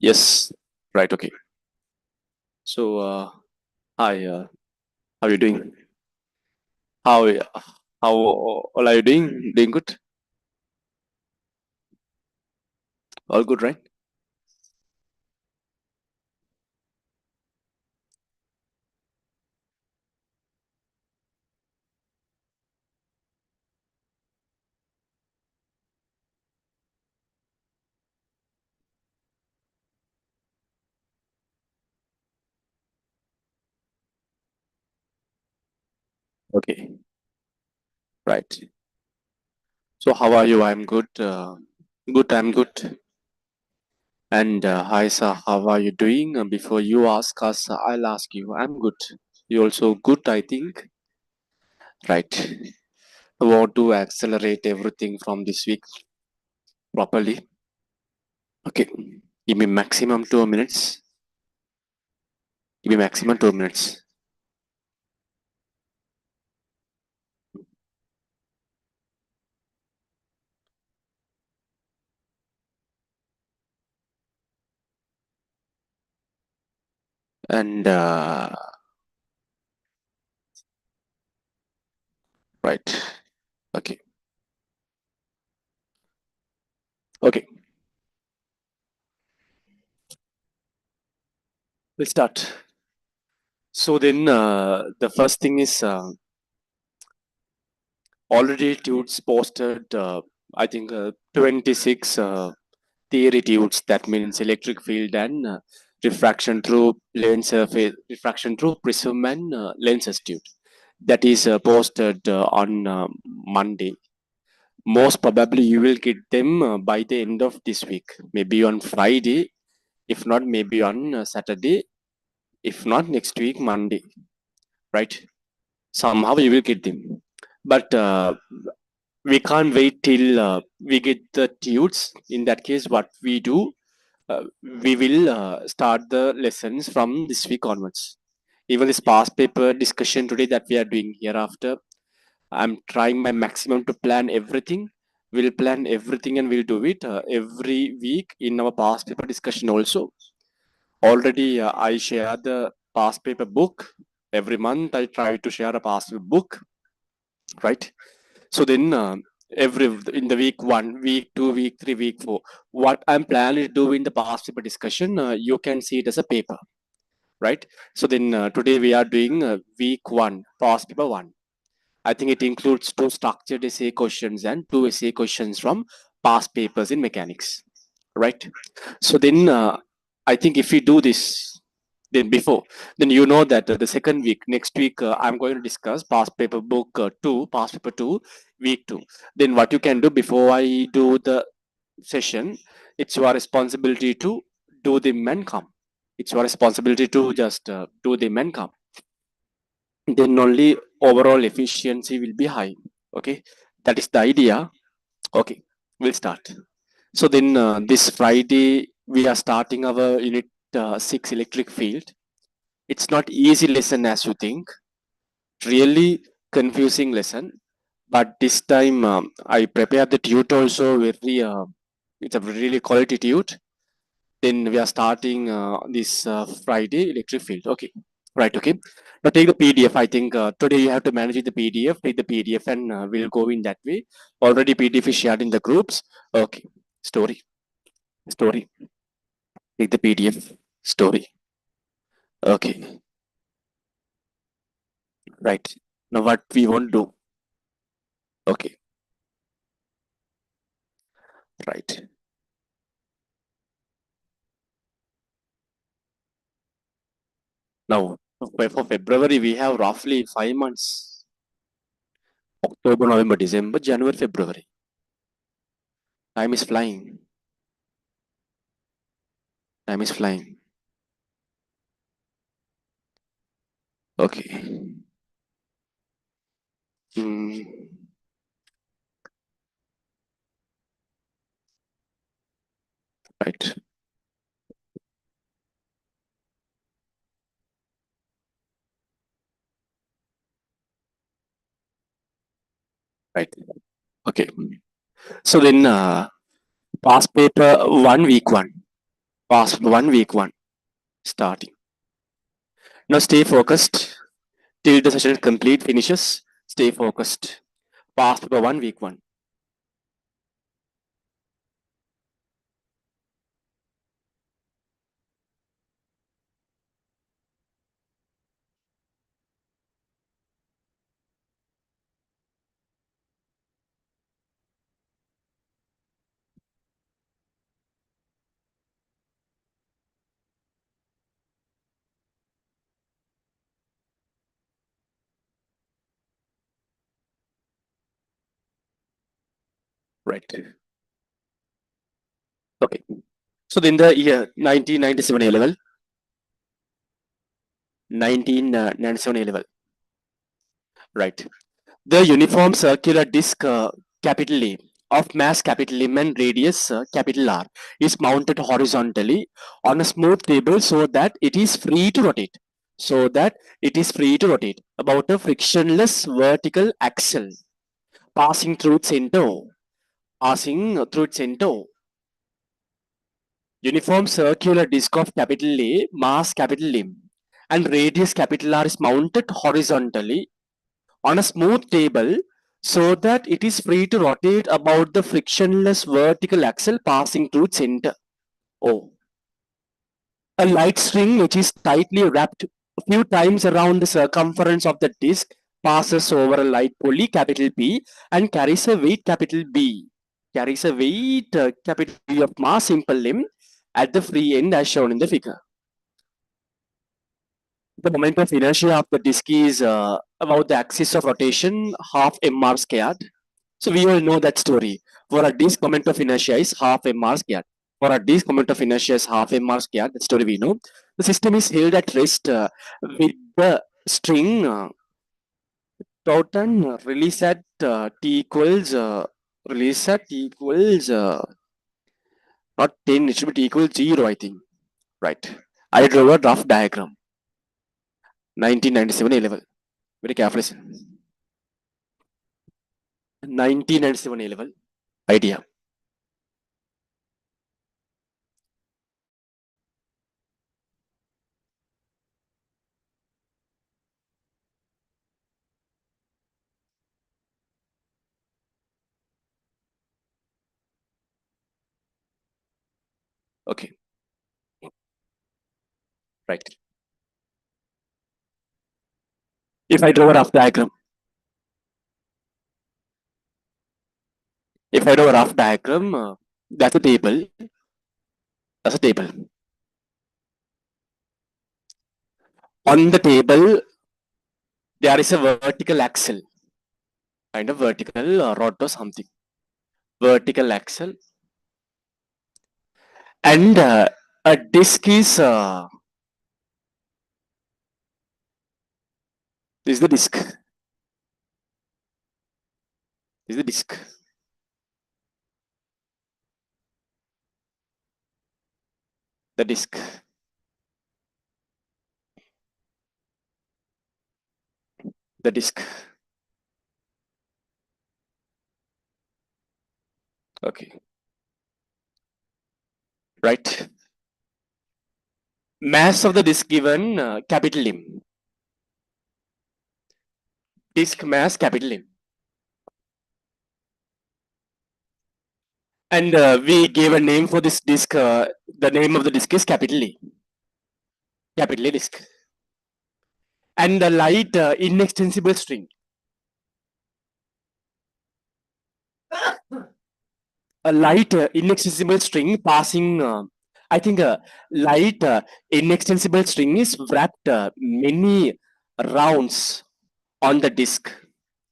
Yes, right. Okay. So, hi. How are you doing? How how all are you doing? Doing good? All good, right? Okay. Right. So, how are you? I'm good. Good. I'm good. And hi, sir. How are you doing? Before you ask us, I'll ask you. I'm good. You also good, I think. Right. I want to accelerate everything from this week properly. Okay. Give me maximum 2 minutes. Give me maximum 2 minutes. And right. Okay. Okay. We'll start. So then, the first thing is already Tudes posted, I think, 26 theory Tudes. That means electric field and refraction through lens surface, refraction through prism and lenses tube. That is posted on Monday. Most probably, you will get them by the end of this week. Maybe on Friday, if not, maybe on Saturday, if not next week, Monday. Right? Somehow you will get them, but we can't wait till we get the tudes. In that case, what we do, we will start the lessons from this week onwards. Even this past paper discussion today that we are doing hereafter, I'm trying my maximum to plan everything. We'll plan everything and we'll do it every week in our past paper discussion also. Already I share the past paper book. Every month I try to share a past paper book, right? So then every in the week one, week two, week three, week four, what I'm planning to do in the past paper discussion, you can see it as a paper, right? So then today we are doing week one, past paper one. I think it includes two structured essay questions and two essay questions from past papers in mechanics, right? So then I think if we do this, then before, then you know that the second week, next week, I'm going to discuss past paper book two, past paper two, week two. Then what you can do before I do the session, it's your responsibility to do the men come. It's your responsibility to just do the men come. Then only overall efficiency will be high. Okay, that is the idea. Okay, we'll start. So then this Friday we are starting our unit 6 electric field. It's not easy lesson as you think. Really confusing lesson. But this time I prepared the tute also very. It's a really quality tute. Then we are starting this Friday electric field. Okay, right. Okay. Now take the PDF. I think today you have to manage the PDF. Take the PDF and we'll go in that way. Already PDF is shared in the groups. Okay. Story. Story. Take the PDF. Story. Okay. Right. Now what we want to do. Okay. Right. Now for February we have roughly 5 months. October, November, December, January, February. Time is flying. Time is flying. Okay. Mm, right. Right. Okay. So then past paper one week one. Past paper 1, week 1, starting. Now stay focused till the session complete finishes. Stay focused. Past paper 1, week 1. Right. Okay. So in the year 1997 A level, 1997 A level, right. The uniform circular disc capital A of mass capital M and radius capital R is mounted horizontally on a smooth table so that it is free to rotate. So that it is free to rotate about a frictionless vertical axle passing through its center. Passing through its center. Uniform circular disc of capital A, mass capital M, and radius capital R is mounted horizontally on a smooth table so that it is free to rotate about the frictionless vertical axle passing through its center. Oh. A light string which is tightly wrapped a few times around the circumference of the disc passes over a light pulley capital P and carries a weight capital B. Carries a weight capital B of mass simple limb at the free end as shown in the figure. The moment of inertia of the disc is about the axis of rotation half mr squared. So we all know that story. For a disc, moment of inertia is half mr squared. For a disc, moment of inertia is half mr squared. That story we know. The system is held at rest with the string taut and release at t equals release at t equals not 10. It should be t equals 0. I think. Right. I drew a rough diagram. 1997 A level. Very careful listen. 1997 A level. Idea. Okay. Right. If I draw a rough diagram. If I draw a rough diagram, that's a table. That's a table. On the table, there is a vertical axle, kind of vertical rod or something. Vertical axle, and a disc is this is the disc. This is the disc. The disc. The disc. Okay. Right. Mass of the disc given capital M. Disc mass capital M. And we gave a name for this disc. The name of the disc is capital A. Capital A disc. And the light inextensible string. A light inextensible string passing. I think a light inextensible string is wrapped many rounds on the disc.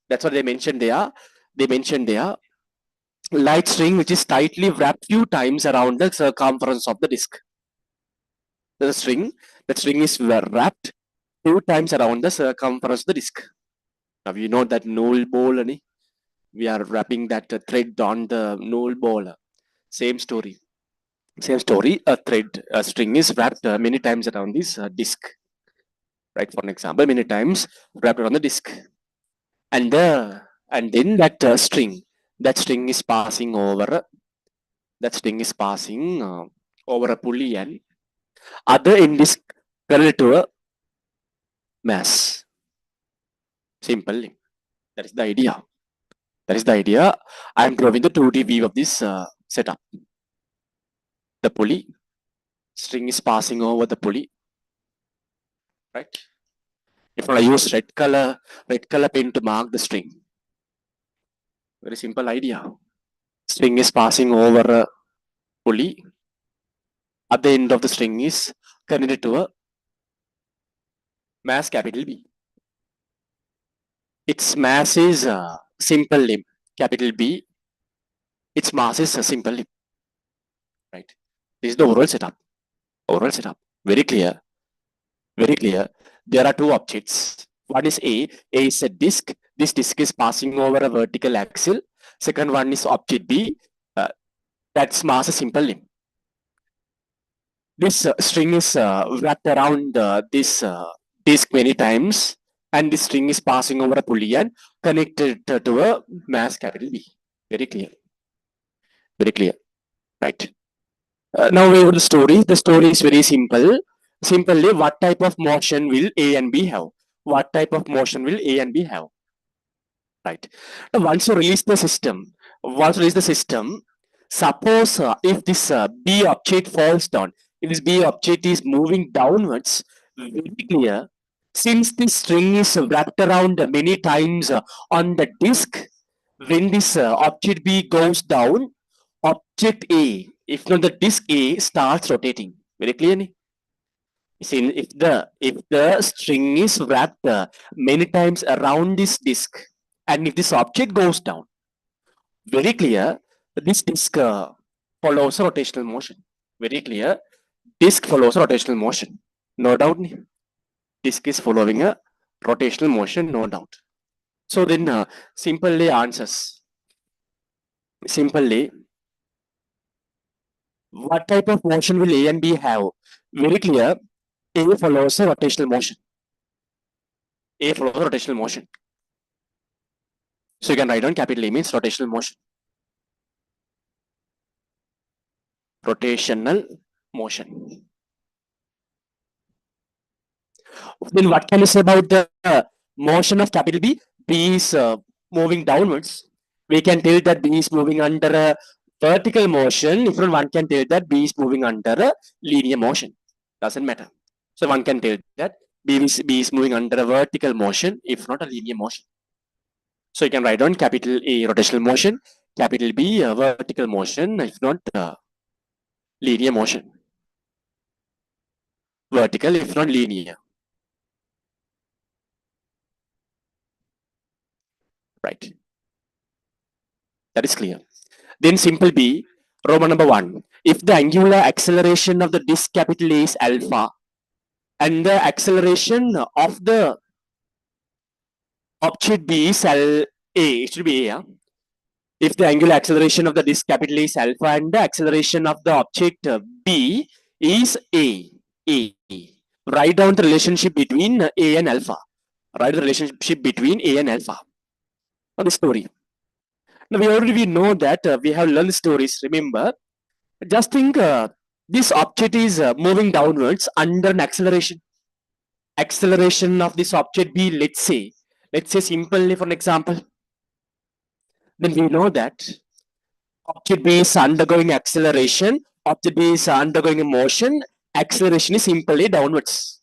That's what they mentioned there. They mentioned there light string which is tightly wrapped few times around the circumference of the disc. The string, that string is wrapped few times around the circumference of the disc. Now you know that null ball, we are wrapping that thread on the null ball. Same story. Same story. A thread, a string is wrapped many times around this disc. Right. For an example, many times wrapped around the disc, and then that string is passing over. That string is passing over a pulley and other end is connected to a mass. Simple. That is the idea. That is the idea. I am drawing the 2D view of this setup. The pulley, string is passing over the pulley, right? If I use red color pen to mark the string, very simple idea. String is passing over a pulley. At the end of the string is connected to a mass capital B. Its mass is a simple limb, capital B. Its mass is a simple limb, right? This is the overall setup. Overall setup. Very clear. Very clear. There are two objects. One is A. A is a disk. This disk is passing over a vertical axle. Second one is object B. That's mass a simple limb. This string is wrapped around this disk many times, and this string is passing over a pulley and connected to a mass capital B. Very clear. Very clear. Right. Now we have the story. The story is very simple. Simply, what type of motion will A and B have? What type of motion will A and B have? Right. Now, once you release the system, suppose if this B object falls down, if this B object is moving downwards, very clear. Since this string is wrapped around many times on the disk, when this object B goes down, object A, if not the disk A, starts rotating. Very clearly. See, if the string is wrapped many times around this disk, and if this object goes down, very clear, this disk follows a rotational motion. Very clear, disk follows a rotational motion. No doubt. Disk is following a rotational motion, no doubt. So then, simply answers. Simply, what type of motion will A and B have? Very clear, A follows a rotational motion. A follows a rotational motion. So you can write down capital A means rotational motion. Rotational motion. Then what can you say about the motion of capital B? B is moving downwards. We can tell that B is moving under a vertical motion. If not, one can tell that B is moving under a linear motion. Doesn't matter. So one can tell that B is moving under a vertical motion, if not a linear motion. So you can write down capital A rotational motion, capital B vertical motion, if not linear motion. Vertical, if not linear. Right. That is clear. Then simple B, Roman number 1. If the angular acceleration of the disk capital A is alpha, and the acceleration of the object B is A, it should be A. Yeah? If the angular acceleration of the disk capital A is alpha and the acceleration of the object B is A. Write down the relationship between A and alpha. Write the relationship between A and alpha. On the story. Now we already know that we have learned stories. Remember, just think this object is moving downwards under an acceleration. Acceleration of this object B, let's say simply for an example. Then we know that object B is undergoing acceleration, object B is undergoing a motion, acceleration is simply downwards.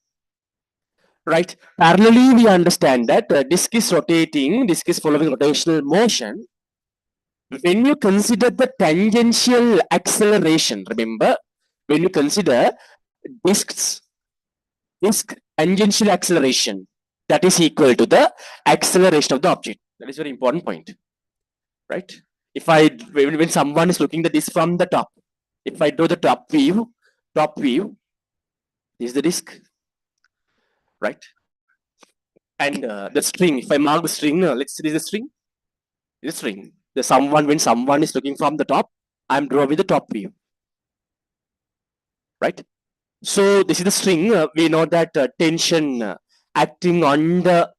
Right? Parallelly, we understand that disk is rotating, disk is following rotational motion. When you consider the tangential acceleration, remember, when you consider disk tangential acceleration, that is equal to the acceleration of the object. That is very important point, right? If when someone is looking at this from the top, if I do the top view, is the disk, right? And the string, if I mark the string, let's see, this is the string. This string. When someone is looking from the top, I'm drawing the top view, right? So this is the string. We know that tension acting on the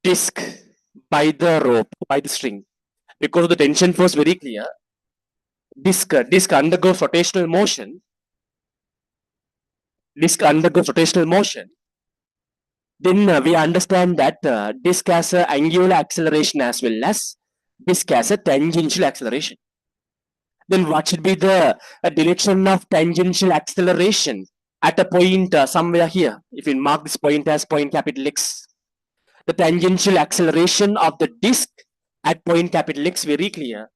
disk by the rope, by the string. Because the tension force very clear. disk undergoes rotational motion, then we understand that disk has a angular acceleration as well as disk has a tangential acceleration. Then what should be the direction of tangential acceleration at a point somewhere here? If you mark this point as point capital X, the tangential acceleration of the disk at point capital X, very clear.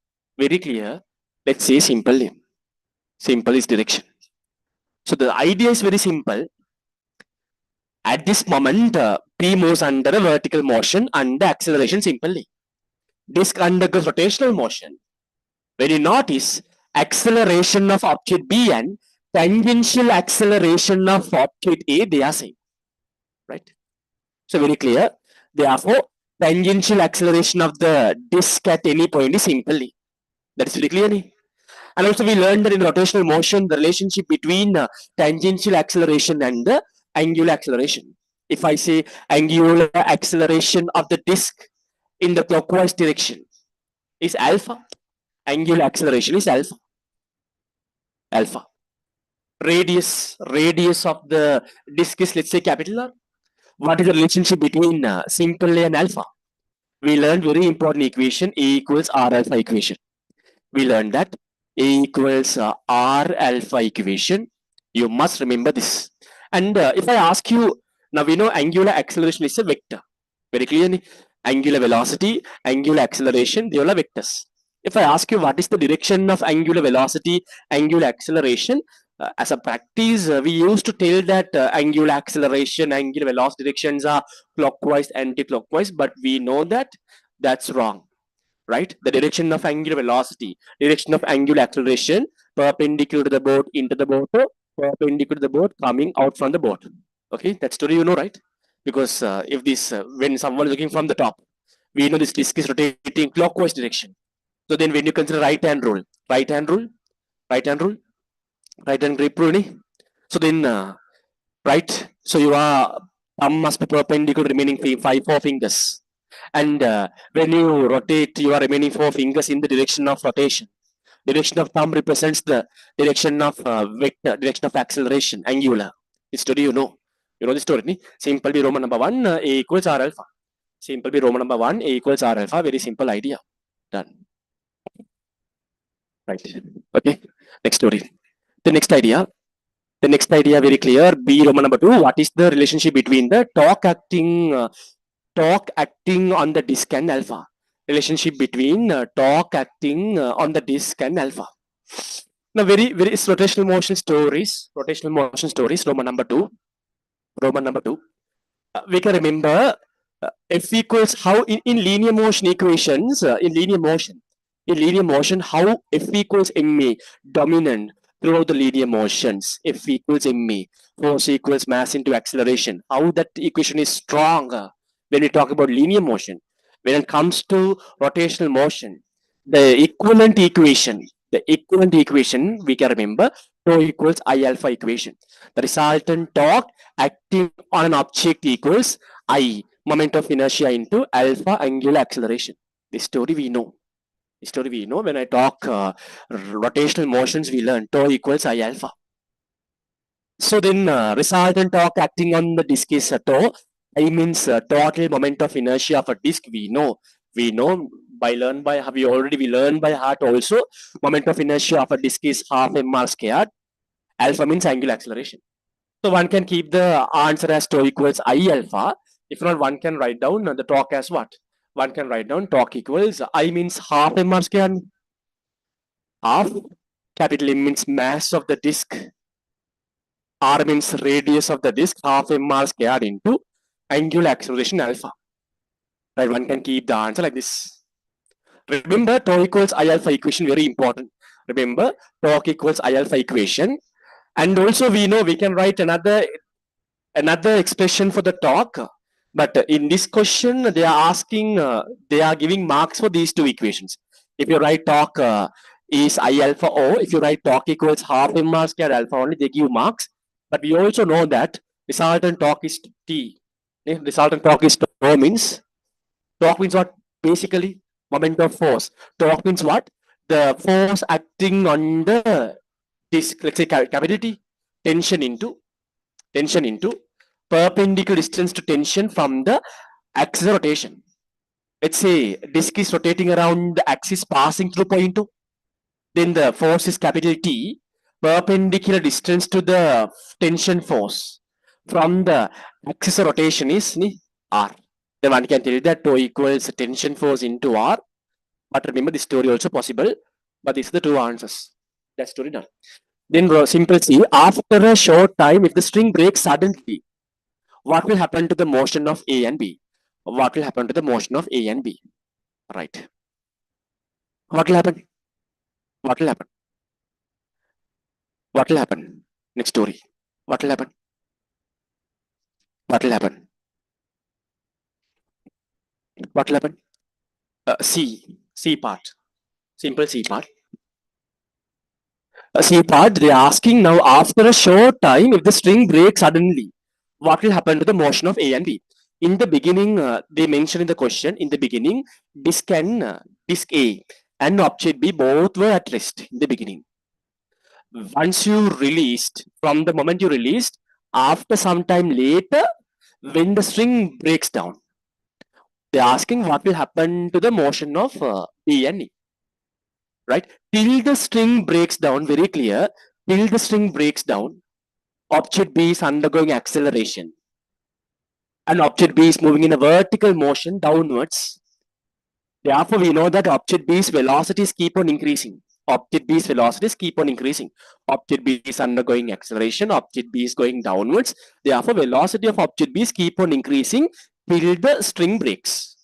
Let's say simple is direction. So the idea is very simple. At this moment, P moves under a vertical motion under acceleration simply. Disk undergoes rotational motion. When you notice acceleration of object B and tangential acceleration of object A, they are same, right? So very clear. Therefore, tangential acceleration of the disk at any point is simply. That is very clear. And also we learned that in rotational motion, the relationship between tangential acceleration and the angular acceleration. If I say angular acceleration of the disk in the clockwise direction is alpha, angular acceleration is alpha. Radius of the disk is, let's say, capital R. What is the relationship between simple A and alpha? We learned very important equation, A equals R alpha equation. We learned that A equals R alpha equation. You must remember this. And if I ask you, now we know angular acceleration is a vector. Very clearly, angular velocity, angular acceleration, they all are vectors. If I ask you what is the direction of angular velocity, angular acceleration, as a practice, we used to tell that angular acceleration, angular velocity directions are clockwise, anti-clockwise, but we know that that's wrong, right? The direction of angular velocity, direction of angular acceleration, perpendicular to the boat, into the boat, perpendicular to the boat, coming out from the boat. Okay, that story you know, right? Because if this, when someone is looking from the top, we know this disk is rotating clockwise direction. So then when you consider right hand rule, right hand grip rule, so then right, so your thumb must be perpendicular to remaining four fingers, and when you rotate your remaining four fingers in the direction of rotation, direction of thumb represents the direction of vector, direction of acceleration, angular. This story you know the story. Simple be Roman number 1, A equals R alpha. Simple be Roman number 1, A equals R alpha. Very simple idea. Done. Right. Okay. Next story. The next idea very clear. B Roman number 2. What is the relationship between the torque acting on the disk and alpha? Relationship between torque acting on the disk and alpha. Now, very rotational motion stories. Roman number 2. We can remember F equals how in linear motion equations. In linear motion, how F equals ma dominant throughout the linear motions. F equals ma, force equals mass into acceleration. How that equation is stronger when we talk about linear motion. When it comes to rotational motion, the equivalent equation we can remember tau equals I alpha equation. The resultant torque acting on an object equals I moment of inertia into alpha angular acceleration. This story we know. When I talk rotational motions, we learn tau equals I alpha. So then resultant torque acting on the disk is tau. I means total moment of inertia of a disk. We know we learned by heart also. Moment of inertia of a disk is half mr squared. Alpha means angular acceleration. So one can keep the answer as tau equals I alpha. If not, one can write down the torque as what? One can write down torque equals I means half mr squared. Half, capital M means mass of the disk. R means radius of the disk, half mr squared into angular acceleration alpha. Right, one can keep the answer like this. Remember, tau equals I alpha equation, very important. Remember, torque equals I alpha equation. And also we know we can write another expression for the torque. But in this question, they are giving marks for these two equations. If you write torque is I alpha O, if you write torque equals half mr squared alpha only, they give marks. But we also know that resultant torque is T. Resultant torque is tau means what? Basically, moment of force. Torque means what? the force acting on the disk, let's say capital T, tension into perpendicular distance to tension from the axis of rotation. Let's say disk is rotating around the axis passing through point 2. Then the force is capital T, perpendicular distance to the tension force from the axis of rotation is R. Then one can tell that tau equals tension force into R. But remember, this story also possible. But these are the two answers. That story done. Then simple C. After a short time, if the string breaks suddenly, what will happen to the motion of A and B? What will happen to the motion of A and B? Right. What will happen? What will happen? What will happen? Next story. What will happen? What will happen? What will happen? C part. Simple C part. C part, they're asking now after a short time, if the string breaks suddenly, what will happen to the motion of A and B? In the beginning, they mentioned in the question, in the beginning, disk A and object B both were at rest in the beginning. Once you released, from the moment you released, after some time later, when the string breaks down, they're asking what will happen to the motion of B and E, right? Till the string breaks down, very clear, till the string breaks down, object B is undergoing acceleration and object B is moving in a vertical motion downwards. Therefore, we know that object B's velocities keep on increasing. Object B's velocities keep on increasing. Object B is undergoing acceleration. Object B is going downwards. Therefore, velocity of object B is keep on increasing till the string breaks.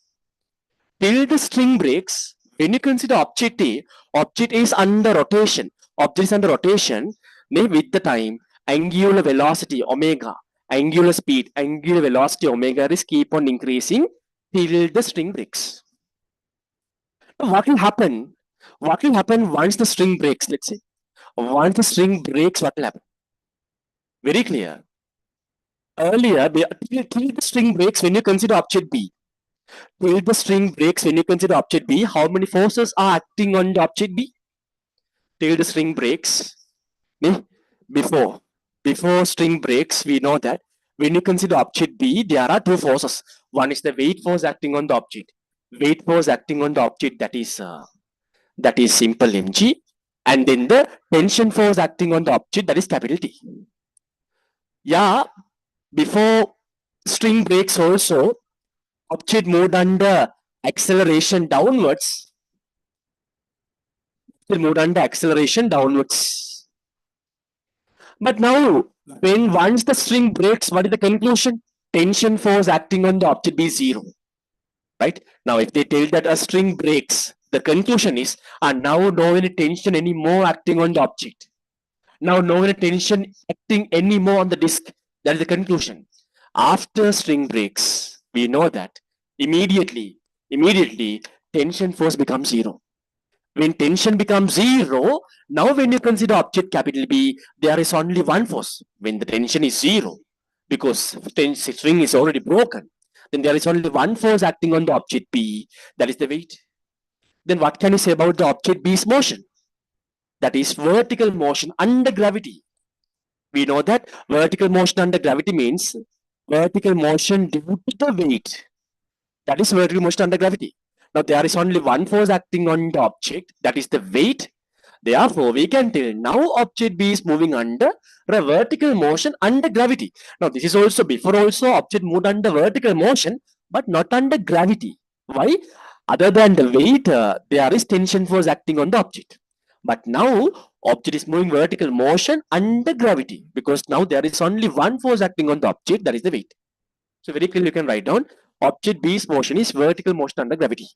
Till the string breaks, when you consider object A is under rotation. Object is under rotation. With the time, angular velocity omega, angular speed, angular velocity omega is keep on increasing till the string breaks. What will happen? What will happen once the string breaks? Let's say, once the string breaks, what will happen? Very clear. Earlier, till the string breaks, when you consider object B, till the string breaks, when you consider object B, how many forces are acting on the object B? Till the string breaks, before string breaks, we know that when you consider object B, there are two forces. One is the weight force acting on the object. Weight force acting on the object, that is simple mg, and then the tension force acting on the object, that is capital T. Yeah, before string breaks also, object moved under acceleration downwards. But now, once the string breaks, what is the conclusion? Tension force acting on the object B is zero. Right? Now, if they tell that a string breaks, the conclusion is, now no any tension anymore acting on the object. Now no any tension acting anymore on the disk. That is the conclusion. After string breaks, we know that immediately tension force becomes zero. When tension becomes zero, now when you consider object capital B, there is only one force. When the tension is zero, because string is already broken, then there is only one force acting on the object B, that is the weight. Then what can you say about the object B's motion? That is vertical motion under gravity. We know that vertical motion under gravity means vertical motion due to the weight. That is vertical motion under gravity. Now there is only one force acting on the object, that is the weight. Therefore, we can tell now object B is moving under a vertical motion under gravity. Now this is also, before also object moved under vertical motion, but not under gravity. Why? Other than the weight, there is tension force acting on the object. But now object is moving vertical motion under gravity, because now there is only one force acting on the object, that is the weight. So very clearly you can write down object B's motion is vertical motion under gravity.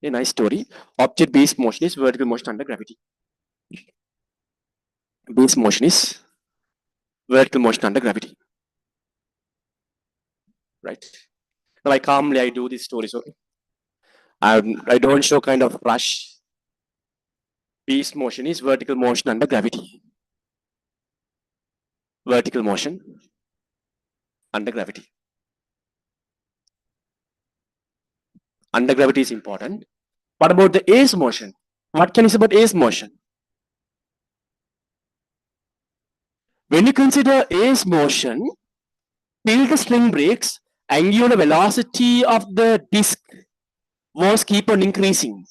A nice story. Object B's motion is vertical motion under gravity. B's motion is vertical motion under gravity. Right. Now I do these stories, okay? I don't show kind of rush. B's motion is vertical motion under gravity. Vertical motion under gravity. Under gravity is important. What about the A's motion? What can you say about A's motion? When you consider A's motion, till the string breaks, angular velocity of the disk was keep on increasing.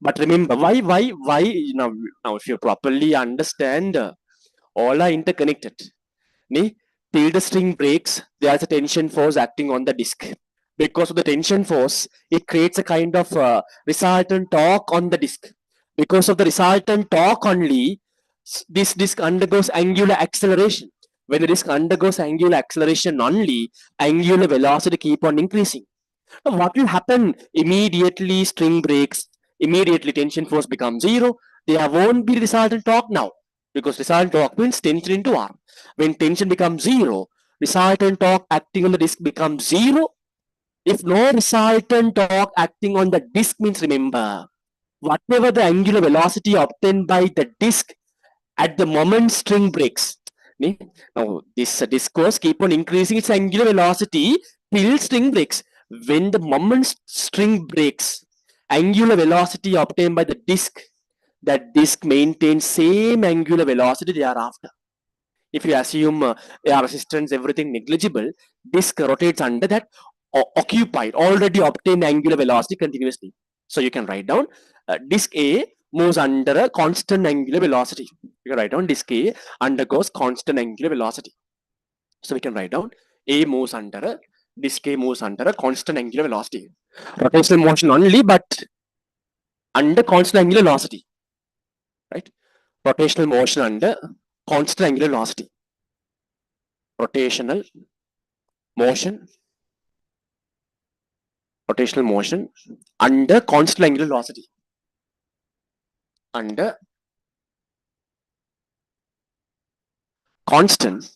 But remember, why? Now, if you properly understand, all are interconnected. Till the string breaks, there's a tension force acting on the disk. Because of the tension force, it creates a kind of resultant torque on the disk. Because of the resultant torque only, this disk undergoes angular acceleration. When the disk undergoes angular acceleration only, angular velocity keep on increasing. Now, what will happen? Immediately string breaks, immediately tension force becomes zero. There won't be resultant torque now, because resultant torque means tension into R. When tension becomes zero, resultant torque acting on the disk becomes zero. If no resultant torque acting on the disk means, remember, whatever the angular velocity obtained by the disk at the moment string breaks. Now, this disk was keep on increasing its angular velocity till string breaks. When the moment string breaks, angular velocity obtained by the disk, that disk maintains same angular velocity thereafter. If you assume air resistance, everything negligible, disk rotates under that occupied, already obtained angular velocity continuously. So you can write down disk A moves under a constant angular velocity. You can write down disk A undergoes constant angular velocity. So we can write down A moves under a disk A moves under a constant angular velocity. Rotational motion only, but under constant angular velocity. Right? Rotational motion under constant angular velocity. Rotational motion under constant angular velocity. Under constant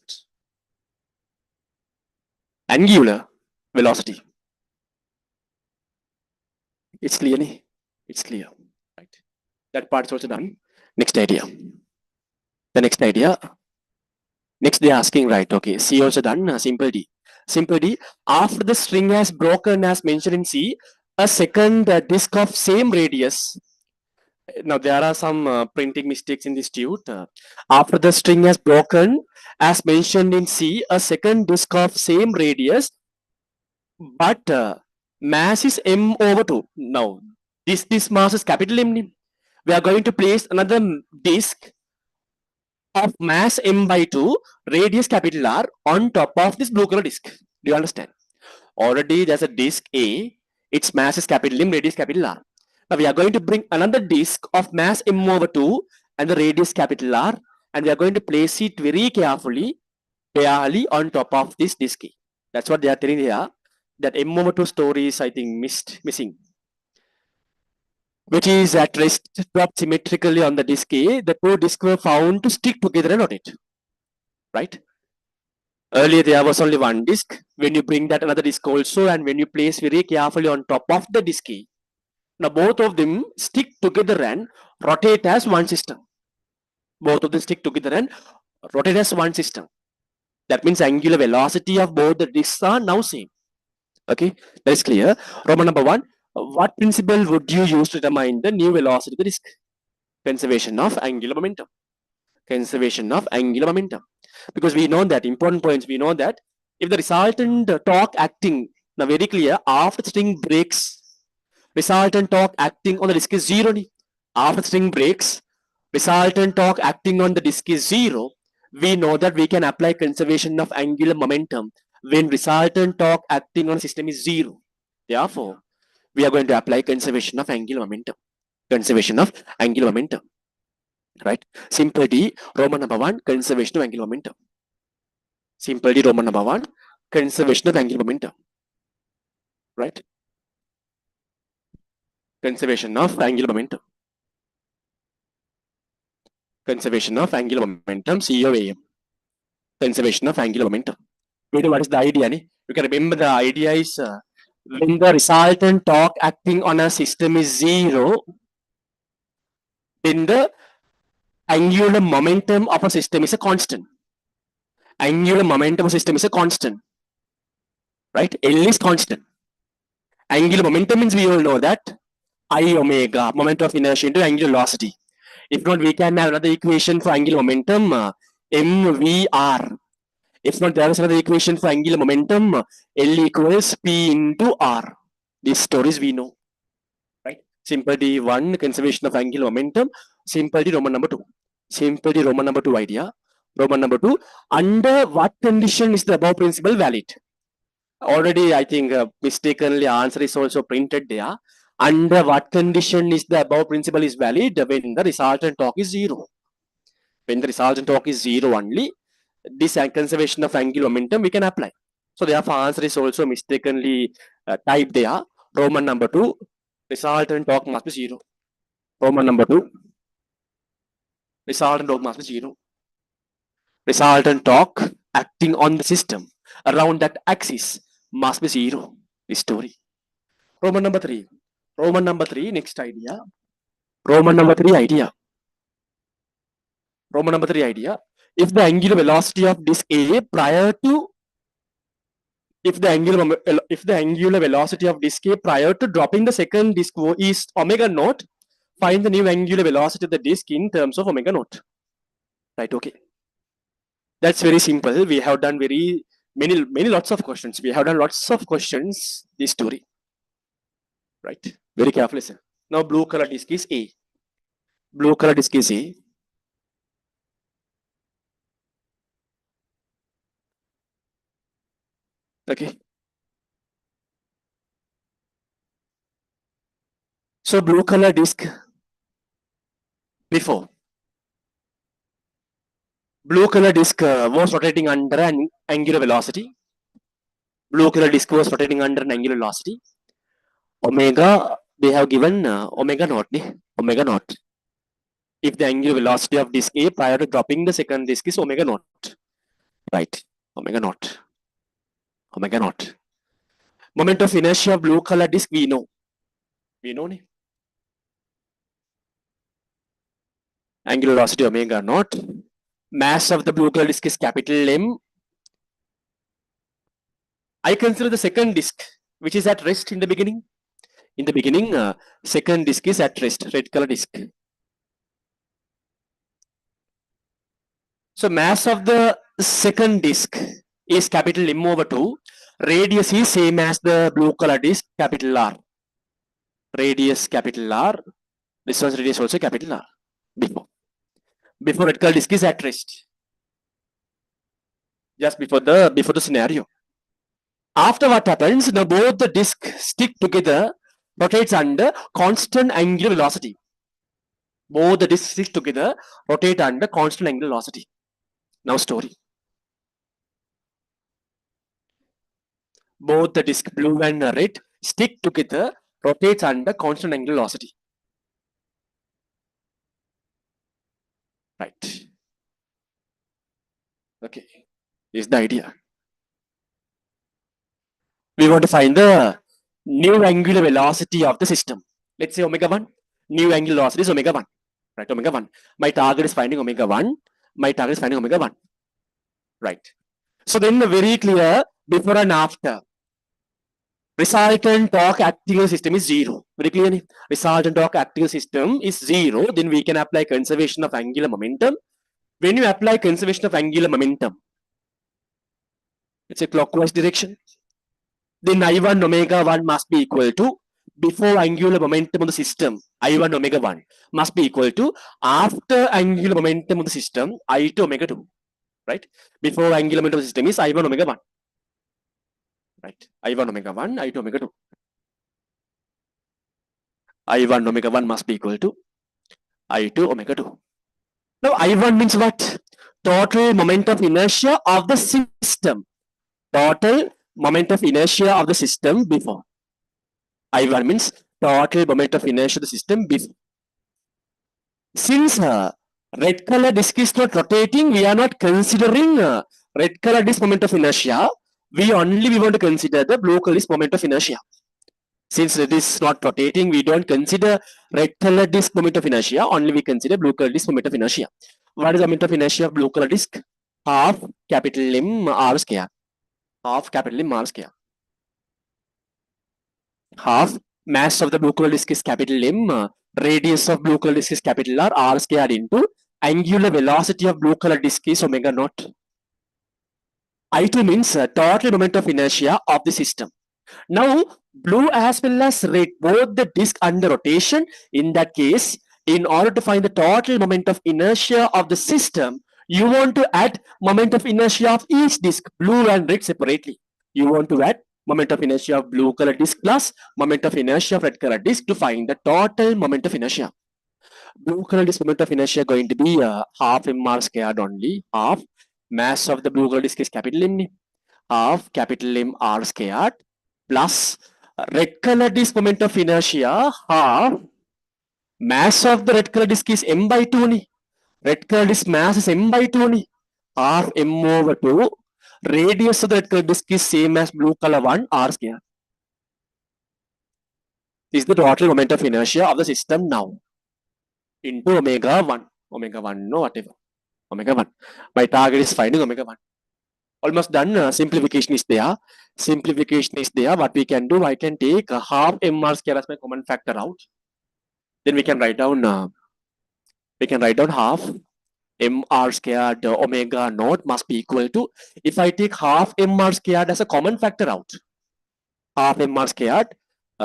angular velocity. It's clear, nahi? It's clear, right? That part's also done. Next idea. The next idea. Next they're asking, right? Okay, C also done. Simple D. Simple D. After the string has broken, as mentioned in C, a second disk of same radius. Now there are some printing mistakes in this tute. After the string has broken, as mentioned in C, a second disk of same radius, but mass is m over 2. Now this mass is capital M. We are going to place another disk of mass m by 2, radius capital R, on top of this blue color disk. Do you understand? Already there's a disk A, its mass is capital M, radius capital R. Now we are going to bring another disk of mass m over 2 and the radius capital R, and we are going to place it very carefully, barely on top of this disk A. That's what they are telling here. That m over 2 story is, I think, missing, which is at rest dropped symmetrically on the disk A. The two disks were found to stick together and rotate. Right? Earlier there was only one disk. When you bring that another disk also, and when you place very carefully on top of the disk A, now both of them stick together and rotate as one system. Both of them stick together and rotate as one system. That means angular velocity of both the disks are now same. Okay, that is clear. Roman number 1. What principle would you use to determine the new velocity of the disk? Conservation of angular momentum. Conservation of angular momentum. Because we know that, important points, we know that if the resultant torque acting, now very clear, after string breaks, resultant torque acting on the disk is 0. After string breaks, resultant torque acting on the disk is 0. We know that we can apply conservation of angular momentum when resultant torque acting on a system is 0. Therefore, we are going to apply conservation of angular momentum. Conservation of angular momentum. Right? Simple D, Roman number 1, conservation of angular momentum. Simple D, Roman number 1, conservation of angular momentum. Right? Conservation of angular momentum. Conservation of angular momentum, COAM. Conservation of angular momentum. What is the idea? You can remember the idea is when the resultant torque acting on a system is 0, then the angular momentum of a system is a constant. Angular momentum of a system is a constant. Right? L is constant. Angular momentum means we all know that I omega, moment of inertia into angular velocity. If not, we can have another equation for angular momentum, mvr. If not, there is another equation for angular momentum, L equals P into R. These stories we know, right? Simple D1, conservation of angular momentum. Simple D Roman number 2. Simple D Roman number 2 idea. Roman number 2. Under what condition is the above principle valid? Already, I think mistakenly answer is also printed there. Under what condition is the above principle is valid? When the resultant torque is 0. When the resultant torque is 0 only, this conservation of angular momentum we can apply. So therefore answer is also mistakenly typed there. Roman number 2, resultant torque must be 0. Roman number 2, resultant torque must be 0. Resultant torque acting on the system around that axis must be 0. This story. Roman number 3. Roman number 3, next idea. Roman number 3 idea. Roman number 3 idea. If the angular velocity of disk A prior to if the angular velocity of disk A prior to dropping the second disk is omega naught, find the new angular velocity of the disk in terms of omega naught. Right, okay. That's very simple. We have done many lots of questions. We have done lots of questions this story. Right. Very carefully, sir. Now blue color disk is A. Blue color disk is A. Okay. So blue color disk before. Blue color disk was rotating under an angular velocity. Blue color disk was rotating under an angular velocity. Omega, they have given omega naught. Omega naught. If the angular velocity of disk A prior to dropping the second disk is omega naught. Right. Omega naught. Omega naught. Moment of inertia of blue color disk we know. We know. Angular velocity omega naught. Mass of the blue color disk is capital M. I consider the second disk, which is at rest in the beginning. In the beginning, second disk is at rest, red color disk. So mass of the second disk is capital M over 2. Radius is same as the blue color disk, capital R. Radius capital R. This was radius also capital R. Before red color disk is at rest. Just before the scenario. After what happens, now both the disks stick together, rotates under constant angular velocity. Both the disks stick together, rotate under constant angular velocity. Now story. Both the disk blue and red stick together, rotates under constant angular velocity. Right. Okay. This is the idea. We want to find the new angular velocity of the system. Let's say omega 1. New angular velocity is omega 1. Right, omega 1. My target is finding omega 1. My target is finding omega 1. Right. So then very clear before and after. Resultant torque acting on the system is 0. Very clear. Resultant torque acting on the system is 0. Then we can apply conservation of angular momentum. When you apply conservation of angular momentum, it's a clockwise direction. Then I1 omega 1 must be equal to, before angular momentum of the system, I1 omega 1 must be equal to, after angular momentum of the system, I2 omega 2. Right? Before angular momentum of the system is I1 omega 1. Right? I1 omega 1, I2 omega 2. I1 omega 1 must be equal to I2 omega 2. Now I1 means what? Total moment of inertia of the system. Total moment of inertia of the system before. I1 means total moment of inertia of the system before. Since red color disk is not rotating, we are not considering red color disk moment of inertia. We want to consider the blue color disk moment of inertia. Since it is not rotating, we don't consider red color disk moment of inertia. Only we consider blue color disk moment of inertia. What is the moment of inertia of blue color disk? Half capital M R square. Half capital M R square. Half Mass of the blue color disk is capital M, radius of blue color disk is capital R squared into angular velocity of blue color disk is omega naught. I2 means total moment of inertia of the system. Now, blue as well as red, both the disk under rotation. In that case, in order to find the total moment of inertia of the system, you want to add moment of inertia of each disk, blue and red separately. You want to add moment of inertia of blue color disk plus moment of inertia of red color disk to find the total moment of inertia. Blue color disk moment of inertia going to be half mr squared only, half mass of the blue color disk is capital M, half capital M r squared plus red color disk moment of inertia half mass of the red color disk is m by 2 ni. Red color disk mass is m by 2 ni. Half m over 2. Radius of the red color disk is same as blue color 1 r square. This is the total moment of inertia of the system now into omega 1. Omega 1 no whatever. Omega 1. My target is finding omega 1. Almost done. Simplification is there. Simplification is there. What we can do, I can take half mr square as my common factor out. Then we can write down half mr squared omega naught must be equal to, if I take half mr squared as a common factor out, half mr squared,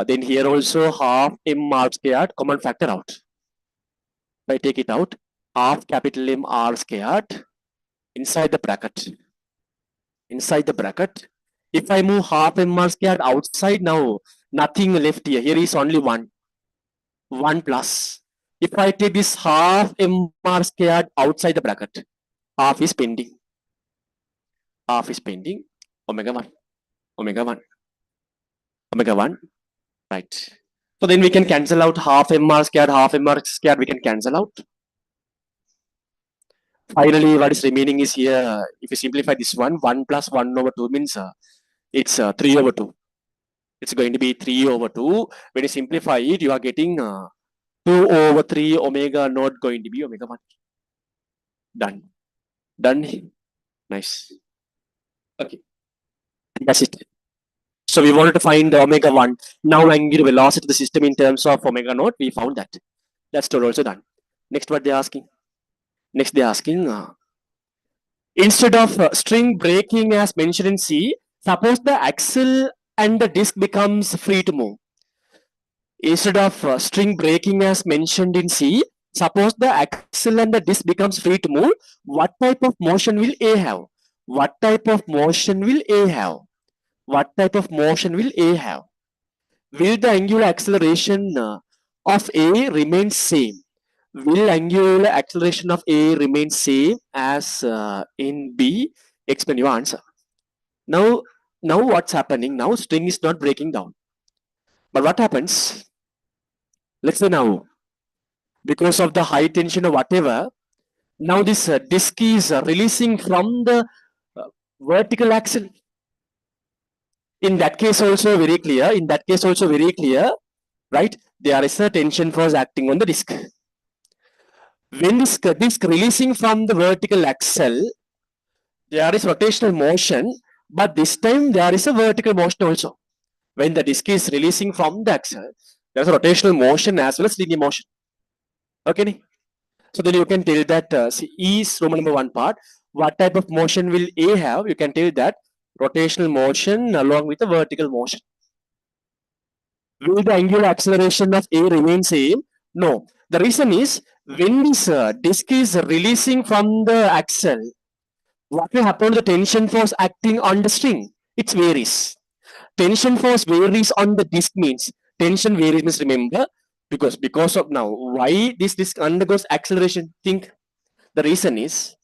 then here also half mr squared common factor out. If I take it out, half capital M r squared inside the bracket. Inside the bracket, if I move half mr squared outside now, nothing left here. Here is only 1. 1 plus. If I take this half mr squared outside the bracket, half is pending. Half is pending. Omega 1. Omega 1. Omega 1. Right. So then we can cancel out half mr squared we can cancel out. Finally, what is remaining is here, if you simplify this one, 1 plus 1 over 2 means it's 3 over 2. It's going to be 3 over 2. When you simplify it, you are getting 2 over 3 omega naught going to be omega 1. Done. Done. Nice. Okay. That's it. So we wanted to find the omega 1. Now angular velocity of the system in terms of omega naught, we found that. That's also done. Next, what they're asking? Next, they're asking, instead of string breaking as mentioned in C, suppose the axle and the disk becomes free to move. Instead of string breaking as mentioned in C, suppose the axle and the disk becomes free to move, what type of motion will A have? What type of motion will A have? What type of motion will A have? Will the angular acceleration of A remain same? Will angular acceleration of A remain same as in B? Explain your answer. Now what's happening? Now string is not breaking down. But what happens? Let's say now, because of the high tension or whatever, now this disk is releasing from the vertical axle. In that case also very clear. In that case also very clear, right? There is a tension force acting on the disk. When this disk releasing from the vertical axle, there is rotational motion, but this time there is a vertical motion also. When the disk is releasing from the axle, there is a rotational motion as well as linear motion. Okay. So then you can tell that E is Roman number 1 part. What type of motion will A have? You can tell that rotational motion along with the vertical motion. Will the angular acceleration of A remain same? No. The reason is, when this disk is releasing from the axle, what will happen to the tension force acting on the string? It varies. Tension force varies on the disk means, tension varies means, remember, because of now, why this disk undergoes acceleration? Think. The reason is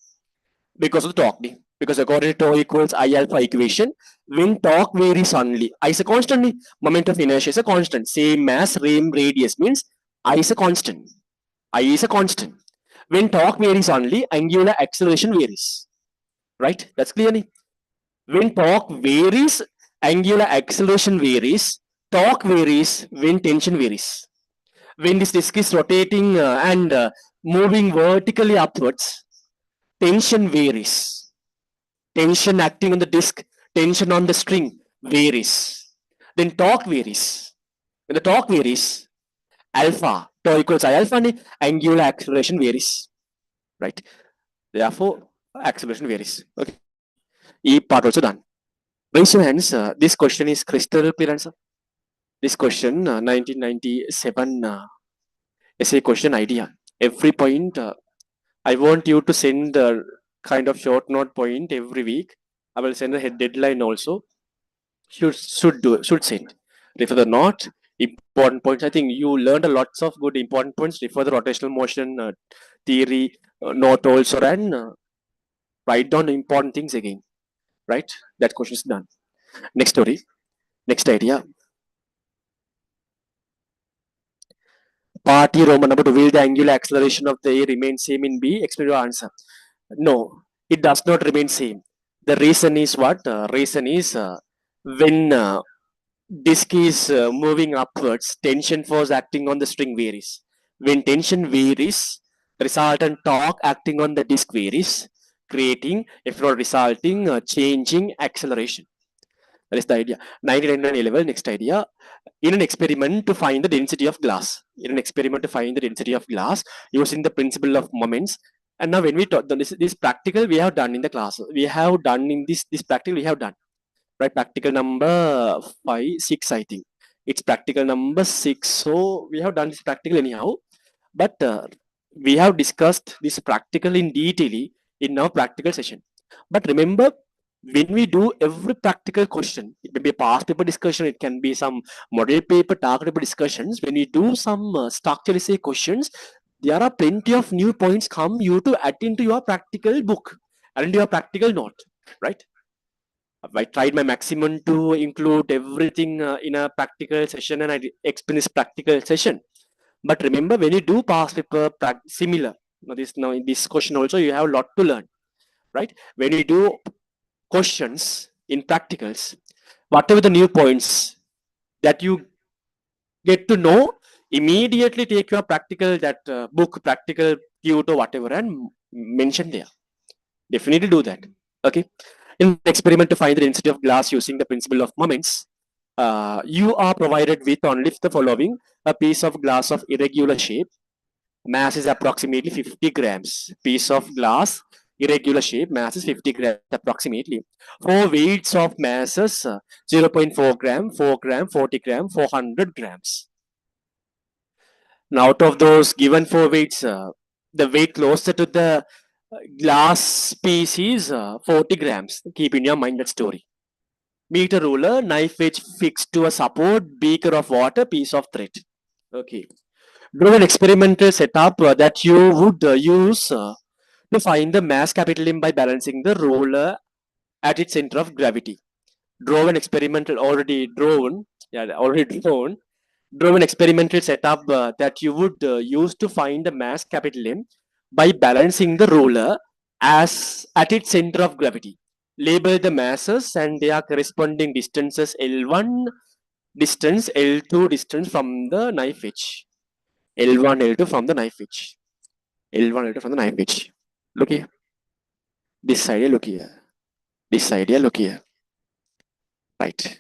because of the torque. Because according to tau equals I alpha equation, when torque varies only, I is a constant, moment of inertia is a constant, same as radius means I is a constant. I is a constant. When torque varies only, angular acceleration varies. Right? That's clear. When torque varies, angular acceleration varies. Torque varies when tension varies. When this disk is rotating and moving vertically upwards, tension varies. Tension acting on the disk, tension on the string varies. Then torque varies. When the torque varies, alpha, tau equals I alpha, and angular acceleration varies, right? Therefore, acceleration varies. Okay. E part also done. Raise your hands. This question is crystal clear answer. This question, 1997 essay question idea. Every point, I want you to send a kind of short note point every week. I will send a head deadline also. Should send. Refer the not important points. I think you learned a lots of good important points. Refer the rotational motion theory, note also, and write down important things again. Right? That question is done. Next story. Next idea. Part E, Roman number 2. Will the angular acceleration of the A remain same in B? Explain your answer. No, it does not remain same. The reason is what? Reason is when disk is moving upwards, tension force acting on the string varies. When tension varies, resultant torque acting on the disk varies, creating, if not resulting, changing acceleration. That is the idea. 1999 level, next idea. In an experiment to find the density of glass. In an experiment to find the density of glass using the principle of moments. And now when we talk, this practical we have done in the class. We have done in this practical we have done. Right, practical number 5, 6, I think. It's practical number 6. So we have done this practical anyhow. But we have discussed this practical in detail in our practical session. But remember, when we do every practical question, it may be a past paper discussion, it can be some model paper, target paper discussions. When we do some structure essay questions, there are plenty of new points come you to add into your practical book and your practical note, right? I tried my maximum to include everything in a practical session, and I explain this practical session. But remember, when you do past paper similar, now in this question also you have a lot to learn, right? When you do questions in practicals, whatever the new points that you get to know, immediately take your practical that book, practical tutor, whatever, and mention there. Definitely do that. Okay. In the experiment to find the density of glass using the principle of moments, you are provided with only the following: a piece of glass of irregular shape, mass is approximately 50 grams. Piece of glass, irregular shape, mass is 50 grams approximately. Four weights of masses 0.4 gram, 4 gram, 40 gram, 400 grams. Now, out of those given four weights, the weight closer to the glass piece is 40 grams. Keep in your mind that story. Meter ruler, knife edge fixed to a support, beaker of water, piece of thread. Okay. Do an experimental setup that you would use to find the mass capital M by balancing the roller at its center of gravity. Draw an experimental already drawn, yeah, already drawn. Draw an experimental setup that you would use to find the mass capital M by balancing the roller as at its center of gravity. Label the masses and their corresponding distances L1 distance, L2 distance from the knife edge. L1, L2 from the knife edge. L1, L2 from the knife edge. Look here. This idea, look here. This idea, look here. Right.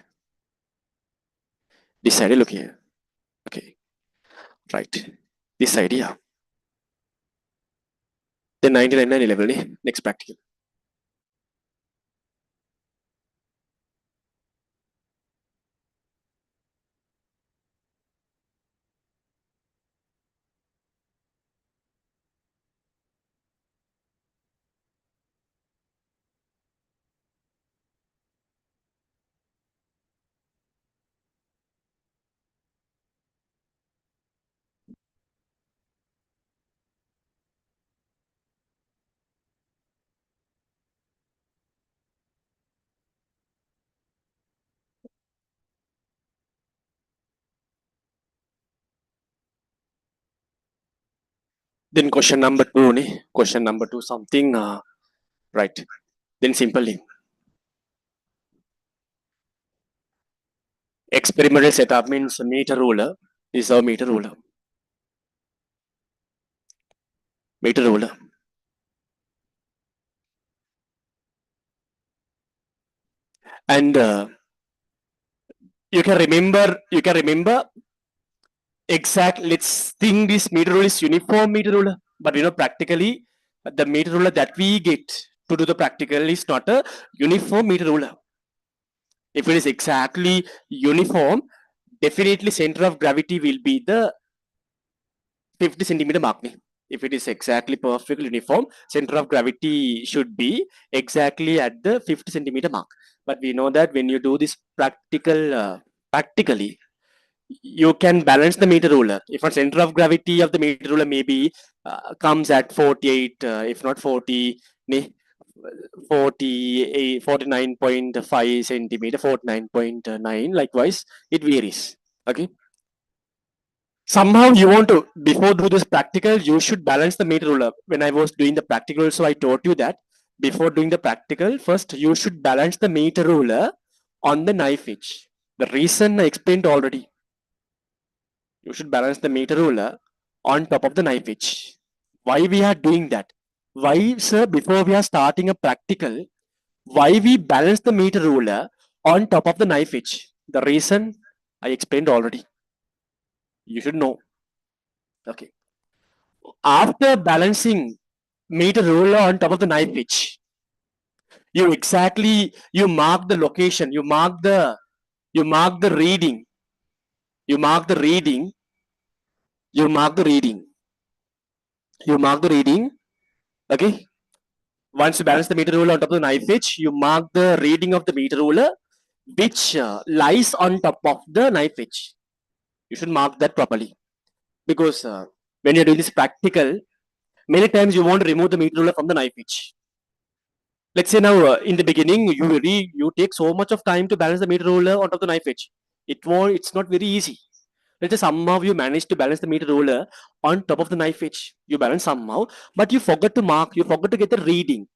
This idea, look here. Okay. Right. This idea. Then 1999 level. Next practical. Then question number two. Question number two, something right. Then simply experimental setup means meter ruler. This is our meter ruler. Meter ruler. And you can remember Exactly. Let's think this meter rule is uniform meter ruler, but practically the meter ruler that we get to do the practical is not a uniform meter ruler. If it is exactly uniform, definitely center of gravity will be the 50 centimeter mark. If it is exactly perfectly uniform, center of gravity should be exactly at the 50 centimeter mark. But we know that when you do this practically, you can balance the meter ruler. If a center of gravity of the meter ruler maybe comes at 48, if not 40, 48, 49.5 centimeter, 49.9, likewise, it varies. Okay. Somehow you want to, before do this practical, you should balance the meter ruler. When I was doing the practical, so I taught you that before doing the practical, first you should balance the meter ruler on the knife edge. The reason I explained already. You should balance the meter ruler on top of the knife edge. Why we are doing that? Why, sir, before we are starting a practical, why we balance the meter ruler on top of the knife edge? The reason I explained already. You should know. Okay. After balancing meter ruler on top of the knife edge, you mark the location, you mark the reading, you mark the reading, you mark the reading, you mark the reading. Okay. Once you balance the meter ruler on top of the knife edge, you mark the reading of the meter ruler which lies on top of the knife edge. You should mark that properly because when you're doing this practical, many times you want to remove the meter ruler from the knife edge. Let's say now in the beginning you take so much of time to balance the meter ruler on top of the knife edge. It's not very easy. Let's say somehow you manage to balance the meter ruler on top of the knife edge. You balance somehow, but you forgot to mark. You forgot to get the reading.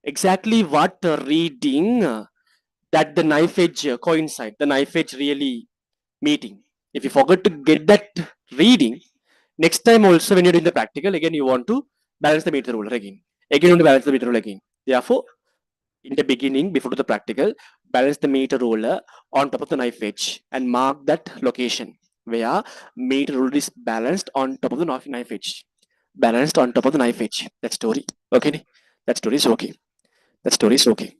Exactly what reading that the knife edge coincide. The knife edge really meeting. If you forget to get that reading, next time also when you're doing the practical, again you want to balance the meter ruler again. Again you want to balance the meter ruler again. Therefore, in the beginning, before the practical, balance the meter ruler on top of the knife edge and mark that location where meter ruler is balanced on top of the knife edge. Balanced on top of the knife edge. That story. Okay. That story is okay. That story is okay.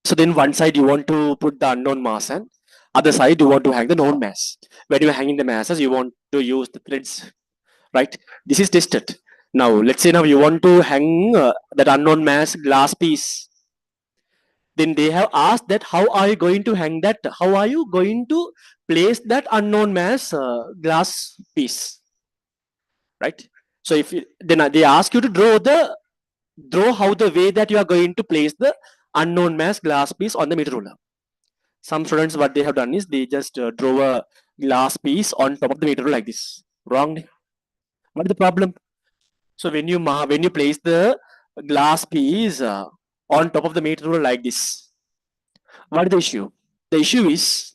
So then one side you want to put the unknown mass and other side you want to hang the known mass. When you're hanging the masses, you want to use the threads, right? This is tested. Now, let's say now you want to hang that unknown mass glass piece. Then they have asked that how are you going to hang that? How are you going to place that unknown mass glass piece, right? So if you, then they ask you to draw how the way that you are going to place the unknown mass glass piece on the meter ruler. Some students what they have done is they just draw a glass piece on top of the meter like this. Wrong. What is the problem? So when you place the glass piece on top of the meter ruler like this, what is the issue? The issue is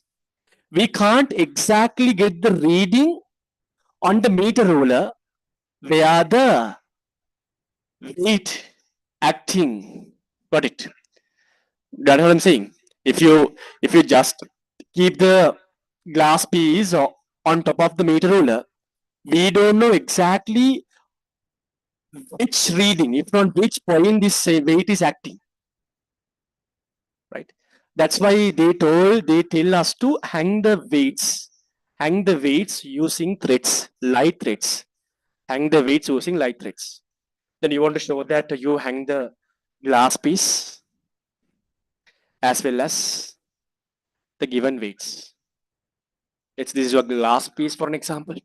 we can't exactly get the reading on the meter ruler where the weight acting. Got it? That's what I'm saying. If you just keep the glass piece on top of the meter ruler, we don't know exactly which reading, if not which point this weight is acting, right? That's why they tell us to hang the weights using threads, light threads, hang the weights using light threads. Then you want to show that you hang the glass piece as well as the given weights. This is your glass piece for an example.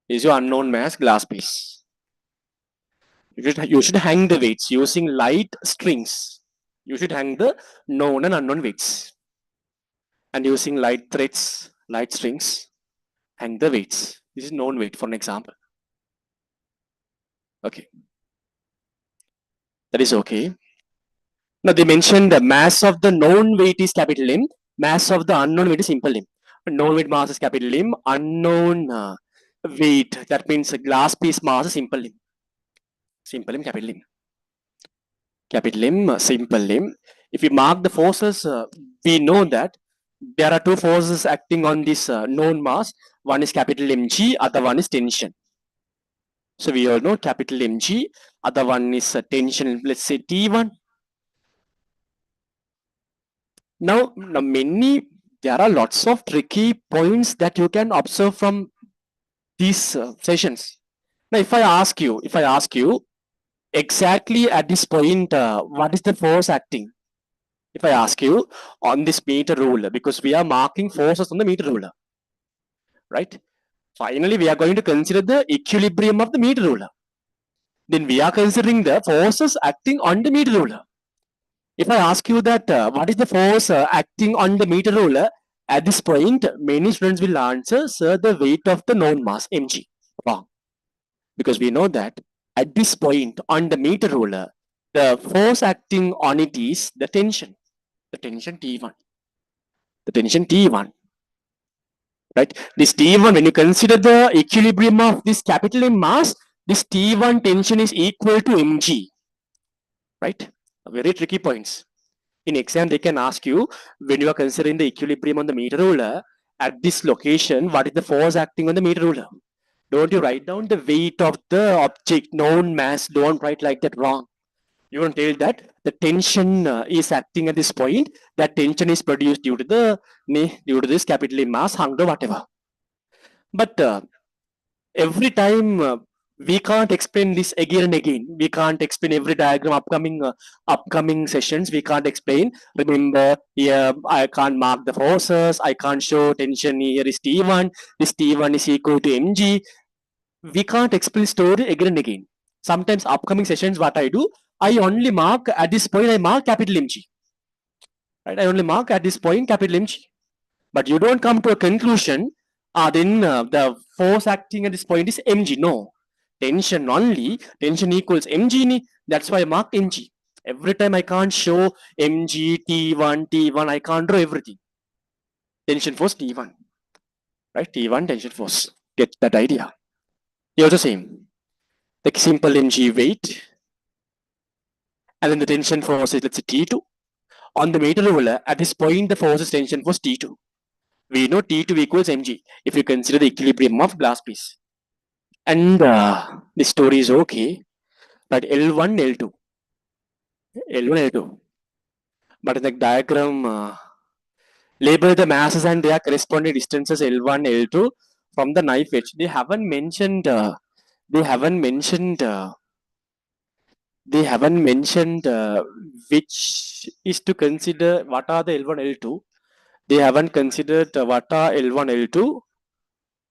This is your unknown mass glass piece. You should hang the weights using light strings. You should hang the known and unknown weights. And using light threads, light strings, hang the weights. This is known weight for an example. Okay. That is okay. Now they mentioned the mass of the known weight is capital M, mass of the unknown weight is simple M. Known weight mass is capital M, unknown weight, that means a glass piece mass is simple M. Simple M, capital M. Capital M, simple M. If we mark the forces, we know that there are two forces acting on this known mass. One is capital Mg, other one is tension. So we all know capital Mg, other one is tension, let's say T1. Now there are lots of tricky points that you can observe from these sessions. Now, if I ask you exactly at this point, what is the force acting? If I ask you on this meter ruler, because we are marking forces on the meter ruler, right? Finally, we are going to consider the equilibrium of the meter ruler. Then we are considering the forces acting on the meter ruler. If I ask you that what is the force acting on the meter ruler, at this point, many students will answer, sir, the weight of the known mass, mg. Wrong. Because we know that at this point on the meter ruler, the force acting on it is the tension T1. The tension T1. Right? This T1, when you consider the equilibrium of this capital M mass, this T1 tension is equal to mg. Right? Very tricky points. In exam, they can ask you, when you are considering the equilibrium on the meter ruler, at this location, what is the force acting on the meter ruler? Don't you write down the weight of the object, known mass. Don't write like that, wrong. You want to tell that the tension is acting at this point. That tension is produced due to this capital mass, hung or whatever. But every time we can't explain this again and again. We can't explain every diagram. Upcoming sessions we can't explain. Remember, here I can't mark the forces. I can't show tension here is T1. This T1 is equal to mg. We can't explain story again and again. Sometimes upcoming sessions, what I do, I only mark at this point. I mark capital mg. Right? I only mark at this point capital mg. But you don't come to a conclusion. Then the force acting at this point is mg. No, tension only. Tension equals mg. That's why I marked mg. Every time I can't show mg, T1. I can't draw everything. Tension force T1. Right? T1 tension force. Get that idea? You're the same. The simple mg weight. And then the tension force is, let's say, T2. On the meter ruler, at this point, the force is tension force T2. We know T2 equals mg if you consider the equilibrium of glass piece. And the story is okay, but L1, L2. L1, L2. But in the diagram, label the masses and their corresponding distances L1, L2 from the knife edge. They haven't mentioned. They haven't mentioned which is to consider. What are the L1, L2? They haven't considered what are L1, L2.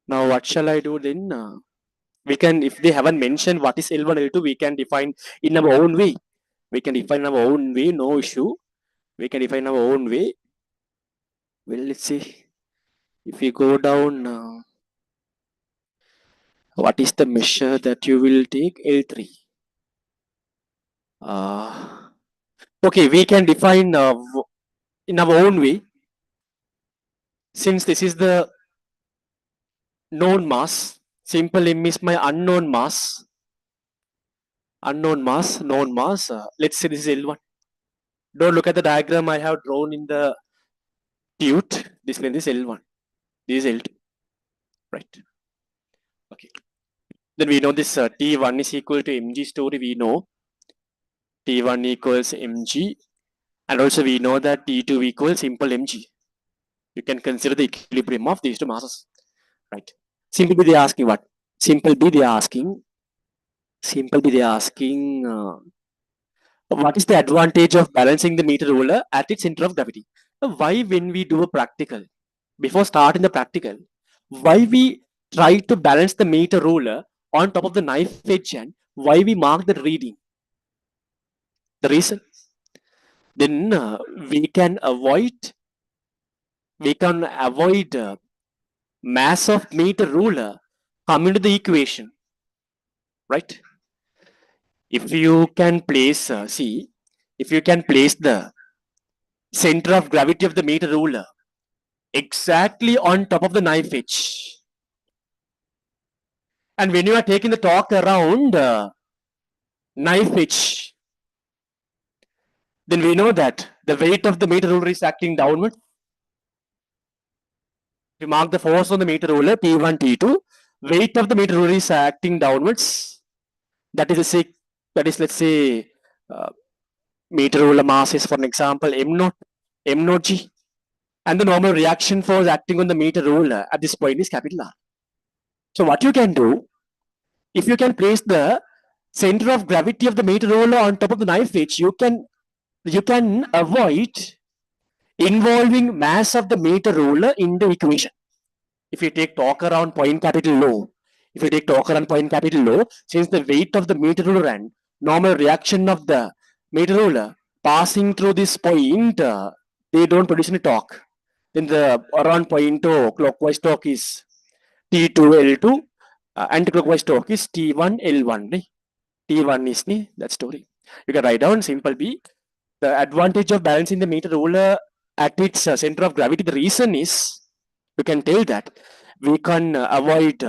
Now, what shall I do then? We can, if they haven't mentioned what is L1, L2, we can define in our own way. We can define our own way, no issue. We can define our own way. Well, let's see. If we go down, what is the measure that you will take? L3. Okay, we can define in our own way. Since this is the known mass, simple M is my unknown mass. Known mass. Let's say this is L1. Don't look at the diagram I have drawn in the tute. This length is L1. This is L2. Right. Okay. Then we know this T1 is equal to mg story. We know T1 equals mg. And also we know that T2 equals simple mg. You can consider the equilibrium of these two masses. Right. Simple B they are asking what? Simple B they are asking what is the advantage of balancing the meter ruler at its center of gravity? Why, when we do a practical, before starting the practical, why we try to balance the meter ruler on top of the knife edge and why we mark the reading? The reason? Then we can avoid mass of meter ruler coming to the equation, right? If you can place, if you can place the center of gravity of the meter ruler exactly on top of the knife edge, and when you are taking the torque around knife edge, then we know that the weight of the meter ruler is acting downward. We mark the force on the meter ruler T1, T2. Weight of the meter ruler is acting downwards. That is a say, that is, let's say, meter ruler mass is, for an example, M naught G. And the normal reaction force acting on the meter ruler at this point is capital R. So what you can do, if you can place the center of gravity of the meter ruler on top of the knife edge, you can avoid involving mass of the meter ruler in the equation. If you take torque around point capital low, since the weight of the meter ruler and normal reaction of the meter ruler passing through this point, they don't produce any torque. Then the around point O clockwise torque is T2 L2, anti-clockwise torque is T1 L1. T1 is that story. You can write down simple B. The advantage of balancing the meter ruler at its center of gravity, the reason is, you can tell that we can avoid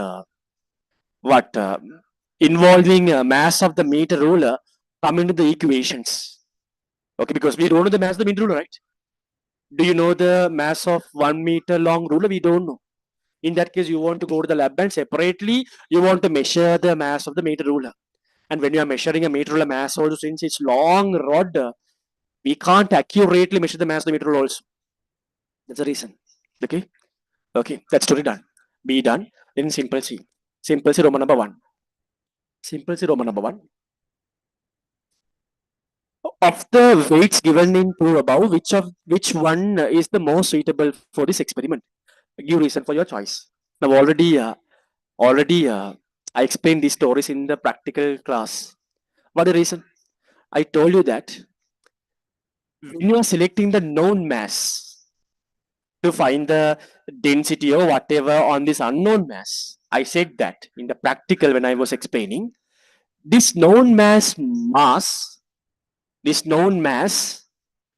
involving mass of the meter ruler come into the equations. Okay, because we don't know the mass of the meter ruler, right? Do you know the mass of 1 meter long ruler? We don't know. In that case, you want to go to the lab and separately you want to measure the mass of the meter ruler. And when you are measuring a meter ruler mass also, since it's long rod, we can't accurately measure the mass of the meter ruler also. That's the reason. Okay. Okay, that's story done. B done. Then simple C. Simple C Roman number 1. Simple C Roman number 1. Of the weights given in two above, which one is the most suitable for this experiment? Give reason for your choice. Now already I explained these stories in the practical class. What the reason? I told you that when you are selecting the known mass to find the density or whatever on this unknown mass, I said that in the practical when I was explaining, this known mass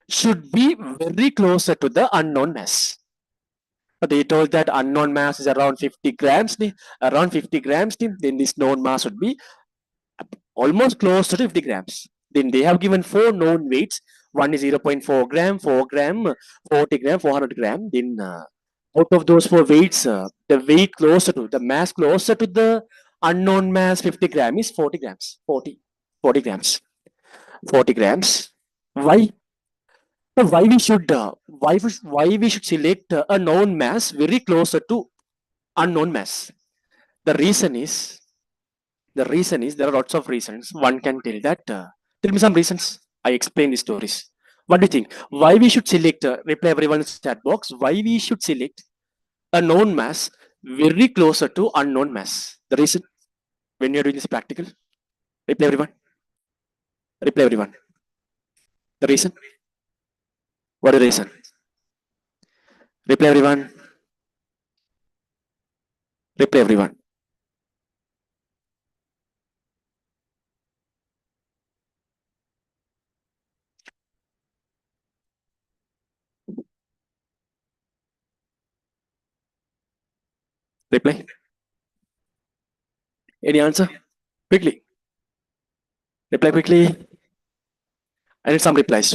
should be very closer to the unknown mass. But they told that unknown mass is around 50 grams. Around 50 grams, then this known mass would be almost close to 50 grams. Then they have given 4 known weights. One is 0.4 gram, 4 gram, 40 gram, 400 gram. Then out of those 4 weights, the weight closer to, the mass closer to the unknown mass 50 gram is 40 grams. 40 grams. 40 grams. Why? So why we should select a known mass very closer to unknown mass? The reason is there are lots of reasons. One can tell that. Tell me some reasons. I explain the stories. What do you think? Why we should select? Reply everyone in the chat box. Why we should select a known mass very closer to unknown mass? The reason when you are doing this practical. Reply everyone. Reply everyone. The reason. What is the reason? Reply everyone. Reply everyone. Reply. Any answer? Quickly. Reply quickly. I need some replies.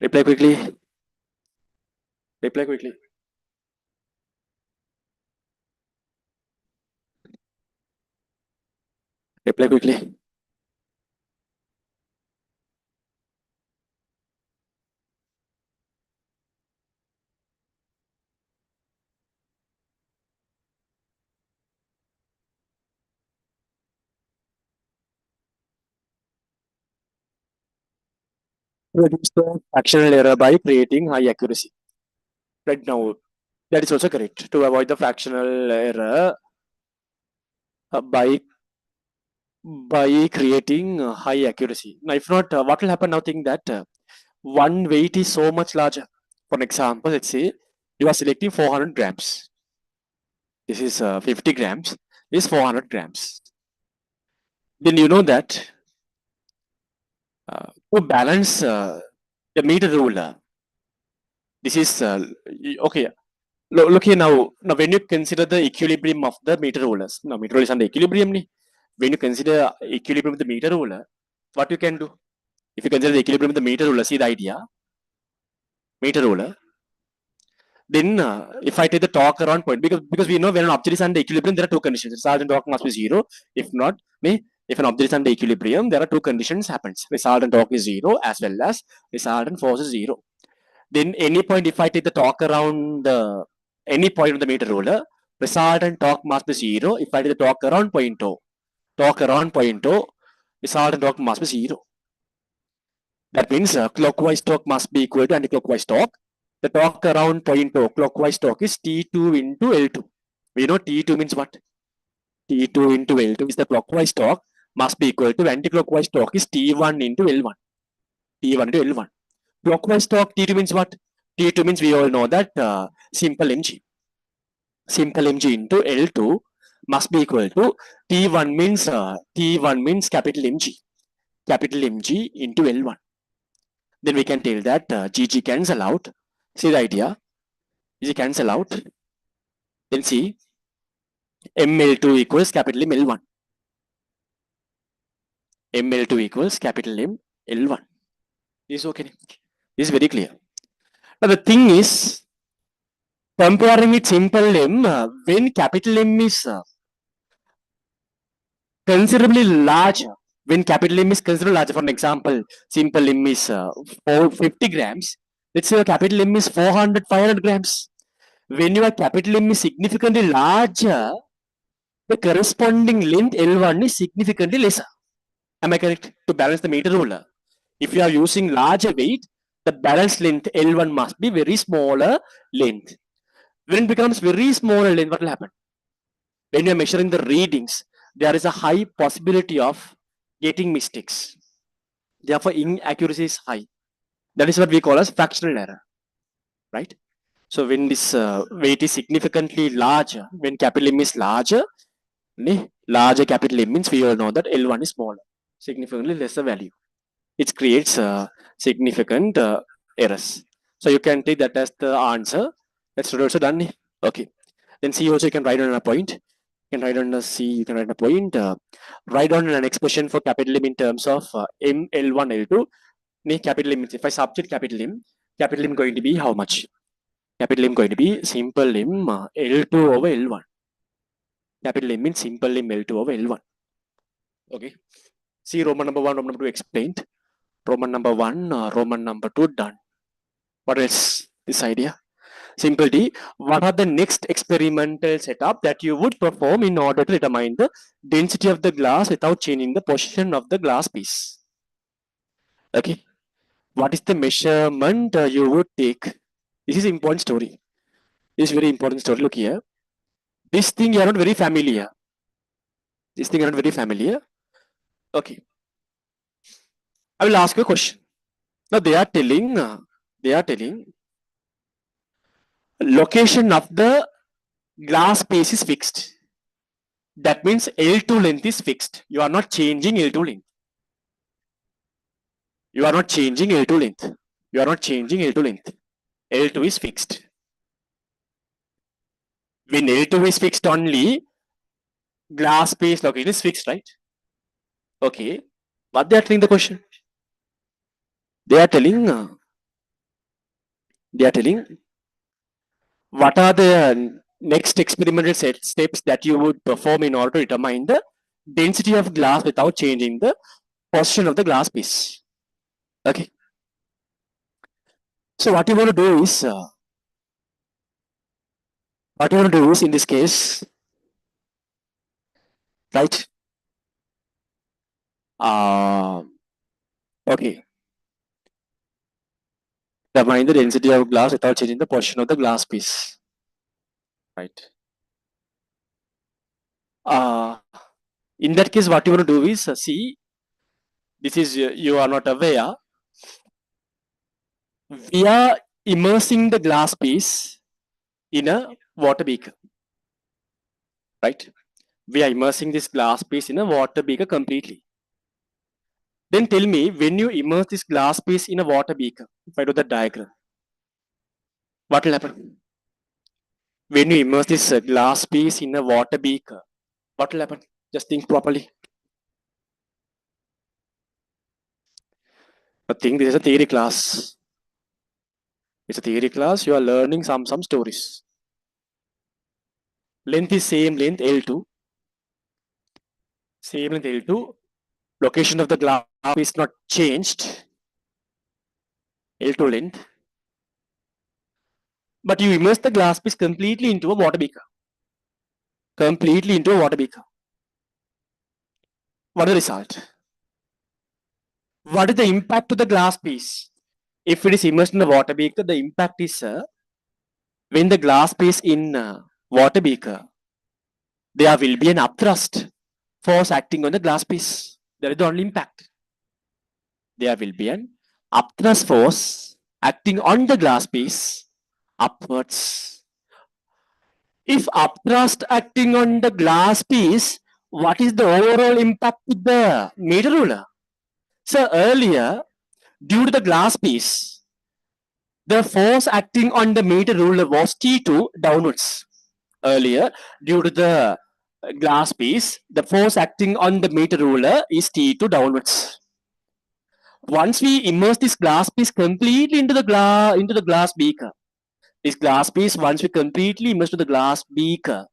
Reply quickly. Reply quickly. Reply quickly. Reduce the fractional error by creating high accuracy. Right now, that is also correct. To avoid the fractional error by creating high accuracy. Now, if not, what will happen now? Think that one weight is so much larger. For example, let's say you are selecting 400 grams. This is 50 grams. This is 400 grams. Then you know that to balance the meter ruler, this is okay. Look here now. Now, when you consider the equilibrium of the meter rulers, now meter ruler is under equilibrium. When you consider equilibrium of the meter ruler, what you can do? If you consider the equilibrium of the meter ruler, see the idea. Meter ruler. Then if I take the torque around point, because we know when an object is under equilibrium, there are two conditions. Resultant torque must be zero. If not, if an object is under equilibrium, there are two conditions happens. Resultant torque is zero as well as resultant force is zero. Then any point, if I take the torque around any point of the meter ruler, resultant torque must be zero. If I take the torque around point O, resultant torque must be zero. That means clockwise torque must be equal to anti-clockwise torque. The torque around point O, clockwise torque is T2 into L2. We know T2 means what? T2 into L2 is the clockwise torque must be equal to anti-clockwise torque is T1 into L1. T1 into L1. Clockwise torque T2 means what? T2 means we all know that simple mg. Simple mg into L2 must be equal to T1 means capital mg. Capital mg into L1. Then we can tell that GG cancel out. See the idea? GG cancel out. Then see ML2 equals capital M L1. ML2 equals capital M L1. This is okay. This is very clear. Now the thing is, comparing with simple M, when capital M is considerably larger, when capital M is considerably larger, for an example, simple M is 50 grams, let's say capital M is 400, 500 grams. When your capital M is significantly larger, the corresponding length L1 is significantly lesser. Am I correct? To balance the meter ruler. If you are using larger weight, the balance length L1 must be very smaller length. When it becomes very smaller length, what will happen? When you are measuring the readings, there is a high possibility of getting mistakes. Therefore, inaccuracy is high. That is what we call as fractional error, right? So when this weight is significantly larger, when capital M is larger, larger capital M means we all know that L1 is smaller, significantly lesser value. It creates significant errors. So you can take that as the answer. That's also done. Okay. Then C also you can write on a point. You can write on a C, you can write a point. Write on an expression for capital M in terms of M, L1, L2. Capital M, if I substitute capital M going to be how much? Capital M going to be simple M L2 over L1. Capital M means simple M L2 over L1. Okay. See Roman number 1, Roman number 2 explained. Roman number 1, Roman number 2 done. What else? This idea. Simple D. What are the next experimental setup that you would perform in order to determine the density of the glass without changing the position of the glass piece? Okay. What is the measurement you would take? This is important story. This is very important story. Look here. This thing you are not very familiar. This thing you are not very familiar. Okay. I will ask you a question. Now they are telling location of the glass piece is fixed. That means L2 length is fixed. You are not changing L2 length. You are not changing L2 length. You are not changing L2 length. L2 is fixed. When L2 is fixed only, glass piece location is fixed, right? Okay. What they are telling the question? They are telling what are the next experimental steps that you would perform in order to determine the density of glass without changing the position of the glass piece. Okay. So what you want to do is in this case, right? Okay. Determine the density of glass without changing the position of the glass piece. Right. In that case, what you want to do is see. This is you are not aware. We are immersing the glass piece in a water beaker, right? We are immersing this glass piece in a water beaker completely. Then tell me, when you immerse this glass piece in a water beaker, if I do the diagram, what will happen? When you immerse this glass piece in a water beaker, what will happen? Just think properly. I think this is a theory class. It's a theory class. You are learning some stories. Length is same length L2. Same length L2. Location of the glass is not changed. L2 length. But you immerse the glass piece completely into a water beaker. Completely into a water beaker. What is the result? What is the impact to the glass piece? If it is immersed in the water beaker, the impact is when the glass piece in water beaker, there will be an upthrust force acting on the glass piece. That is the only impact. There will be an upthrust force acting on the glass piece upwards. If upthrust acting on the glass piece, what is the overall impact with the meter ruler? So earlier, due to the glass piece, the force acting on the meter ruler was T2 downwards. Earlier, due to the glass piece, the force acting on the meter ruler is T2 downwards. Once we immerse this glass piece completely into the glass beaker, this glass piece, once we completely immerse to the glass beaker,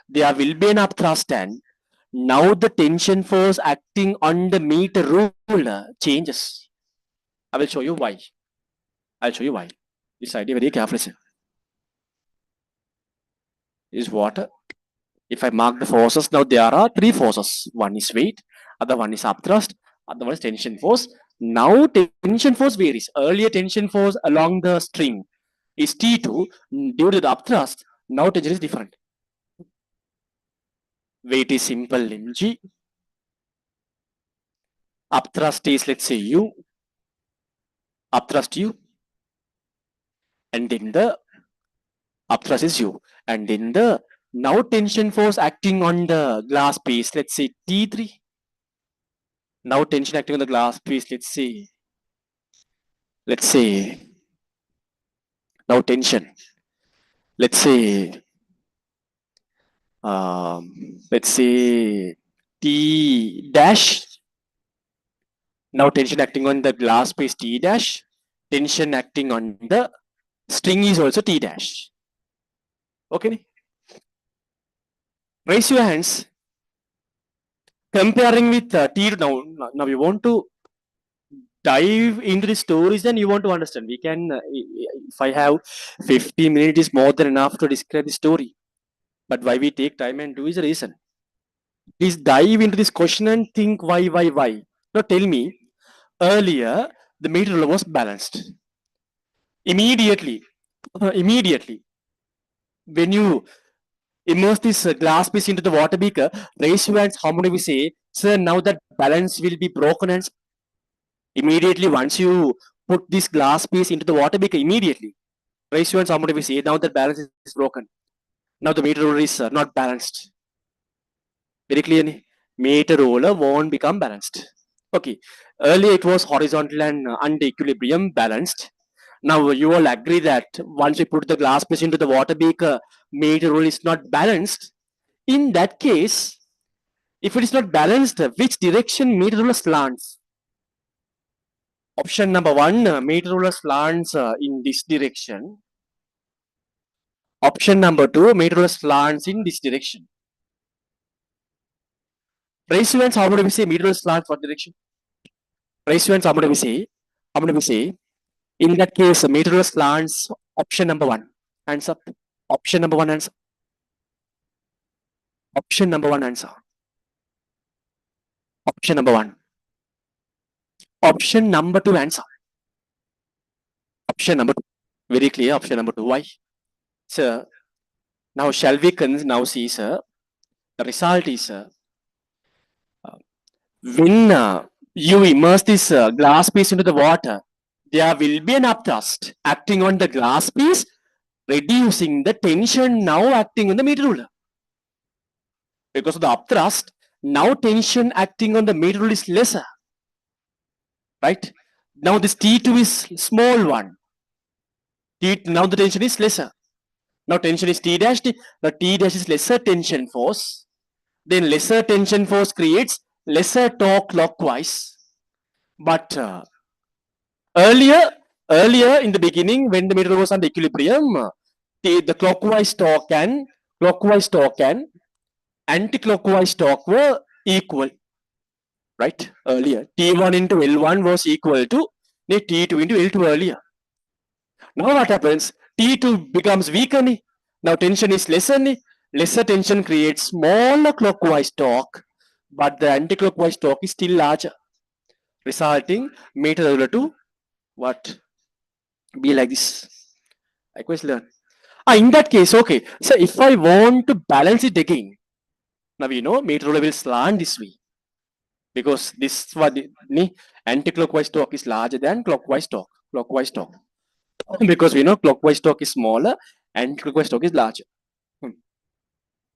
there will be an upthrust, and now the tension force acting on the meter ruler changes. I will show you why. I'll show you why. This idea very carefully. Is water. If I mark the forces, now there are three forces. One is weight, other one is upthrust, other one is tension force. Now tension force varies. Earlier tension force along the string is T2 due to the upthrust. Now tension is different. Weight is simple mg. Upthrust is, let's say, U. Upthrust U. And then the upthrust is U. And then the now tension force acting on the glass piece, let's say T3. Now tension acting on the glass piece, let's say now tension, let's say T dash. Now tension acting on the glass piece T dash, tension acting on the string is also T dash. Okay, raise your hands. Comparing with T, now we want to dive into the stories, then you want to understand. We can, if I have 50 minutes, is more than enough to describe the story. But why we take time and do is a reason. Please dive into this question and think why. Now tell me, earlier the meter ruler was balanced. Immediately, when you immerse this glass piece into the water beaker, raise your hands. How many we say, sir, now that balance will be broken? And immediately, once you put this glass piece into the water beaker, immediately, raise your hands. How many we say, now that balance is broken? Now the meter ruler is not balanced. Very clearly, meter ruler won't become balanced. Okay, earlier it was horizontal and under equilibrium balanced. Now you all agree that once we put the glass piece into the water beaker, meter ruler is not balanced. In that case, if it is not balanced, which direction meter ruler slants? Option number one, meter ruler slants in this direction. Option number two, meter ruler slants in this direction. Raise your hands, how many we say meter ruler slants what direction? Raise your hands, how many we say? How many we say? In that case, meter ruler slants, option number one. Hands up. Option number one answer. Option number one answer. Option number one. Option number two answer. Option number two. Very clear. Option number two. Why? Sir, now shall we now see, sir? The result is, when you immerse this glass piece into the water, there will be an upthrust acting on the glass piece, reducing the tension now acting on the meter ruler. Because of the upthrust, now tension acting on the meter ruler is lesser. Right? Now this T2 is small one. Now the tension is lesser. Now tension is T dash. The T dash is lesser tension force. Then lesser tension force creates lesser torque clockwise. But earlier Earlier in the beginning, when the meter was under equilibrium, the clockwise torque and anti-clockwise torque were equal, right? Earlier, T1 into L1 was equal to T2 into L2 earlier. Now what happens? T2 becomes weaker. Now tension is lesser. Lesser tension creates smaller clockwise torque, but the anti-clockwise torque is still larger, resulting meter ruler to what? Be like this. Likewise learn. In that case, okay. So if I want to balance it again, now we know meter ruler will slant this way because this what the anti-clockwise torque is larger than clockwise torque. Because we know clockwise torque is smaller and clockwise torque is larger.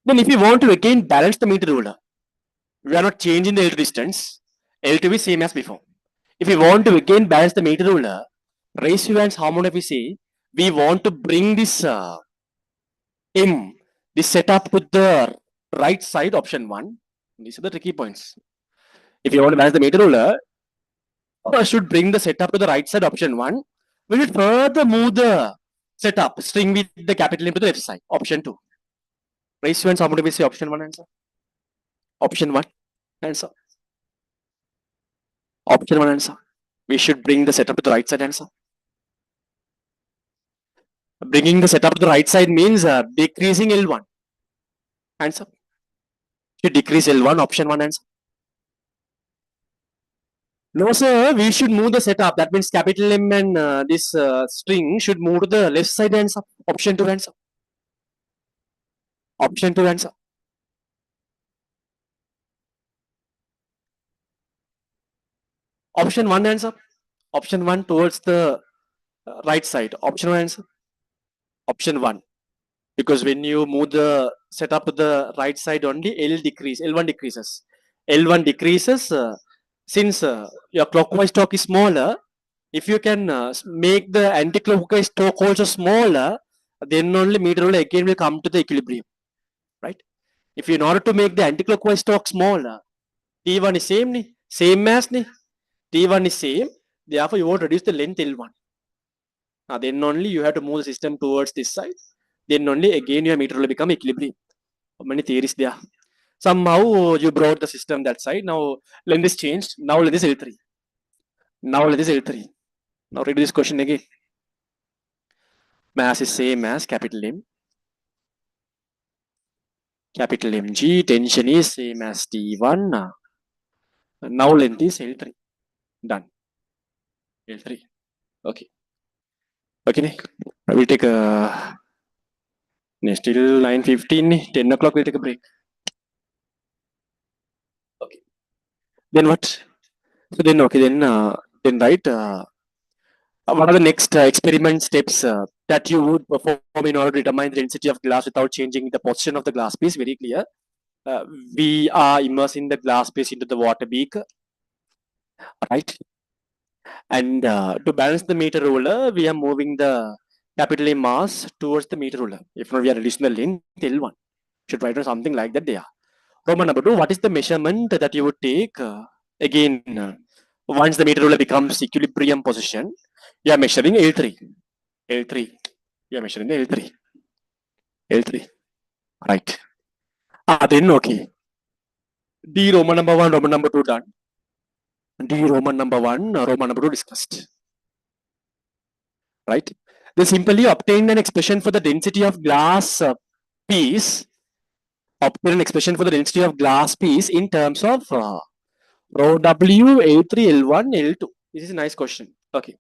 Then if you want to again balance the meter ruler, we are not changing the L distance. L2 is same as before. If we want to again balance the meter ruler, raise your hands how many of you say we want to bring this this setup to the right side, option 1. These are the tricky points. If you want to balance the meter ruler, I should bring the setup to the right side, option 1. We should further move the setup string with the capital M to the left side, option 2. Raise your hands how many of you say option 1 answer? Option 1 answer. Option 1 answer. We should bring the setup to the right side answer. Bringing the setup to the right side means decreasing L1. Answer. Should decrease L1, option 1 answer. No, sir, we should move the setup. That means capital M and this string should move to the left side answer. Option 2 answer. Option 2 answer. Option 1 answer. Option 1 towards the right side. Option 1 answer. Option 1. Because when you move the setup to the right side only, L1 decreases. L1 decreases since your clockwise torque is smaller. If you can make the anti-clockwise torque also smaller, then only meter ruler again will come to the equilibrium, right? If in order to make the anti-clockwise torque smaller, T1 is same as T1 is same. Therefore, you want to reduce the length L1. Then only you have to move the system towards this side. Then only again your meter will become equilibrium. How many theories there? Somehow you brought the system that side. Now length is changed. Now length is L3. Now length is L3. Now read this question again. Mass is same as capital M. Capital MG. Tension is same as T1. Now length is L3. Done. L3. Okay. Okay. I will take a still 9:15. 10 o'clock we'll take a break. Okay. Then what? So then okay, then right. What are the next experiment steps that you would perform in order to determine the density of glass without changing the position of the glass piece? Very clear. We are immersing the glass piece into the water beaker, right? And to balance the meter ruler, we are moving the capital A mass towards the meter ruler. If not, we are reducing the length L1. Should write down something like that there. Roman number 2, what is the measurement that you would take? Again, once the meter ruler becomes equilibrium position, you are measuring L3. L3. You are measuring the L3. L3. Right. Then okay. D Roman number 1, Roman number 2 done. D Roman number 1, Roman number 2 discussed. Right. They simply obtained an expression for the density of glass piece. Obtain an expression for the density of glass piece in terms of rho W, A3, L1, L2. This is a nice question. Okay.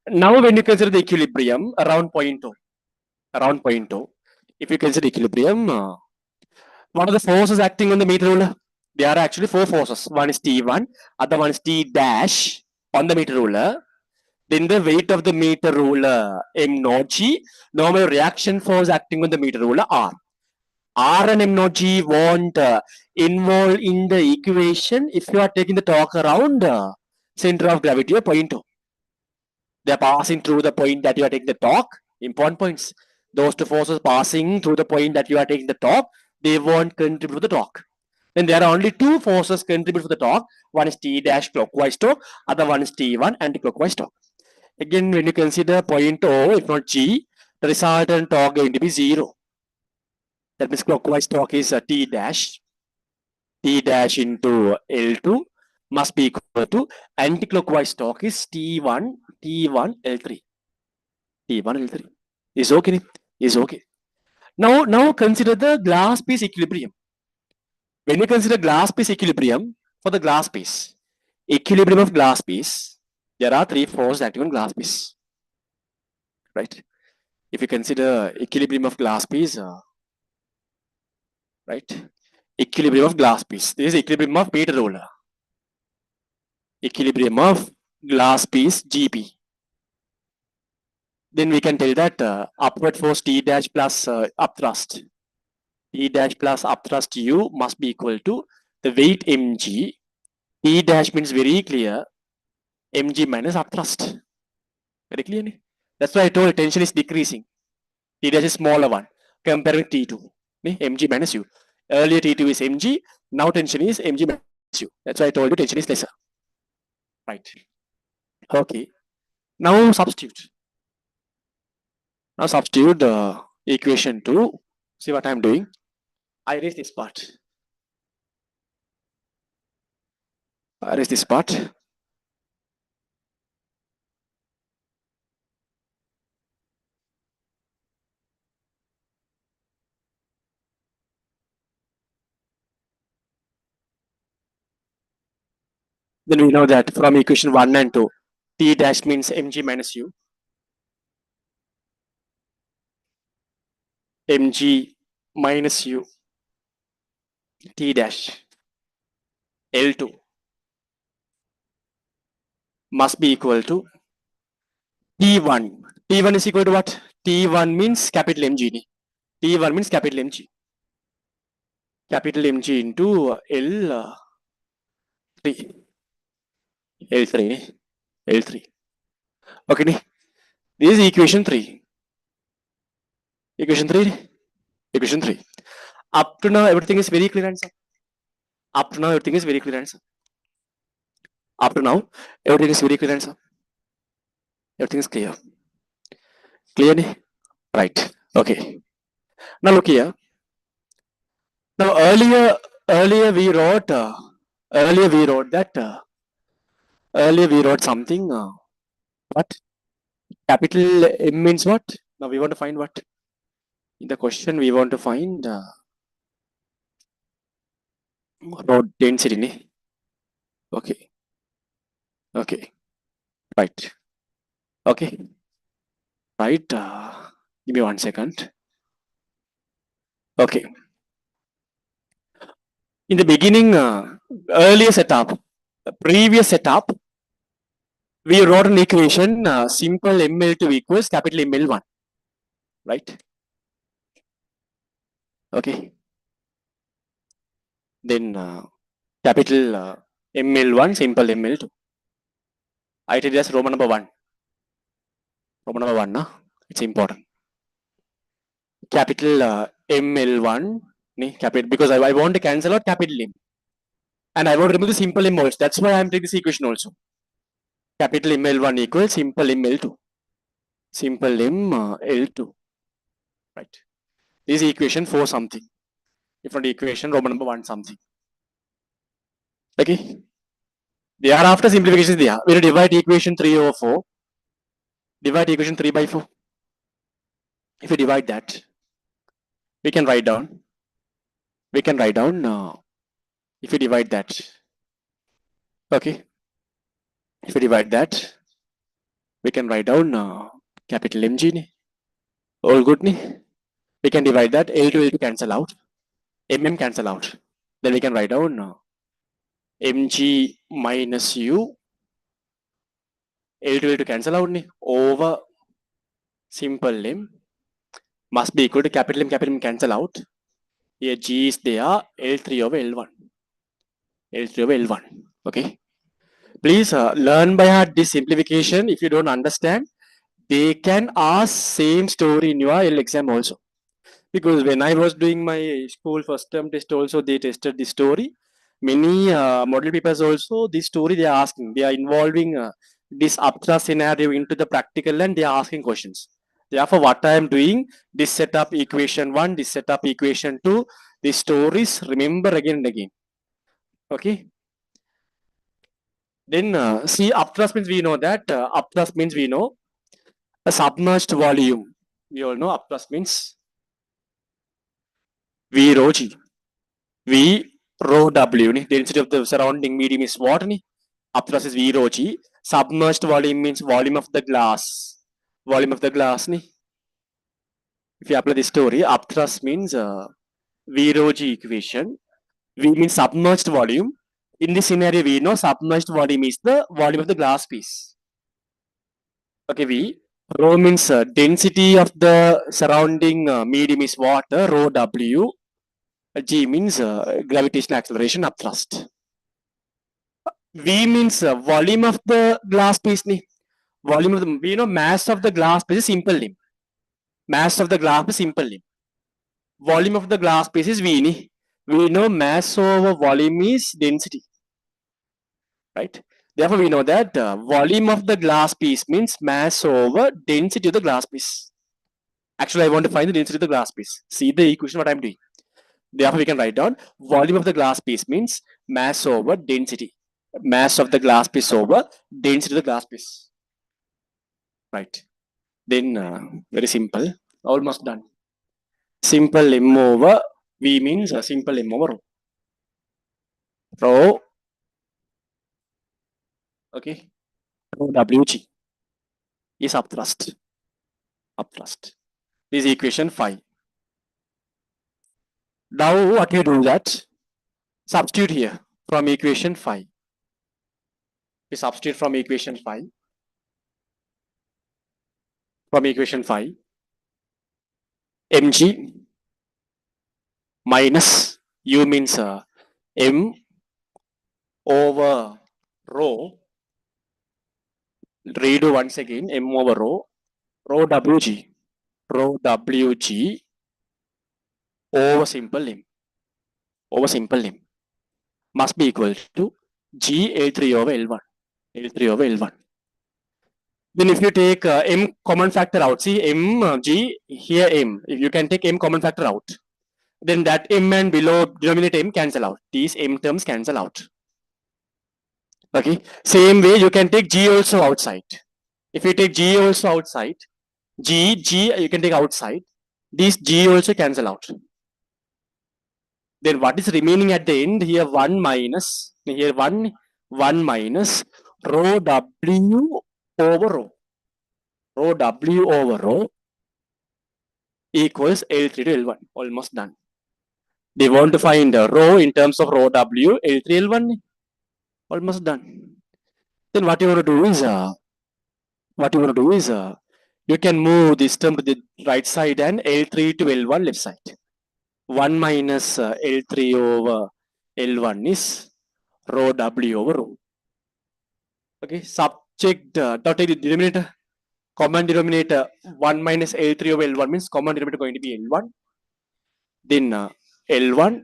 Now when you consider the equilibrium around point O, if you consider equilibrium, what are the forces acting on the meter ruler? There are actually 4 forces. One is T1, other one is T dash on the meter ruler. Then the weight of the meter ruler, M naught G, normal reaction force acting on the meter ruler, R. R and M naught G won't involve in the equation if you are taking the torque around center of gravity or point O. They are passing through the point that you are taking the torque. Important points. Those 2 forces passing through the point that you are taking the torque, they won't contribute to the torque. Then there are only 2 forces contribute to the torque. One is T dash clockwise torque, other one is T1 anti-clockwise torque. Again, when you consider point O, if not G, the resultant torque going to be 0. That means clockwise torque is T dash. T dash into L2 must be equal to anti-clockwise torque is T1 L3. T1 L3 is okay. Is okay. Now consider the glass piece equilibrium. When you consider glass piece equilibrium for the glass piece, equilibrium of glass piece, there are three forces acting on glass piece, right? If you consider equilibrium of glass piece, right? Equilibrium of glass piece. This is equilibrium of Peter roller. Equilibrium of glass piece GP. Then we can tell that upward force T dash plus upthrust. T dash plus upthrust U must be equal to the weight mg. T dash means very clear. Mg minus upthrust. Very clear. That's why I told tension is decreasing. T dash is smaller one compared with T2. Mg minus U. Earlier T2 is mg. Now tension is mg minus U. That's why I told you tension is lesser. Right. Okay. Now substitute. Now substitute equation 2. See what I'm doing. I erase this part. I erase this part. Then we know that from equation 1 and 2, T dash means mg minus U. Mg minus U. T dash L2 must be equal to T1. T1 is equal to what? T1 means capital Mg. T1 means capital Mg. Capital Mg into L3. L3. L3. Okay. This is equation 3. Equation 3. Equation 3. Up to now, everything is very clear answer. Up to now, everything is very clear answer. Up to now, everything is very clear answer. Everything is clear. Clear? Right. Okay. Now look here. Now earlier we wrote something. What? Capital M means what? Now we want to find what? In the question we want to find rod density. Okay. Okay. Right. Okay. Right. Give me 1 second. Okay. In the beginning, earlier setup, previous setup, we wrote an equation, simple ML2 equals capital ML1, right? Okay. Then capital ML1, simple ML2. I take it as Roman number 1. Roman number 1, no? It's important. Capital ML1, capital, because I want to cancel out capital M. And I want to remove the simple M also. That's why I'm taking this equation also. Capital ML1 equals simple ML2. Simple M L2. Right. This is equation 4 something. Different equation, Roman number 1 something. Okay. Thereafter simplification is there. We will divide equation 3 over 4. Divide equation 3 by 4. If you divide that, we can write down. We can write down if you divide that. Okay. If you divide that, we can write down capital Mg. All good. We can divide that. L2 cancel out. MM cancel out. Then we can write down Mg minus U. L2 cancel out over simple M must be equal to capital M cancel out. Here G is there, L3 over L1. L3 over L1. Okay. Please learn by heart this simplification. If you don't understand, they can ask same story in your L exam also. Because when I was doing my school first term test also, they tested this story. Many model papers also, this story they are asking. They are involving this Aptra scenario into the practical and they are asking questions. Therefore, what I am doing, this setup equation 1, this setup equation 2, these stories, remember again and again. Okay. Then see, upthrust means we know that. Upthrust means we know a submerged volume. We all know upthrust means V rho G. V rho W. Density of the surrounding medium is what? Upthrust is V rho G. Submerged volume means volume of the glass. Volume of the glass. If you apply this story, upthrust means V rho G equation. V means submerged volume. In this scenario, we know submerged volume is the volume of the glass piece. Okay, V. Rho means density of the surrounding medium is water, rho W. G means gravitational acceleration upthrust. V means volume of the glass piece. Volume of the, we know mass of the glass piece is simple limb. Mass of the glass is simple limb. Volume of the glass piece is V. We know mass over volume is density. Right? Therefore, we know that volume of the glass piece means mass over density of the glass piece. Actually, I want to find the density of the glass piece. See the equation what I'm doing. Therefore, we can write down volume of the glass piece means mass over density. Mass of the glass piece over density of the glass piece. Right. Then, very simple. Almost done. Simple M over V means simple M over rho. Rho. Okay. Rho WG is upthrust. Upthrust. This is equation 5. Now what you do that? Substitute here from equation 5. We substitute from equation 5. From equation 5. Mg minus U means M over rho. Redo once again. M over rho. Rho WG. Rho WG over simple limb. Over simple limb must be equal to G L3 over L1. L3 over L1. Then if you take M common factor out, see M, G, here M. If you can take M common factor out, then that M and below denominator M cancel out. These M terms cancel out. Okay. Same way you can take G also outside. If you take G also outside, G you can take outside. These G also cancel out. Then what is remaining at the end here? 1 minus, here 1 minus rho W over rho. Rho W over rho equals L3 to L1. Almost done. They want to find rho in terms of rho W, L3, L1. Almost done. Then what you want to do is, you can move this term to the right side and L3 to L1 left side. 1 minus L3 over L1 is rho W over rho. Okay, subject, take the denominator, common denominator 1 minus L3 over L1 means common denominator going to be L1. Then L1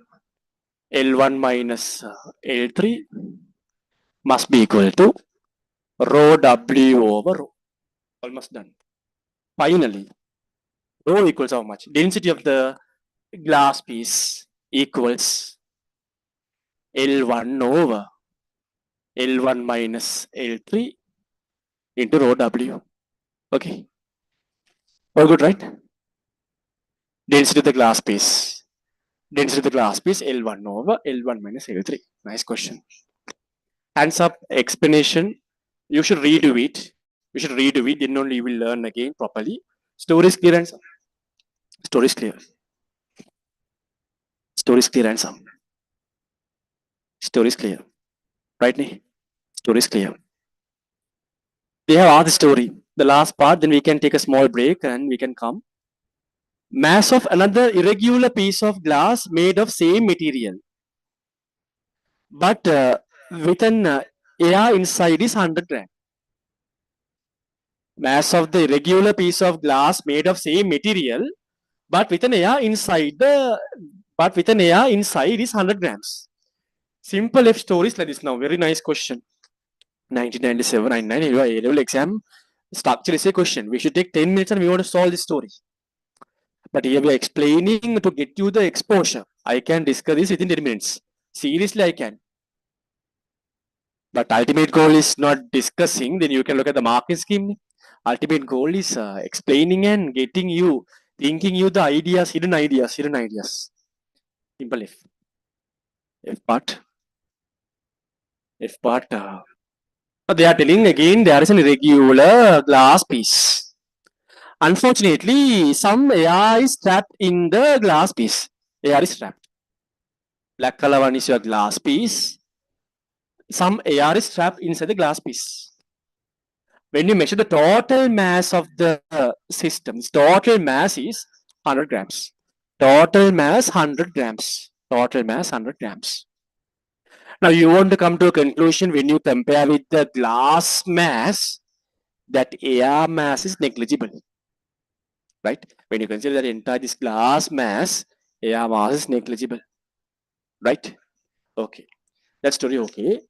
minus L3 must be equal to rho W over rho. Almost done. Finally, rho equals how much? Density of the glass piece equals L1 over L1 minus L3 into rho W. Okay. All good, right? Density of the glass piece. Density of the glass piece L1 over L1 minus L3. Nice question. Hands up, explanation. You should redo it. You should redo it. Then only you will learn again properly. Story is clear, answer. Story is clear. Story is clear, answer. Story is clear. Right? Story is clear. They have asked the story. The last part, then we can take a small break and we can come. Mass of another irregular piece of glass made of same material. But with an air inside is 100 gram. Mass of the irregular piece of glass made of same material, but with an air inside is 100 grams. Simple F stories like this now. Very nice question. 1997, 99, your A-level exam structure is a question. We should take 10 minutes and we want to solve this story. But here we are explaining to get you the exposure. I can discuss this within 10 minutes. Seriously, I can. But ultimate goal is not discussing, then you can look at the marking scheme. Ultimate goal is explaining and getting you, thinking you the ideas, hidden ideas, hidden ideas. Simple F. F part. F part. They are telling again there is an irregular glass piece. Unfortunately, some air is trapped in the glass piece. Air is trapped. Black color one is your glass piece. Some air is trapped inside the glass piece. When you measure the total mass of the systems, total mass is 100 grams. Total mass 100 grams. Total mass 100 grams. Now you want to come to a conclusion when you compare with the glass mass, that air mass is negligible. Right? When you consider that entire this glass mass, air mass is negligible. Right? Okay. That story okay.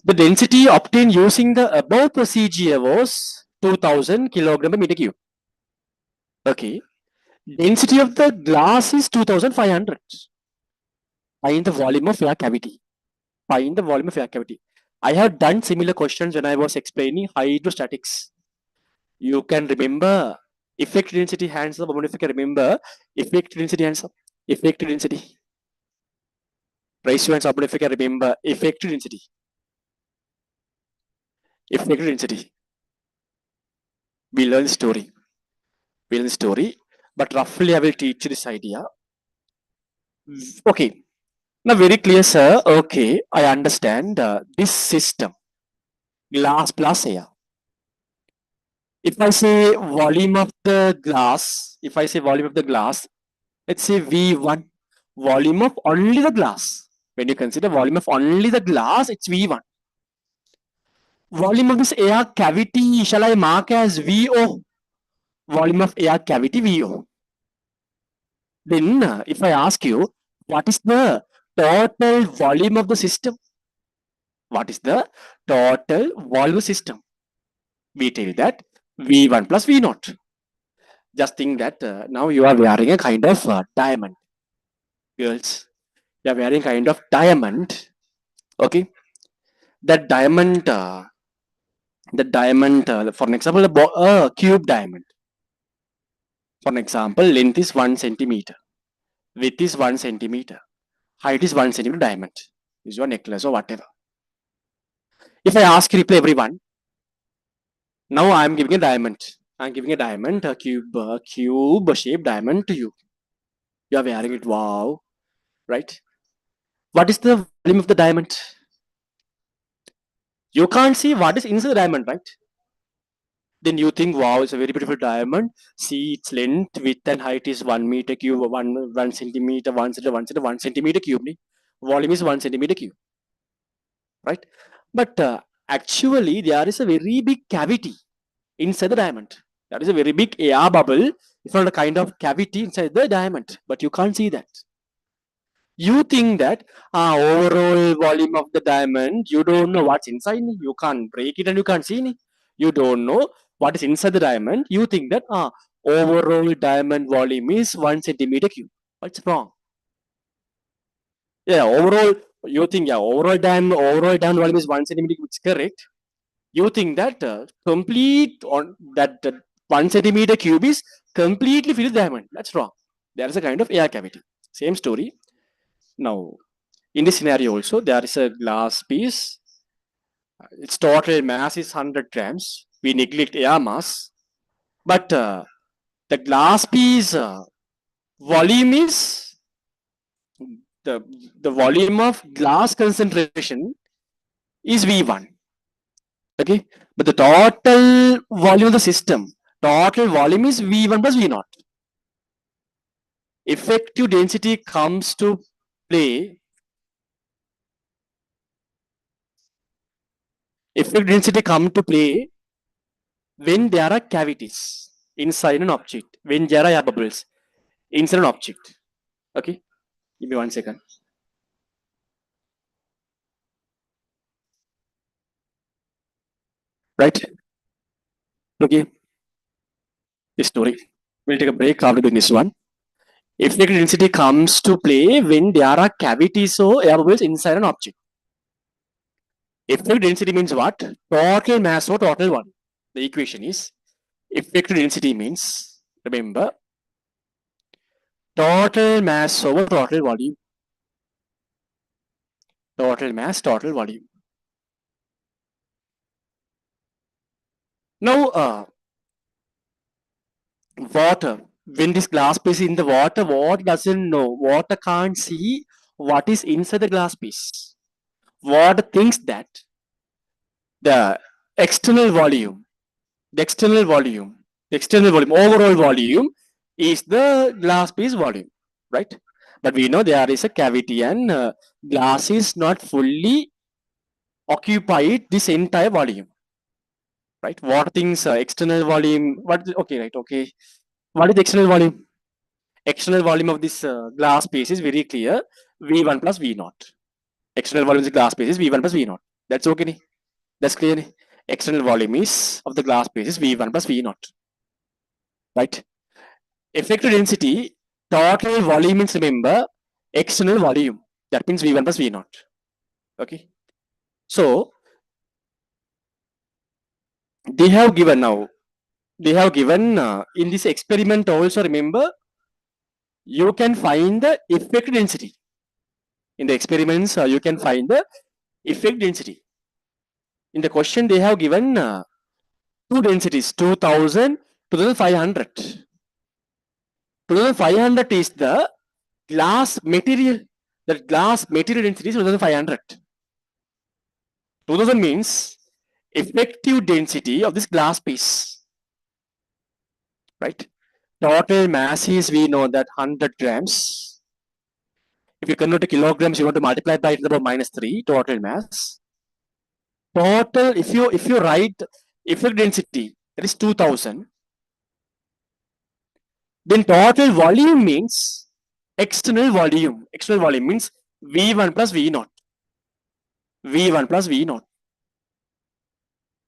The density obtained using the above procedure was 2000 kilogram per meter cube. Okay. Density of the glass is 2500. Find the volume of air cavity. Find the volume of air cavity. I have done similar questions when I was explaining hydrostatics. You can remember effect density, hands up. If you can remember effect density, hands up. Effect density. Raise your hands up if you can remember effect density. Effect density. We learn story. We learn story. But roughly I will teach you this idea. Okay. Now very clear, sir. Okay, I understand this system. Glass plus air. If I say volume of the glass, if I say volume of the glass, let's say V1, volume of only the glass. When you consider volume of only the glass, it's V1. Volume of this air cavity, shall I mark as VO? Volume of air cavity, VO. Then, if I ask you, what is the total volume of the system? What is the total volume system? We tell that V1 plus V naught. Just think that now you are wearing a kind of diamond. Girls, you are wearing kind of diamond. Okay. That diamond, for an example, a cube diamond. For an example, length is 1 centimeter. Width is 1 centimeter. Height is 1 centimeter diamond. Is your necklace or whatever. If I ask you, reply everyone. Now I am giving a diamond. I am giving a diamond, a cube shaped diamond to you. You are wearing it. Wow. Right? What is the volume of the diamond? You can't see what is inside the diamond, right? Then you think, wow, it's a very beautiful diamond. See, its length, width, and height is 1 meter cube, one centimeter, 1 centimeter cube. Volume is 1 centimeter cube, right? But actually, there is a very big cavity inside the diamond. There is a very big air bubble. It's not a kind of cavity inside the diamond, but you can't see that. You think that overall volume of the diamond, you don't know what's inside. You can't break it and you can't see it. You don't know what is inside the diamond. You think that overall diamond volume is 1 centimeter cube. What's wrong? Yeah, overall you think overall diamond volume is 1 centimeter cube. It's correct. You think that complete on that 1 centimeter cube is completely filled with diamond. That's wrong. There is a kind of air cavity. Same story. Now, in this scenario also, there is a glass piece. Its total mass is 100 grams. We neglect air mass. But the glass piece volume is the, the volume of glass concentration is V1. Okay. But the total volume of the system, total volume is V1 plus V0. Effective density comes to play. Effective density come to play when there are cavities inside an object, when there are air bubbles inside an object. Okay, give me 1 second. right? Okay, this story. We'll take a break after doing this one. Effect density comes to play when there are cavities or air bubbles inside an object. Effect density means what? Total mass or total volume. The equation is effect density means, remember, total mass over total volume. Total mass, total volume. Now, water. When this glass piece is in the water, water doesn't know. Water can't see what is inside the glass piece. Water thinks that the external volume, the external volume, the external volume, overall volume is the glass piece volume, right? But we know there is a cavity and glass is not fully occupied this entire volume, right? What things external volume? What? Okay, right? Okay. What is the external volume? External volume of this glass piece is very clear. V1 plus V naught. External volume of the glass piece is V1 plus V naught. That's okay. Ne? That's clear. Ne? External volume is of the glass piece is V1 plus V naught. Right? Effective density, total volume means, remember, external volume. That means V1 plus V naught. Okay. So they have given now. They have given in this experiment also, remember, you can find the effect density. In the experiments, you can find the effect density. In the question, they have given two densities, 2000, 2500. 2500 is the glass material. The glass material density is 2500. 2000 means effective density of this glass piece, right? Total mass is, we know that 100 grams. If you convert to kilograms, you want to multiply by about -3 total mass. Total, if you write effect density, that is 2000. Then total volume means external volume. External volume means V1 plus V naught. V1 plus V naught.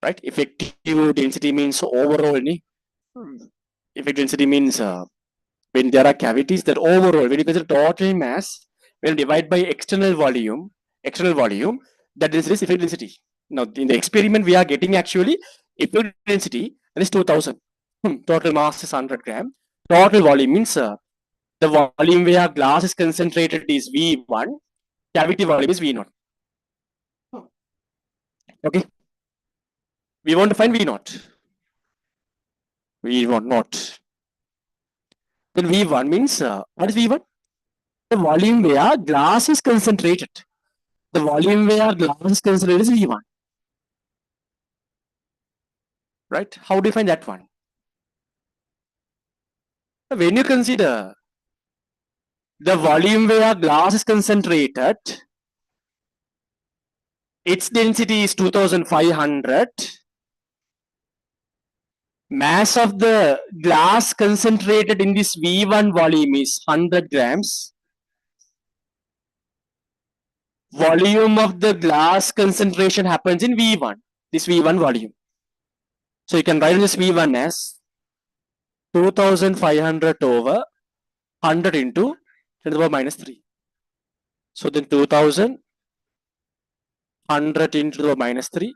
Right? Effective density means overall. Effective density means when there are cavities, that overall, when you consider total mass, when you divide by external volume, that density is effective density. Now, in the experiment, we are getting actually effective density, that is 2000. Total mass is 100 gram. Total volume means the volume where glass is concentrated is V1, cavity volume is V0. Okay. We want to find V0. V1 not. Then V1 means, what is V1? The volume where glass is concentrated. The volume where glass is concentrated is V1. Right? How do you find that one? When you consider the volume where glass is concentrated, its density is 2500. Mass of the glass concentrated in this V1 volume is 100 grams. Volume of the glass concentration happens in V1, this V1 volume. So you can write this V1 as 2500 over 100 into 10 to the power minus 3. So then 2000, 100 into the minus 3.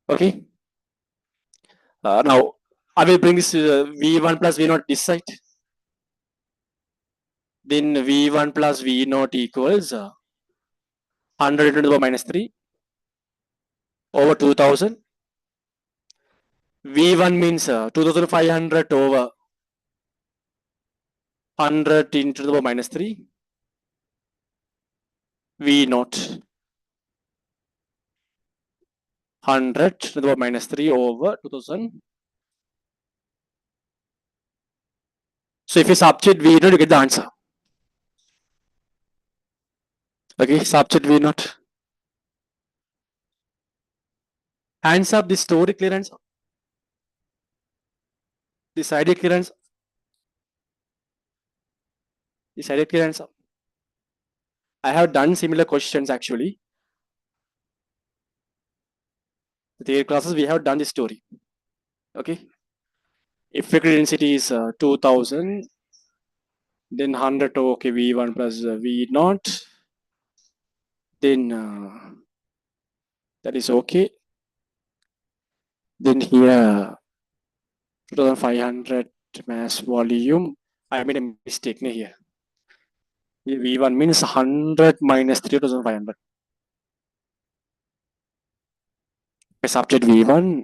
Okay. Now I will bring this V1 plus V0 this side. Then V1 plus V0 equals 100 into the power minus 3 over 2000. V1 means 2500 over 100 into the power minus 3. V0 100 to the power minus 3 over 2000. So if you substitute V0, you get the answer. Okay, substitute V0. Hands up, this story clearance. This idea clearance. This idea clearance. I have done similar questions actually. The theory classes we have done this story. Okay. Effective density is 2000, then 100 to okay V1 plus V naught, then that is okay. Then here 2500 mass volume. I made a mistake here. V1 means 100 minus 3500. Subject V1.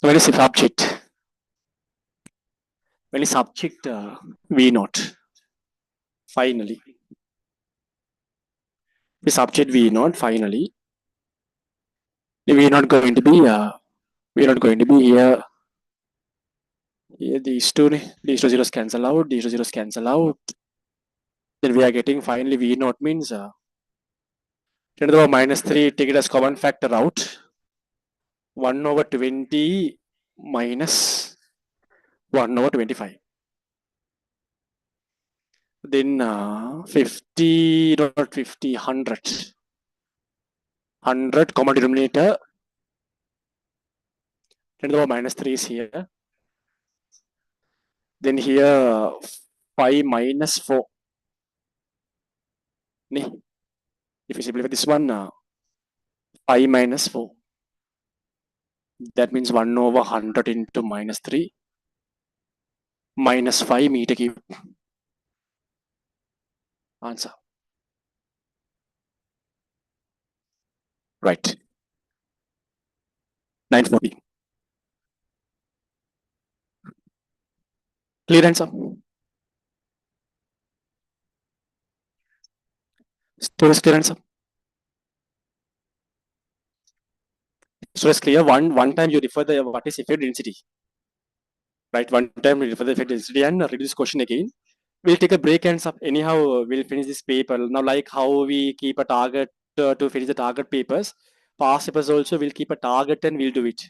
When is the subject? When is subject V naught? Finally. The subject V naught finally. We're not going to be here. Here these two zeros cancel out, these two zeros cancel out. Then we are getting finally V naught means 10 to the power minus 3, take it as common factor out. 1 over 20 minus 1 over 25. Then 50, not 50, 100. 100 common denominator. 10 to the power minus 3 is here. Then here 5 minus 4. If you simplify this one, 5 minus 4. That means 1 over 100 into minus 3 minus 5 meter cube. Answer. Right. 940. Clear answer. Students, clear answer. So it's clear. One time you refer the what is effective density. Right. One time you refer the effective density and read this question again. We'll take a break and anyhow we'll finish this paper. Now, like how we keep a target to finish the target papers, past papers also we'll keep a target and we'll do it.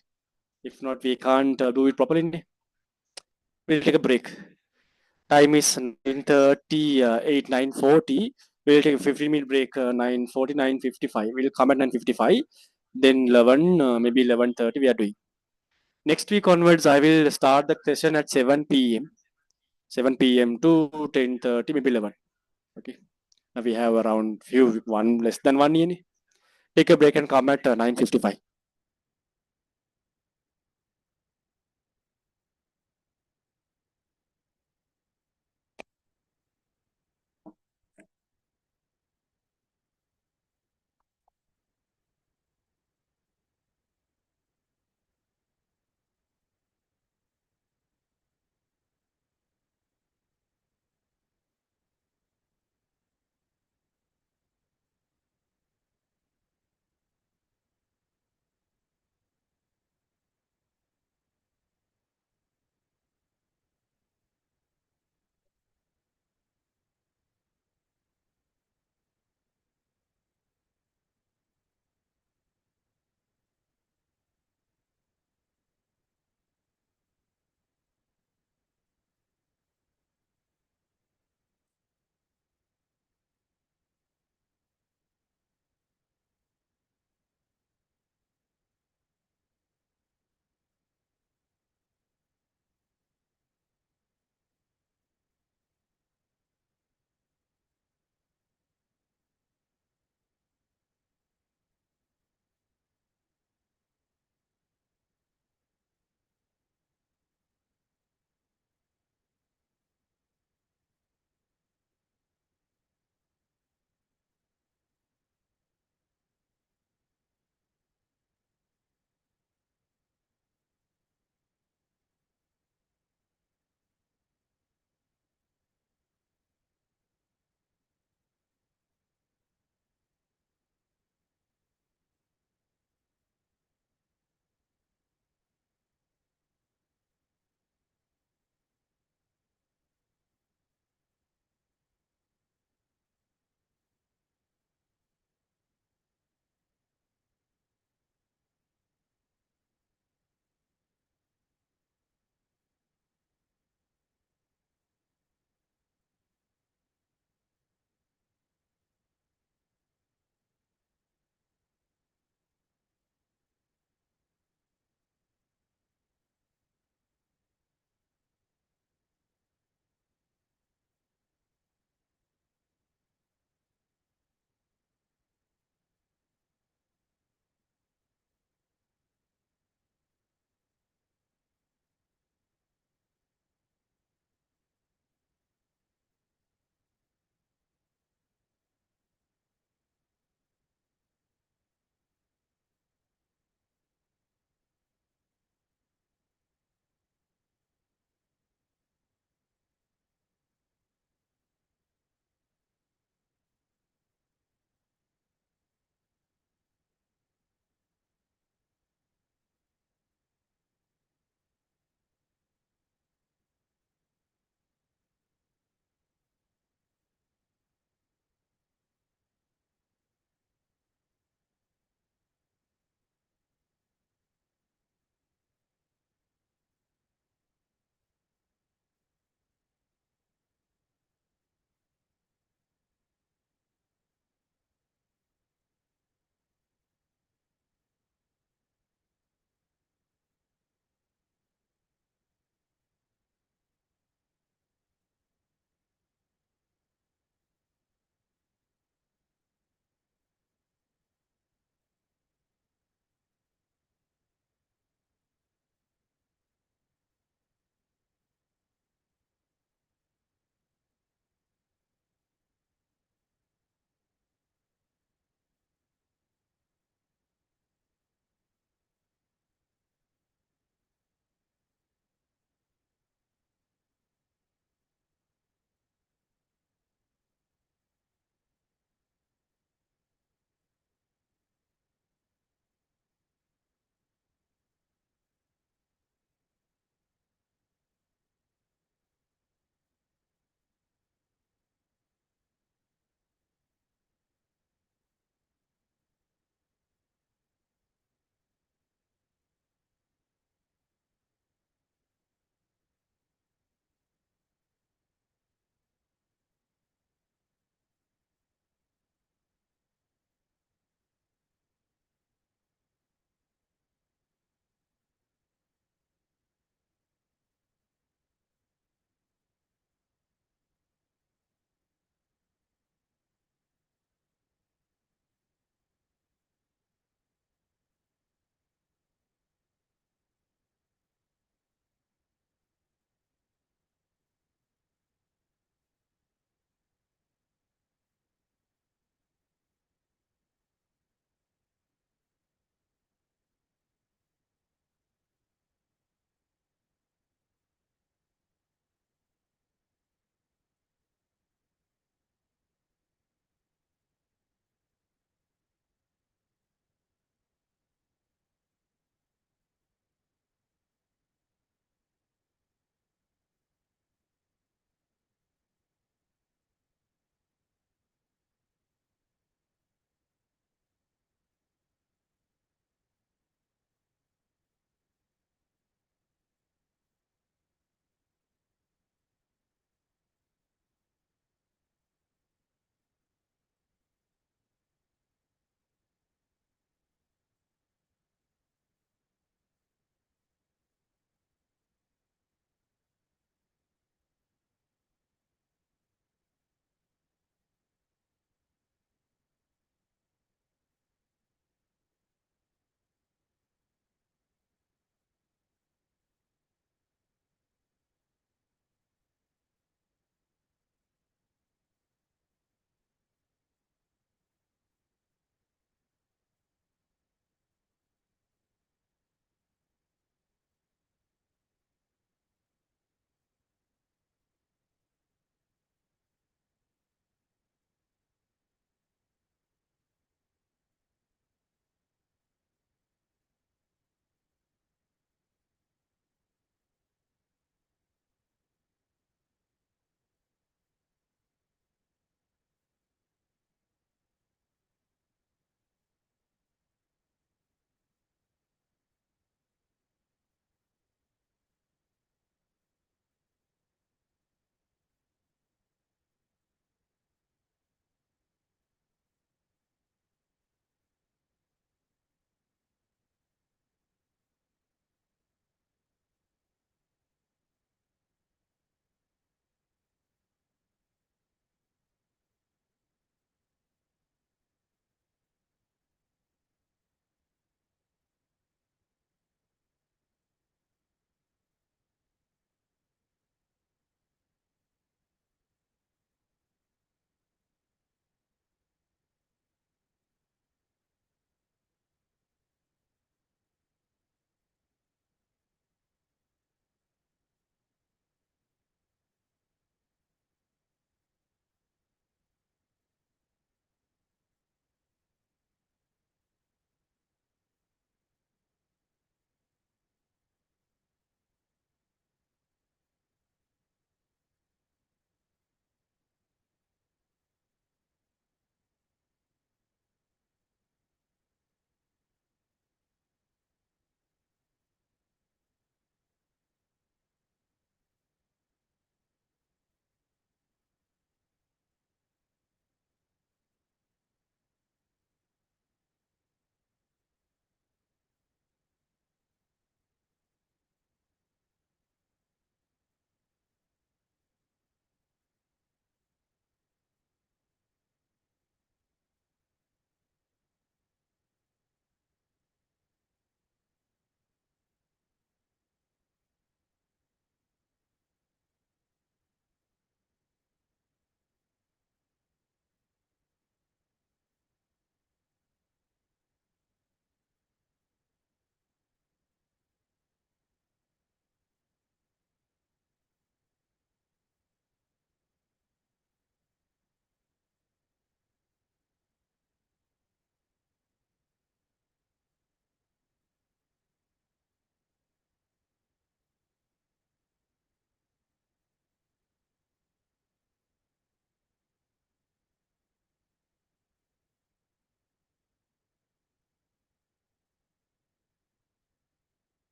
If not, we can't do it properly. We'll take a break. Time is 9:30, 9:40. We'll take a 15-minute break, 9:40, 9:55. We'll come at 9:55. Then 11, maybe 11:30 we are doing. Next week onwards, I will start the session at 7 p.m. 7 p.m. to 10:30, maybe 11. Okay. Now we have around one less than 1 year. Take a break and come at 9:55.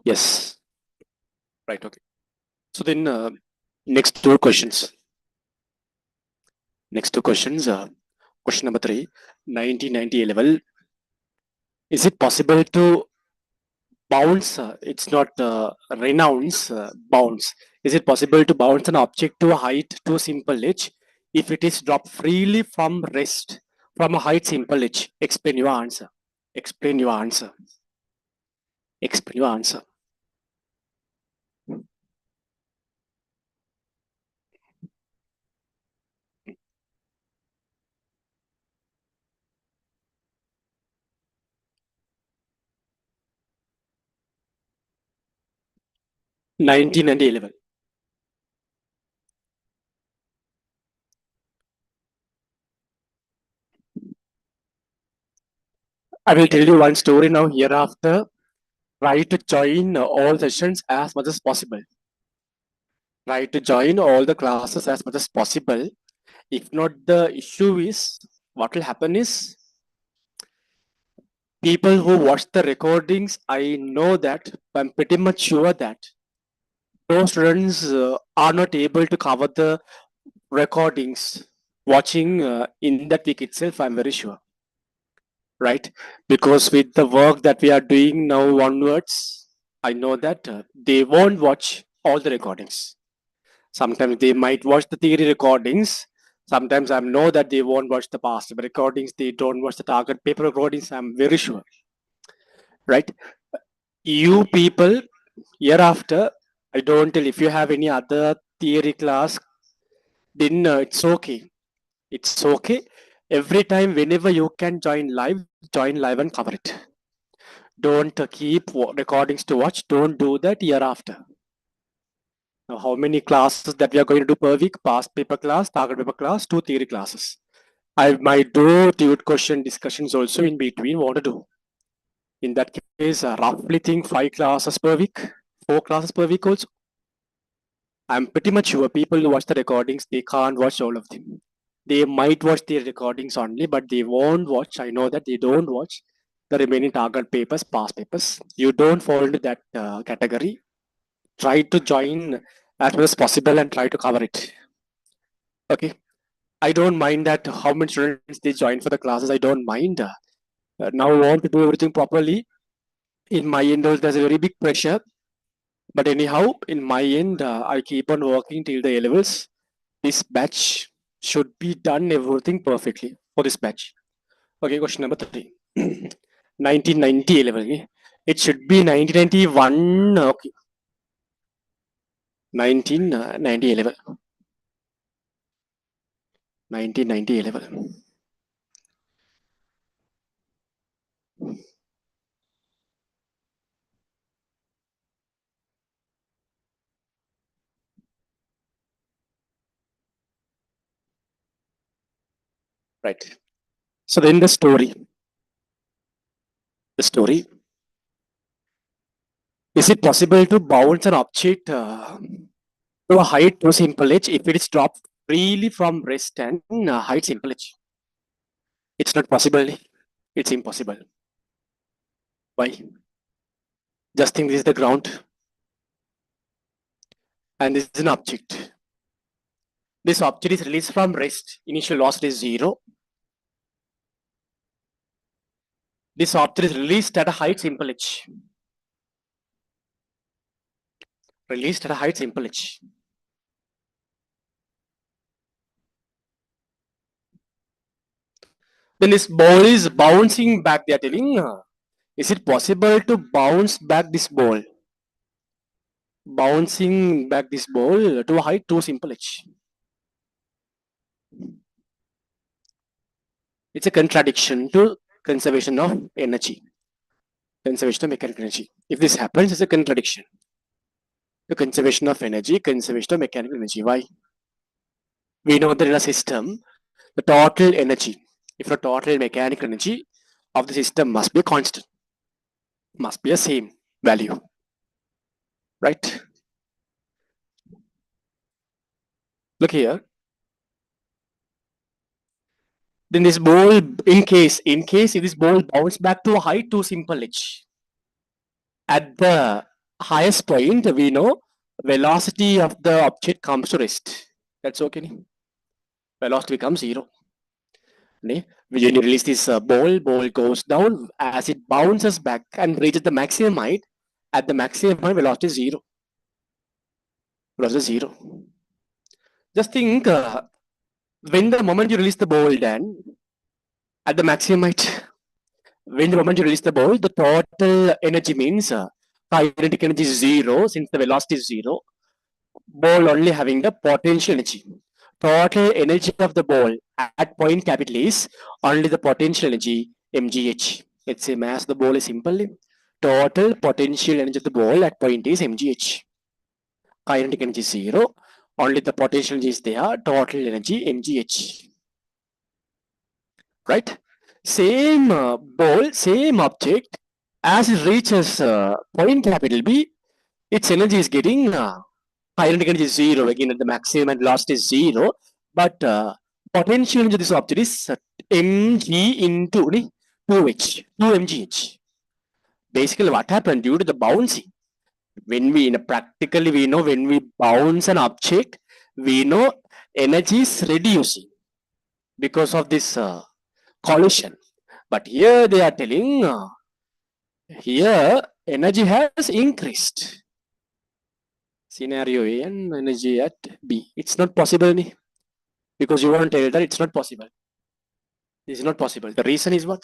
Yes. Right. Okay. So then, next two questions. Next two questions. Question number three. 1990 level. Is it possible to bounce? It's not renounce. Bounce. Is it possible to bounce an object to a height to a simple edge if it is dropped freely from rest from a height simple edge? Explain your answer. Explain your answer. Explain your answer. 1911. I will tell you one story now. Hereafter, try to join all sessions as much as possible. Try to join all the classes as much as possible. If not, the issue is what will happen is people who watch the recordings. I know that I'm pretty much sure that those students are not able to cover the recordings watching in that week itself. I'm very sure, right? Because with the work that we are doing now onwards, I know that they won't watch all the recordings. Sometimes they might watch the theory recordings. Sometimes I know that they won't watch the past recordings. They don't watch the target paper recordings. I'm very sure, right? You people, hereafter, I don't tell if you have any other theory class, then it's okay. It's okay. Every time, whenever you can join live and cover it. Don't keep recordings to watch. Don't do that hereafter. Now, how many classes that we are going to do per week? Past paper class, target paper class, two theory classes. I might do TUT question discussions also in between. What to do? In that case, roughly think 5 classes per week, 4 classes per week also. I'm pretty much sure people who watch the recordings, they can't watch all of them. They might watch the recordings only, but they won't watch. I know that they don't watch the remaining target papers, past papers. You don't fall into that category. Try to join as much as possible and try to cover it. Okay. I don't mind that how many students they join for the classes. I don't mind. Now I want to do everything properly. In my end, there's a very big pressure. But anyhow, in my end, I keep on working till the A levels. This batch should be done everything perfectly for this batch. Okay, question number three. 1990 A level. Okay? It should be 1991. Okay, 1990 A level. 1990 A level. Right. So then the story. The story. Is it possible to bounce an object to a height to simple edge if it is dropped freely from rest and height simple edge? It's not possible. It's impossible. Why? Just think this is the ground and this is an object. This object is released from rest. Initial velocity is 0. This object is released at a height simple edge. Released at a height simple edge. Then this ball is bouncing back. They are telling, is it possible to bounce back this ball? Bouncing back this ball to a height to simple edge. It's a contradiction to conservation of energy. Conservation of mechanical energy. If this happens, it's a contradiction. The conservation of energy, conservation of mechanical energy. Why? We know that in a system, the total energy, if a total mechanical energy of the system must be constant, must be a same value, right? Look here. Then this ball, in case if this ball bounce back to a height to simple edge at the highest point, we know velocity of the object comes to rest. That's okay. Velocity becomes zero. When you release this ball goes down as it bounces back and reaches the maximum height. At the maximum height, velocity is zero. Velocity is zero. Just think when the moment you release the ball, then at the maximum height, when the moment you release the ball, the total energy means kinetic energy is zero since the velocity is zero. Ball only having the potential energy. Total energy of the ball at point capital is only the potential energy mgh. Let's say mass of the ball is simply total potential energy of the ball at point is mgh. Kinetic energy is zero. Only the potential energy is there. Total energy mgh. Right? Same ball, same object. As it reaches point capital B, its energy is getting kinetic energy is zero again at the maximum and velocity is zero, but potential energy of this object is mg into 2h 2 mgh. Basically what happened due to the bouncing, when we in a practically we know when we bounce an object, we know energy is reducing because of this collision, but here they are telling here energy has increased. Scenario A and energy at B. It's not possible because you want to tell that it's not possible. This is not possible. The reason is what?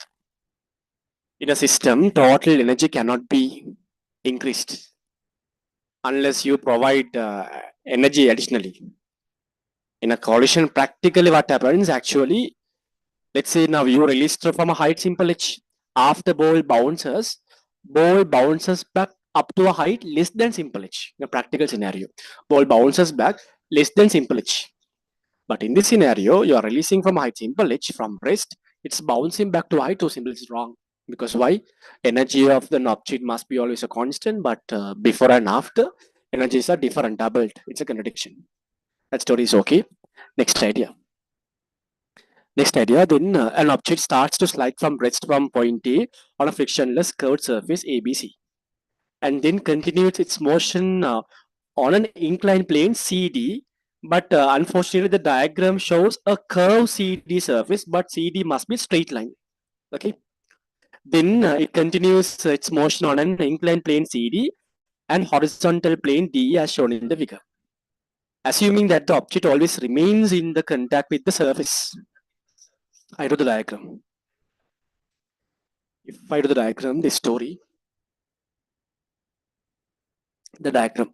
In a system, total energy cannot be increased unless you provide energy additionally. In a collision, practically what happens actually, let's say now you released from a height simple h. After ball bounces back up to a height less than simple h. In a practical scenario, ball bounces back less than simple h. But in this scenario, you are releasing from height simple h from rest, it's bouncing back to height 2 simple is wrong. Because why? Energy of the object must be always a constant, but before and after, energies are different, doubled. It's a contradiction. That story is okay. Next idea. Next idea, then an object starts to slide from rest from point A on a frictionless curved surface ABC, and then continues its motion on an inclined plane CD, but unfortunately the diagram shows a curved CD surface, but CD must be straight line. Okay. Then it continues its motion on an inclined plane CD and horizontal plane D as shown in the figure. Assuming that the object always remains in the contact with the surface. I do the diagram. If I do the diagram, this story, the diagram.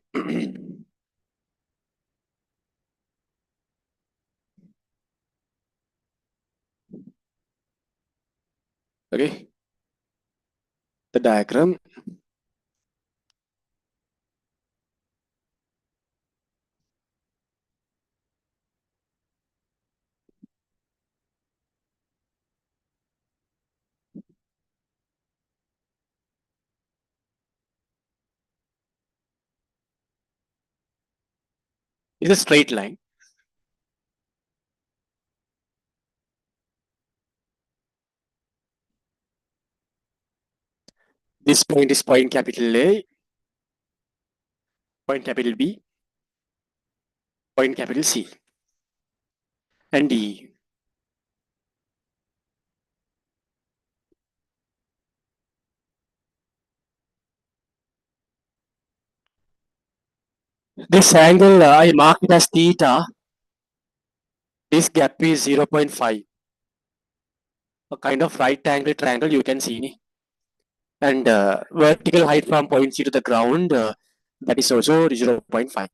Okay. The diagram. Is a straight line. This point is point capital A, point capital B, point capital C, and D. This angle, I mark it as theta. This gap is 0.5. A kind of right angle triangle you can see. And vertical height from point C to the ground, that is also 0.5.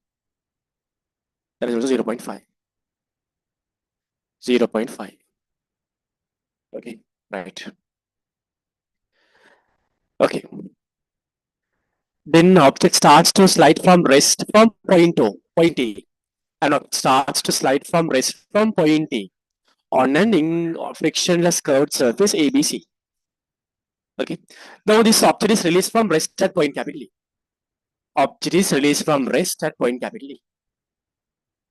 That is also 0.5. 0.5. Okay, right. Okay. Then object starts to slide from rest from point A. And object starts to slide from rest from point A on an frictionless curved surface ABC. Okay. Now this object is released from rest at point capital E. Object is released from rest at point capital E.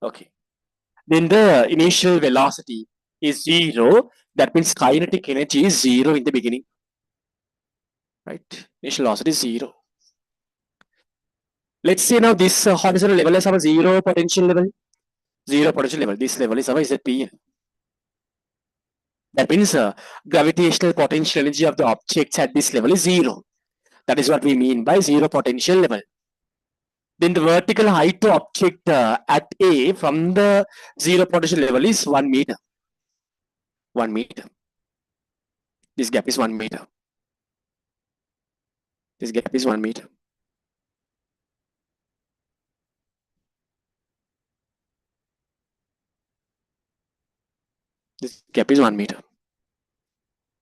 Okay. Then the initial velocity is zero. That means kinetic energy is zero in the beginning. Right? Initial velocity is zero. Let's say now this horizontal level is our zero potential level. Zero potential level. This level is our ZP. That means gravitational potential energy of the objects at this level is zero. That is what we mean by zero potential level. Then the vertical height to object at A from the zero potential level is 1 meter. 1 meter. This gap is 1 meter. This gap is 1 meter. This gap is 1 meter.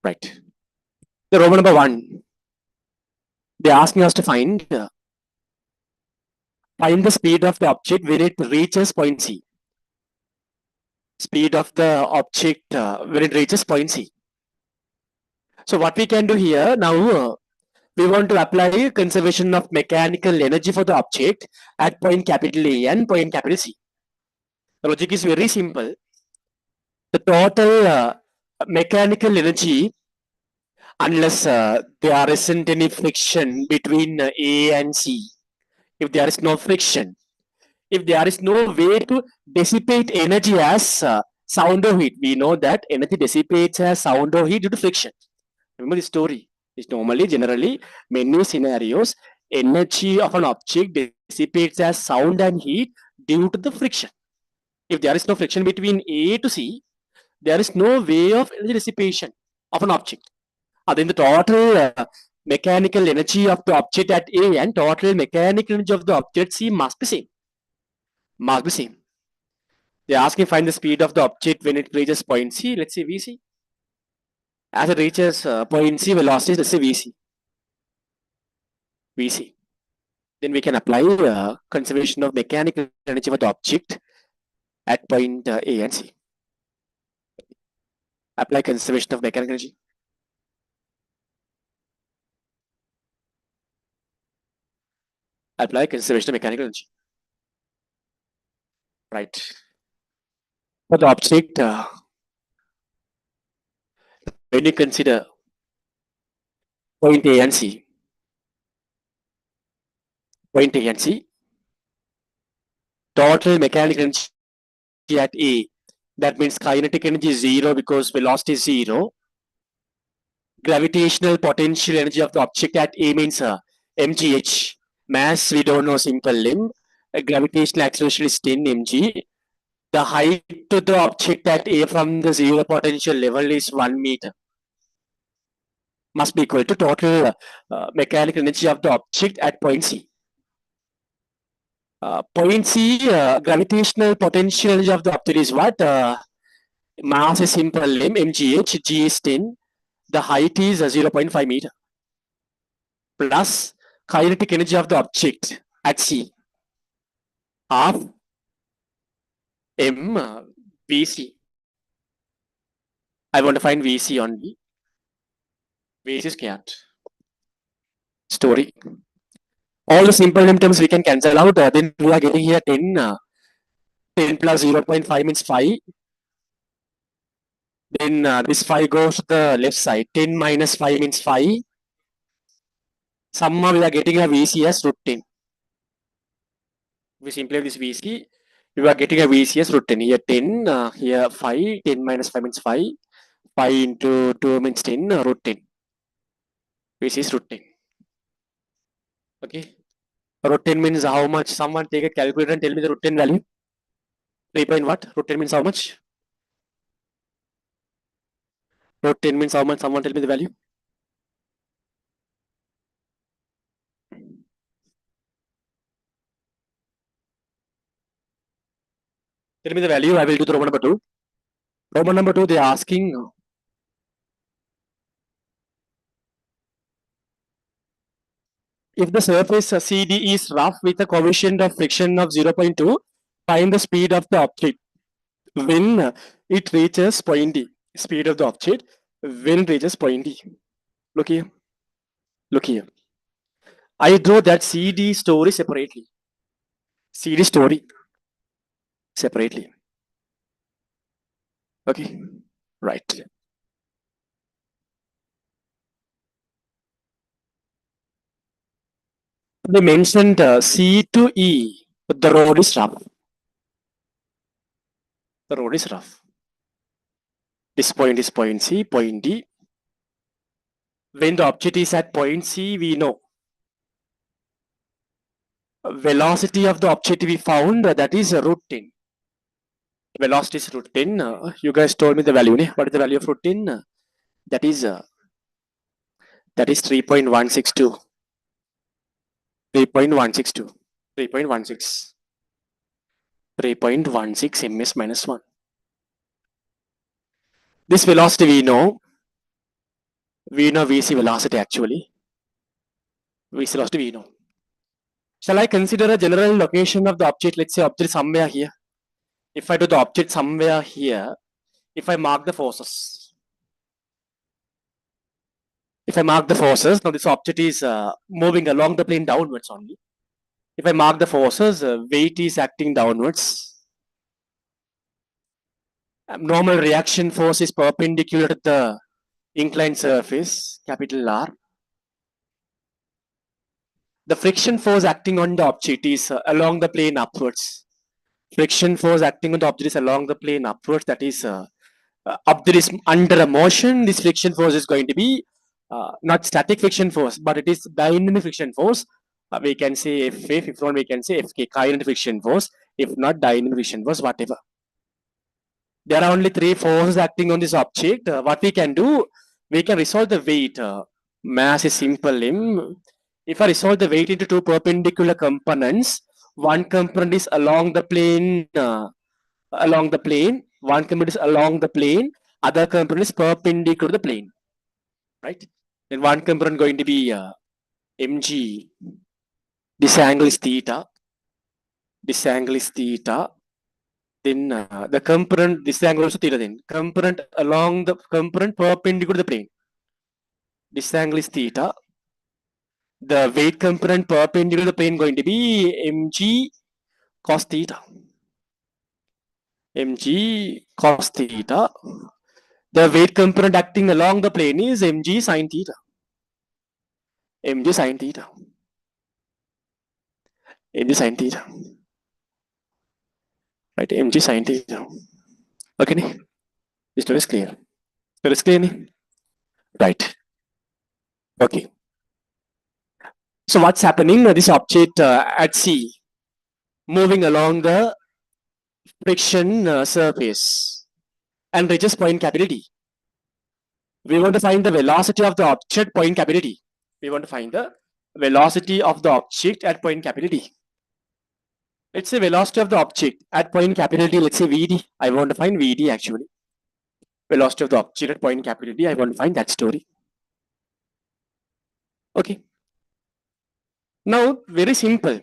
Right. The Roman number 1. They're asking us to find the speed of the object when it reaches point C. Speed of the object when it reaches point C. So what we can do here now, we want to apply conservation of mechanical energy for the object at point capital A and point capital C. The logic is very simple. The total mechanical energy, unless there isn't any friction between A and C, if there is no friction, if there is no way to dissipate energy as sound or heat, we know that energy dissipates as sound or heat due to friction. Remember the story. It's normally, generally, many scenarios, energy of an object dissipates as sound and heat due to the friction. If there is no friction between A to C, there is no way of energy dissipation of an object. Then the total mechanical energy of the object at A and total mechanical energy of the object C must be same. Must be same. They're asking find the speed of the object when it reaches point C. Let's say Vc. As it reaches point C, velocity, let's say Vc. Vc. Then we can apply conservation of mechanical energy for the object at point A and C. Apply conservation of mechanical energy. Apply conservation of mechanical energy. Right. For the object, when you consider point A and C, point A and C, total mechanical energy at A, that means kinetic energy is zero because velocity is zero. Gravitational potential energy of the object at A means mgh. Mass, we don't know, simple limb. Gravitational acceleration is 10 mg. The height to the object at A from the zero potential level is 1 meter. Must be equal to total mechanical energy of the object at point C. Point C, gravitational potential energy of the object is what? Mass is simple limb, mgh, g is 10. The height is 0.5 meter. Plus kinetic energy of the object at C, half m Vc. I want to find Vc only. Vc squared. Story. All the simple limb terms we can cancel out. Then we are getting here 10. 10 plus 0.5 means 5. Then this 5 goes to the left side. 10 minus 5 means 5. Somehow we are getting a Vc as root 10. We simplify this Vc. We are getting a Vc as root 10. Here 10, here 5. 10 minus 5 means 5. 5 into 2 means 10, root 10. Which is root 10. Okay. Root 10 means how much? Someone take a calculator and tell me the root 10 value. 3 point what? Root 10 means how much? Root 10 means how much? Someone tell me the value. Tell me the value. I will do the Roman number 2. Roman number 2, they are asking if the surface CD is rough with a coefficient of friction of 0.2, find the speed of the object when it reaches point D. Speed of the object when it reaches point D. Look here. Look here. I draw that CD story separately. CD story separately. Okay. Right. They mentioned C to E, but the road is rough. The road is rough. This point is point C, point D. When the object is at point C, we know velocity of the object we found, that is root 10. Velocity is root 10. You guys told me the value. What is the value of root 10? That is 3.162. 3.162. 3.16. 3.16 ms minus 1. This velocity we know VC velocity actually. VC velocity we know. Shall I consider a general location of the object? Let's say object somewhere here. If I do the object somewhere here, if I mark the forces. If I mark the forces, now this object is moving along the plane downwards only. If I mark the forces, weight is acting downwards. Normal reaction force is perpendicular to the inclined surface, capital R. The friction force acting on the object is along the plane upwards. Friction force acting on the object is along the plane upwards. That is, object is under a motion. This friction force is going to be not static friction force, but it is dynamic friction force. We can say FF, if not we can say FK, kinetic friction force, if not dynamic friction force, whatever. There are only three forces acting on this object. What we can do, we can resolve the weight. Mass is simple M. If I resolve the weight into two perpendicular components, one component is along the plane, one component is along the plane, other component is perpendicular to the plane, right? Then one component going to be mg. This angle is theta. This angle is theta. Then the component, this angle also theta. Then component along the component perpendicular to the plane. This angle is theta. The weight component perpendicular to the plane going to be mg cos theta. Mg cos theta. The weight component acting along the plane is mg sin theta. Mg sin theta. Mg sin theta. Right, mg sin theta. Okay, this story is clear. Story is clear, right? Okay. So what's happening? This object at C, moving along the friction surface and reaches point capital D. We want to find the velocity of the object point capital D. We want to find the velocity of the object at point capital D. Let's say velocity of the object at point capital D, let's say Vd. I want to find Vd actually. Velocity of the object at point capital D, I want to find that story. Okay. Now, very simple.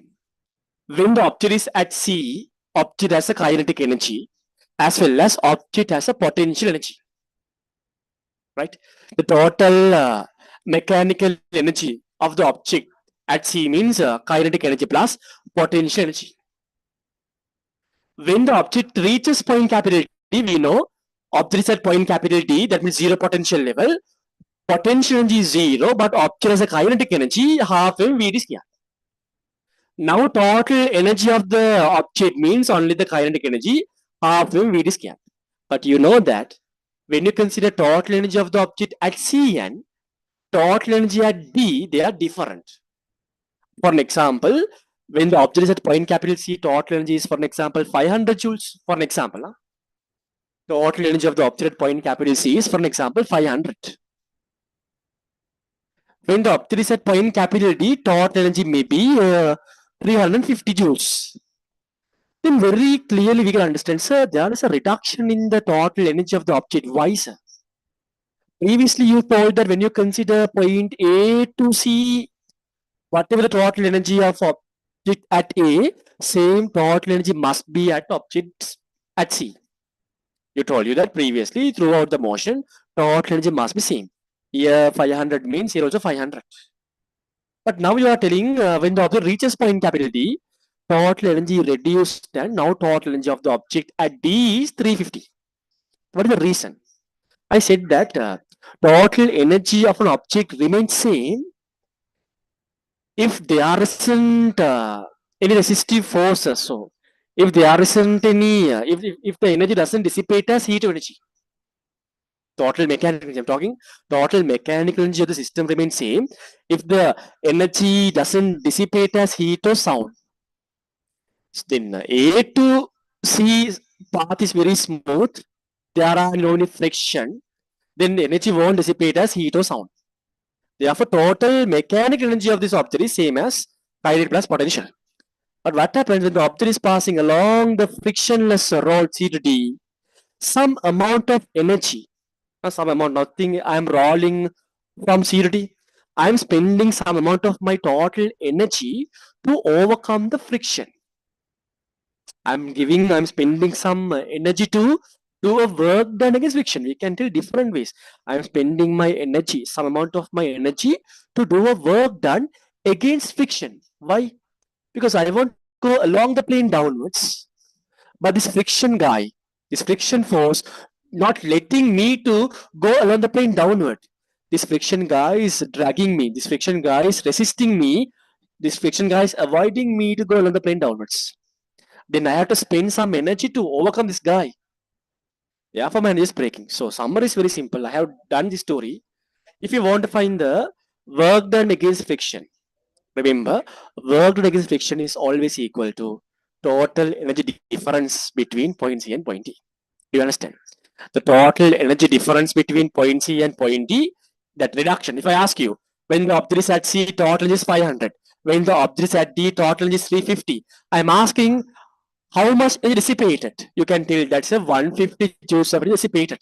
When the object is at C, object has a kinetic energy as well as object has a potential energy. Right? The total mechanical energy of the object at C means kinetic energy plus potential energy. When the object reaches point capital D, we know object is at point capital D, that means zero potential level. Potential energy is zero, but object has a kinetic energy half m Vd square. Now total energy of the object means only the kinetic energy half m Vd square. But you know that when you consider total energy of the object at C and total energy at D, they are different. For an example, when the object is at point capital C, total energy is, for an example, 500 joules. For an example, total energy of the object at point capital C is, for an example, 500. When the object is at point capital D, total energy may be 350 joules. Then very clearly we can understand, sir, there is a reduction in the total energy of the object. Why, sir? Previously you told that when you consider point A to C, whatever the total energy of object at A, same total energy must be at objects at C. You told you that previously throughout the motion, total energy must be same. Here 500 means here also 500. But now you are telling when the object reaches point capital D, total energy reduced and now total energy of the object at D is 350. What is the reason? I said that total energy of an object remains same if there isn't any resistive forces, so if there isn't any, if the energy doesn't dissipate as heat or energy, total mechanical energy, I'm talking total mechanical energy of the system remains same if the energy doesn't dissipate as heat or sound. Then A to C path is very smooth. There are no any friction. Then the energy won't dissipate as heat or sound. Therefore, total mechanical energy of this object is same as kinetic plus potential. But what happens when the object is passing along the frictionless road C to D? Some amount of energy, not some amount, nothing. I'm rolling from C to D. I'm spending some amount of my total energy to overcome the friction. I'm spending some energy to do a work done against friction. We can tell different ways. I'm spending my energy, some amount of my energy to do a work done against friction. Why? Because I want to go along the plane downwards, but this friction guy, this friction force, not letting me to go along the plane downward. This friction guy is dragging me. This friction guy is resisting me. This friction guy is avoiding me to go along the plane downwards. Then I have to spend some energy to overcome this guy. Therefore, my energy is breaking. So, summary is very simple. I have done this story. If you want to find the work done against friction, remember, work done against friction is always equal to total energy difference between point C and point D. Do you understand? The total energy difference between point C and point D, that reduction. If I ask you, when the object is at C, total is 500. When the object is at D, total is 350. I'm asking how much is dissipated? You can tell that's a 150 joules of energy dissipated.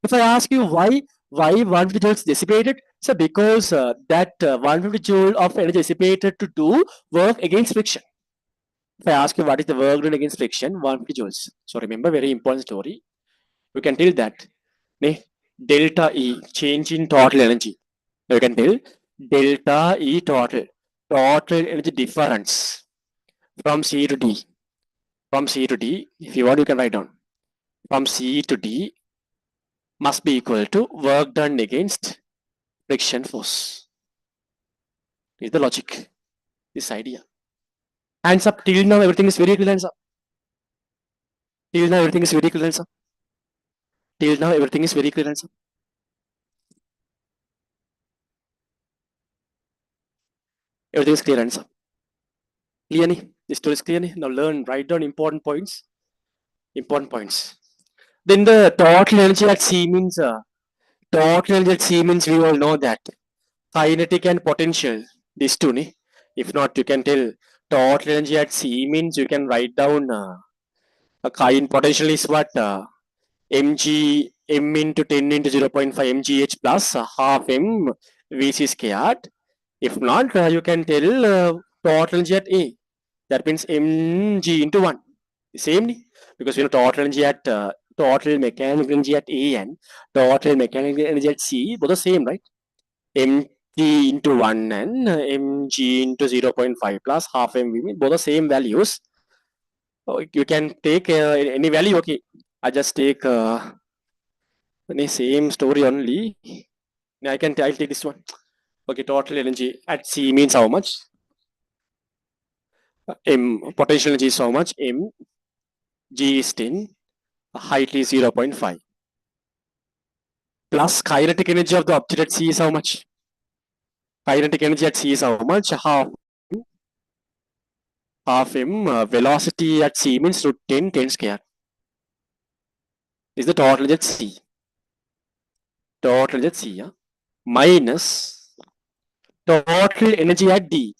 If I ask you why 150 joules dissipated, so because that 150 joule of energy dissipated to do work against friction. If I ask you what is the work done against friction, 150 joules. So remember, very important story. You can tell that delta E, change in total energy. You can tell delta E total energy difference from C to D. From C to D, if you want, you can write down. From C to D must be equal to work done against friction force. Is the logic, this idea. Hands up. Till now, everything is very clear. Hands up. Till now, everything is very clear. Hands up. Till now, everything is very clear. Hands up. Everything is clear. Hands up. Clear? This story is clear. Now learn, write down important points. Important points. Then the total energy at C means total energy at C means we all know that kinetic and potential. These two. If not, you can tell total energy at C means you can write down a kinetic potential is what mg m into 10 into 0.5 mgh plus half m vc squared. If not, you can tell total energy at A. That means mg into 1. Same, because you know total energy at total mechanical energy at A and total mechanical energy at C both the same, right? mg into 1 and mg into 0.5 plus half mv, both the same values. You can take any value. Okay, I just take any same story only. I'll take this one. Okay, total energy at C means how much? M potential energy is how much? M G is 10, height is 0.5. Plus kinetic energy of the object at C is how much? Kinetic energy at C is how much? Half m. Velocity at C means root 10 square. Is the total energy at C. Total energy at C, yeah? Minus total energy at D.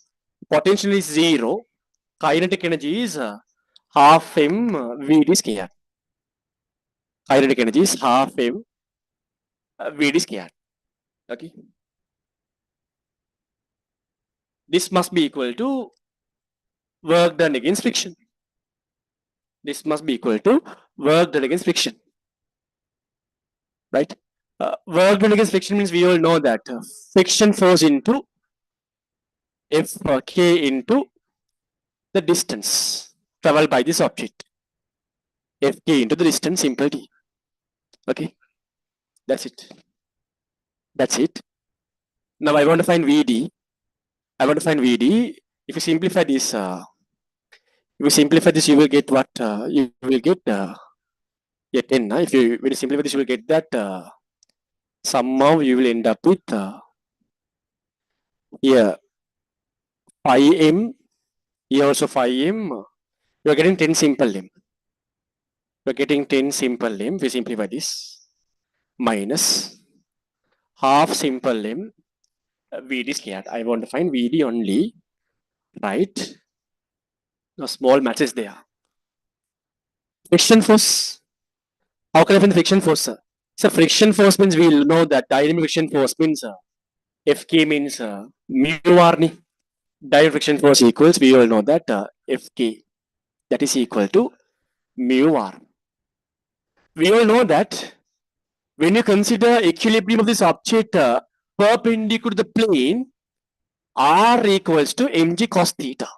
Potential is 0. Kinetic energy is half m Vd square. Kinetic energy is half m Vd square. Okay. This must be equal to work done against friction. This must be equal to work done against friction. Right? Work done against friction means we all know that friction force into Fk into the distance traveled by this object. Fk into the distance, simple d. Okay. That's it. That's it. Now I want to find Vd. I want to find VD. If you simplify this, you will get what? You will get 10. If you when you simplify this, you will get that somehow you will end up with here 5m. Here also 5m. You are getting 10 simple limb. You are getting 10 simple limb. We simplify this minus half simple limb. VD scared. I want to find VD only, right? Now small matches there. Friction force. How can I find the friction force, sir? So friction force means we will know that dynamic friction force means Fk means mu r ni. Dynamic friction force equals, we all know that Fk, that is equal to mu r. We all know that when you consider equilibrium of this object perpendicular to the plane, r equals to mg cos theta.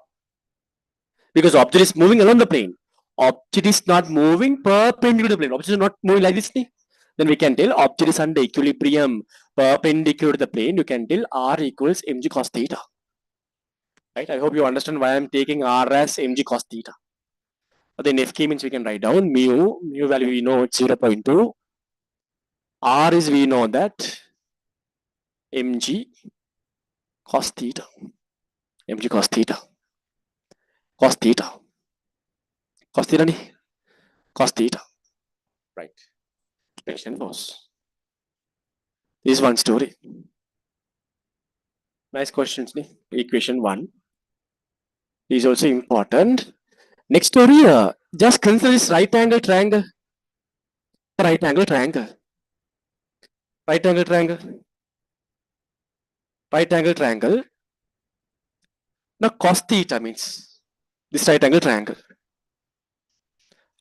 Because object is moving along the plane. Object is not moving perpendicular to the plane. Object is not moving like this. Then we can tell object is under equilibrium perpendicular to the plane. You can tell r equals mg cos theta. Right? I hope you understand why I'm taking r as mg cos theta. Then Fk means we can write down mu value we know it's 0.2. R is we know that mg cos theta. mg cos theta. Cos theta. Cos theta ni? Cos theta. Right. Friction force. This is one story. Nice questions ni. Equation 1 is also important. Next story, just consider this right angle triangle. Right angle triangle. Right angle triangle. Right angle triangle. Now cos theta means this right angle triangle.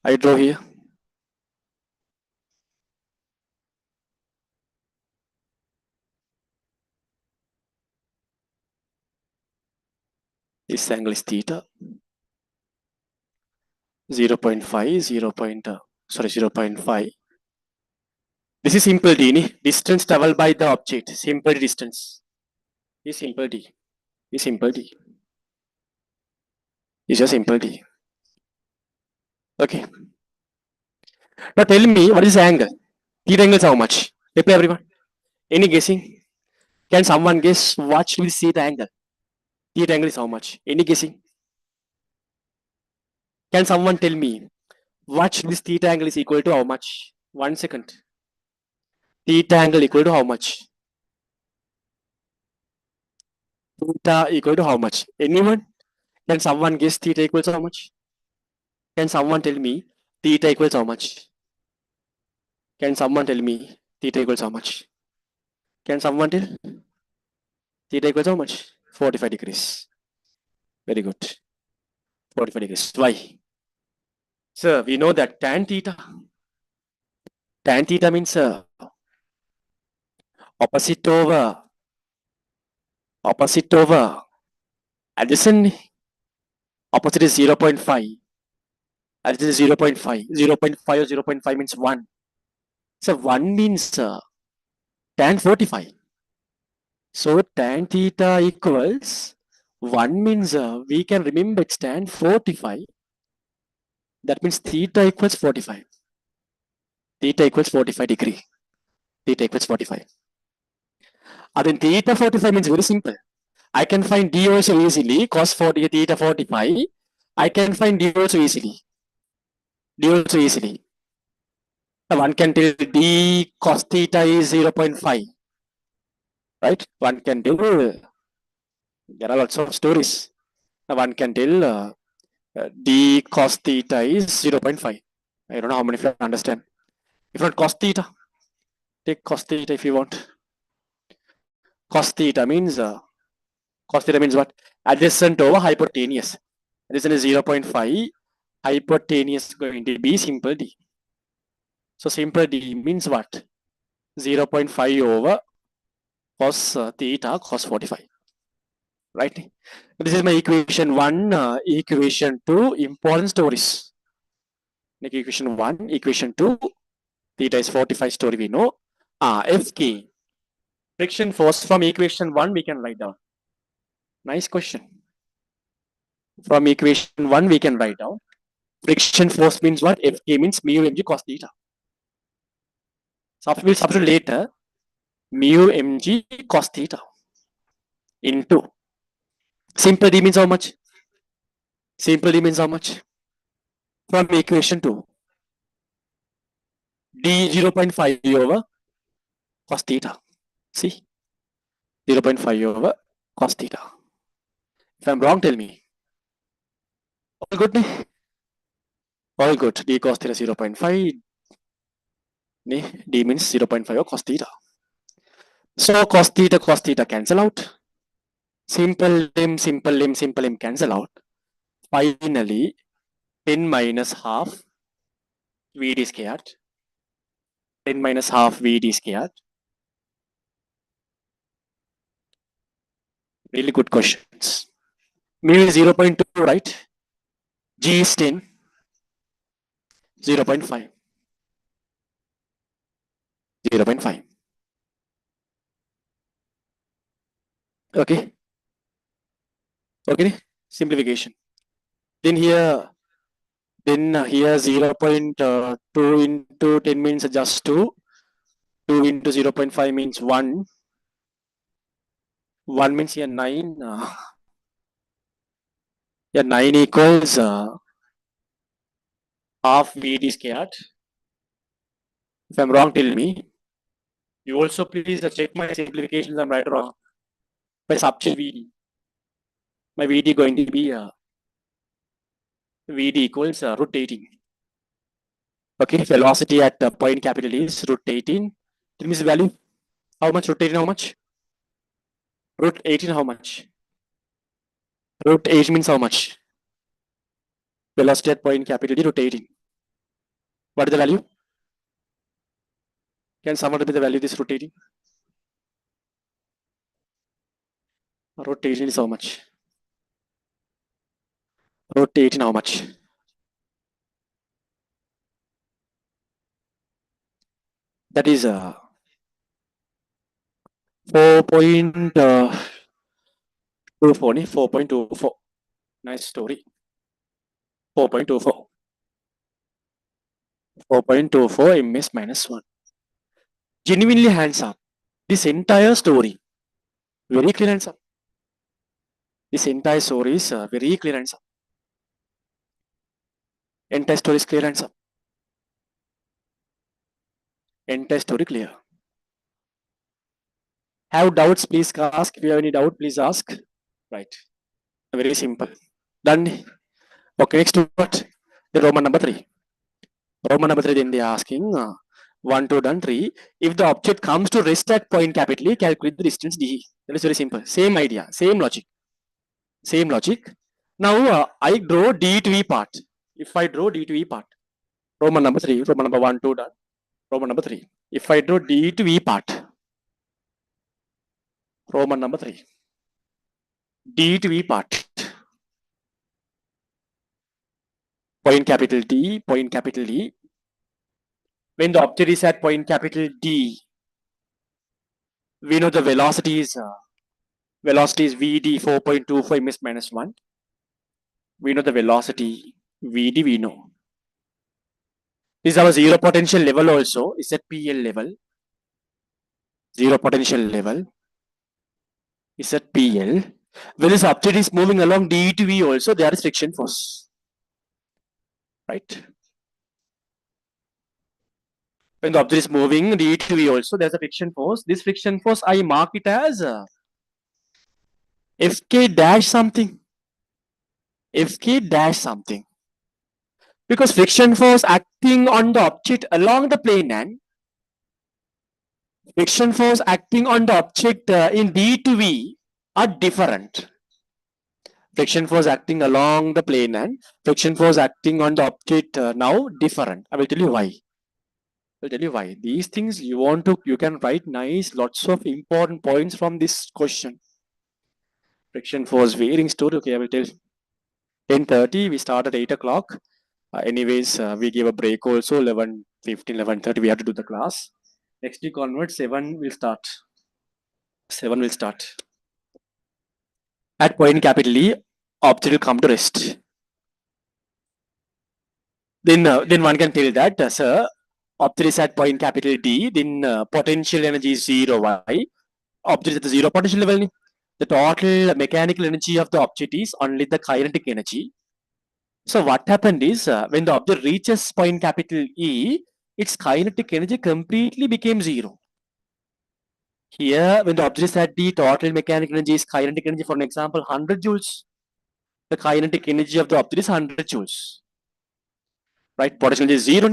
I draw here. This angle is theta. 0.5, 0.5. This is simple d, ni? Distance traveled by the object. Simple distance. Is simple d. Is simple d. Is just simple d. Okay. Now tell me what is the angle? Theta angle is how much? Reply everyone. Any guessing? Can someone guess what should we see the angle? Theta angle is how much? Any guessing? Can someone tell me what should this theta angle is equal to how much? 1 second. Theta angle equal to how much? Theta equal to how much? Anyone? Can someone guess theta equals how much? Can someone tell me theta equals how much? Can someone tell me theta equals how much? Can someone tell? Theta equals how much? 45 degrees. Very good. 45 degrees. Why? Sir, we know that tan theta means opposite over adjacent. Opposite is 0.5. Adjacent is 0.5. 0.5 or 0.5 means 1. So 1 means tan 45. So tan theta equals 1 means we can remember it's tan 45. That means theta equals 45. Theta equals 45 degree. Theta equals 45. Then theta 45 means very simple. I can find d also easily. Cos 40 theta 45. I can find d also easily. D also easily. One can tell d cos theta is 0.5. Right? One can tell. There are lots of stories. One can tell d cos theta is 0.5. I don't know how many of you understand. If not cos theta, take cos theta if you want. Cos theta means what? Adjacent over hypotenuse. Adjacent is 0.5. Hypotenuse is going to be simple d. So simple d means what? 0.5 over cos theta cos 45. Right? This is my equation 1, equation 2, important stories. Equation 1, equation 2, theta is 45 story we know. Fk. Friction force from equation 1 we can write down. Nice question. From equation 1, we can write down friction force means what? Fk means mu mg cos theta. So we'll substitute later mu mg cos theta into simple d means how much? Simple d means how much? From equation 2, d 0.5 over cos theta. See, 0.5 over cos theta. If I'm wrong, tell me. All good? All good. D cos theta 0.5. D means 0.5 over cos theta. So cos theta cancel out. Simple lim cancel out. Finally, 10 minus half Vd squared. 10 minus half Vd squared. Really good questions. Mu is 0.2, right? G is 10. 0.5. 0.5. Okay. Okay. Simplification. Then here 0.2 into 10 means just 2. 2 into 0.5 means 1. 1 means here 9. Here 9 equals half Vd squared. If I'm wrong, tell me. You also please check my simplifications. I'm right or wrong. By substitute Vd. My Vd going to be Vd equals root 18. Okay, velocity at point capital is root 18. Tell me the value. How much? Root 18, how much? Root 18, how much? Root 8 means how much? Velocity at point capital D, root 18. What is the value? Can someone tell me the value of this root 18? Root 18 is how much? Root 18, how much? That is 4.24. 4.24. Nice story. 4.24. 4.24 ms minus 1. Genuinely hands up. This entire story. Very clear hands up. This entire story is very clear hands up. Entire story is clear hands up. Entire story clear. Have doubts, please ask. If you have any doubt, please ask. Right. Very simple. Done. Okay, next to what? The Roman number 3. Roman number 3, then they are asking 1, 2, done 3. If the object comes to rest at point capital E, calculate the distance d. That is very simple. Same idea, same logic. Same logic. Now I draw d to e part. If I draw d to e part, Roman number 3, Roman number 1, 2 done. Roman number 3. If I draw d to e part, Roman number 3. D to e part. Point capital D, point capital E. When the object is at point capital D, we know the velocity is Vd 4.25 ms minus 1. We know the velocity Vd, we know. This is our zero potential level also. Is at PL level. Zero potential level is at PL. When this object is moving along D to V also, there is friction force. Right? When the object is moving D to V also, there's a friction force. This friction force, I mark it as Fk dash something. Fk dash something. Because friction force acting on the object along the plane and friction force acting on the object in D to V are different. Friction force acting along the plane and friction force acting on the object now different. I will tell you why. I'll tell you why. These things you can write nice, lots of important points from this question. Friction force varying story. Okay, I will tell. 10:30. We start at 8 o'clock. Anyways, we gave a break also. 11:15, 11:30. We have to do the class. Next week onwards, 7 will start. 7 will start. At point capital E, object will come to rest. Then one can tell that, sir, object is at point capital D, then potential energy is 0. Why? Object is at the zero potential level. The total mechanical energy of the object is only the kinetic energy. So what happened is, when the object reaches point capital E, its kinetic energy completely became 0. Here, when the object is at D, total mechanical energy is kinetic energy, for an example, 100 joules. The kinetic energy of the object is 100 joules. Right? Potential energy is 0.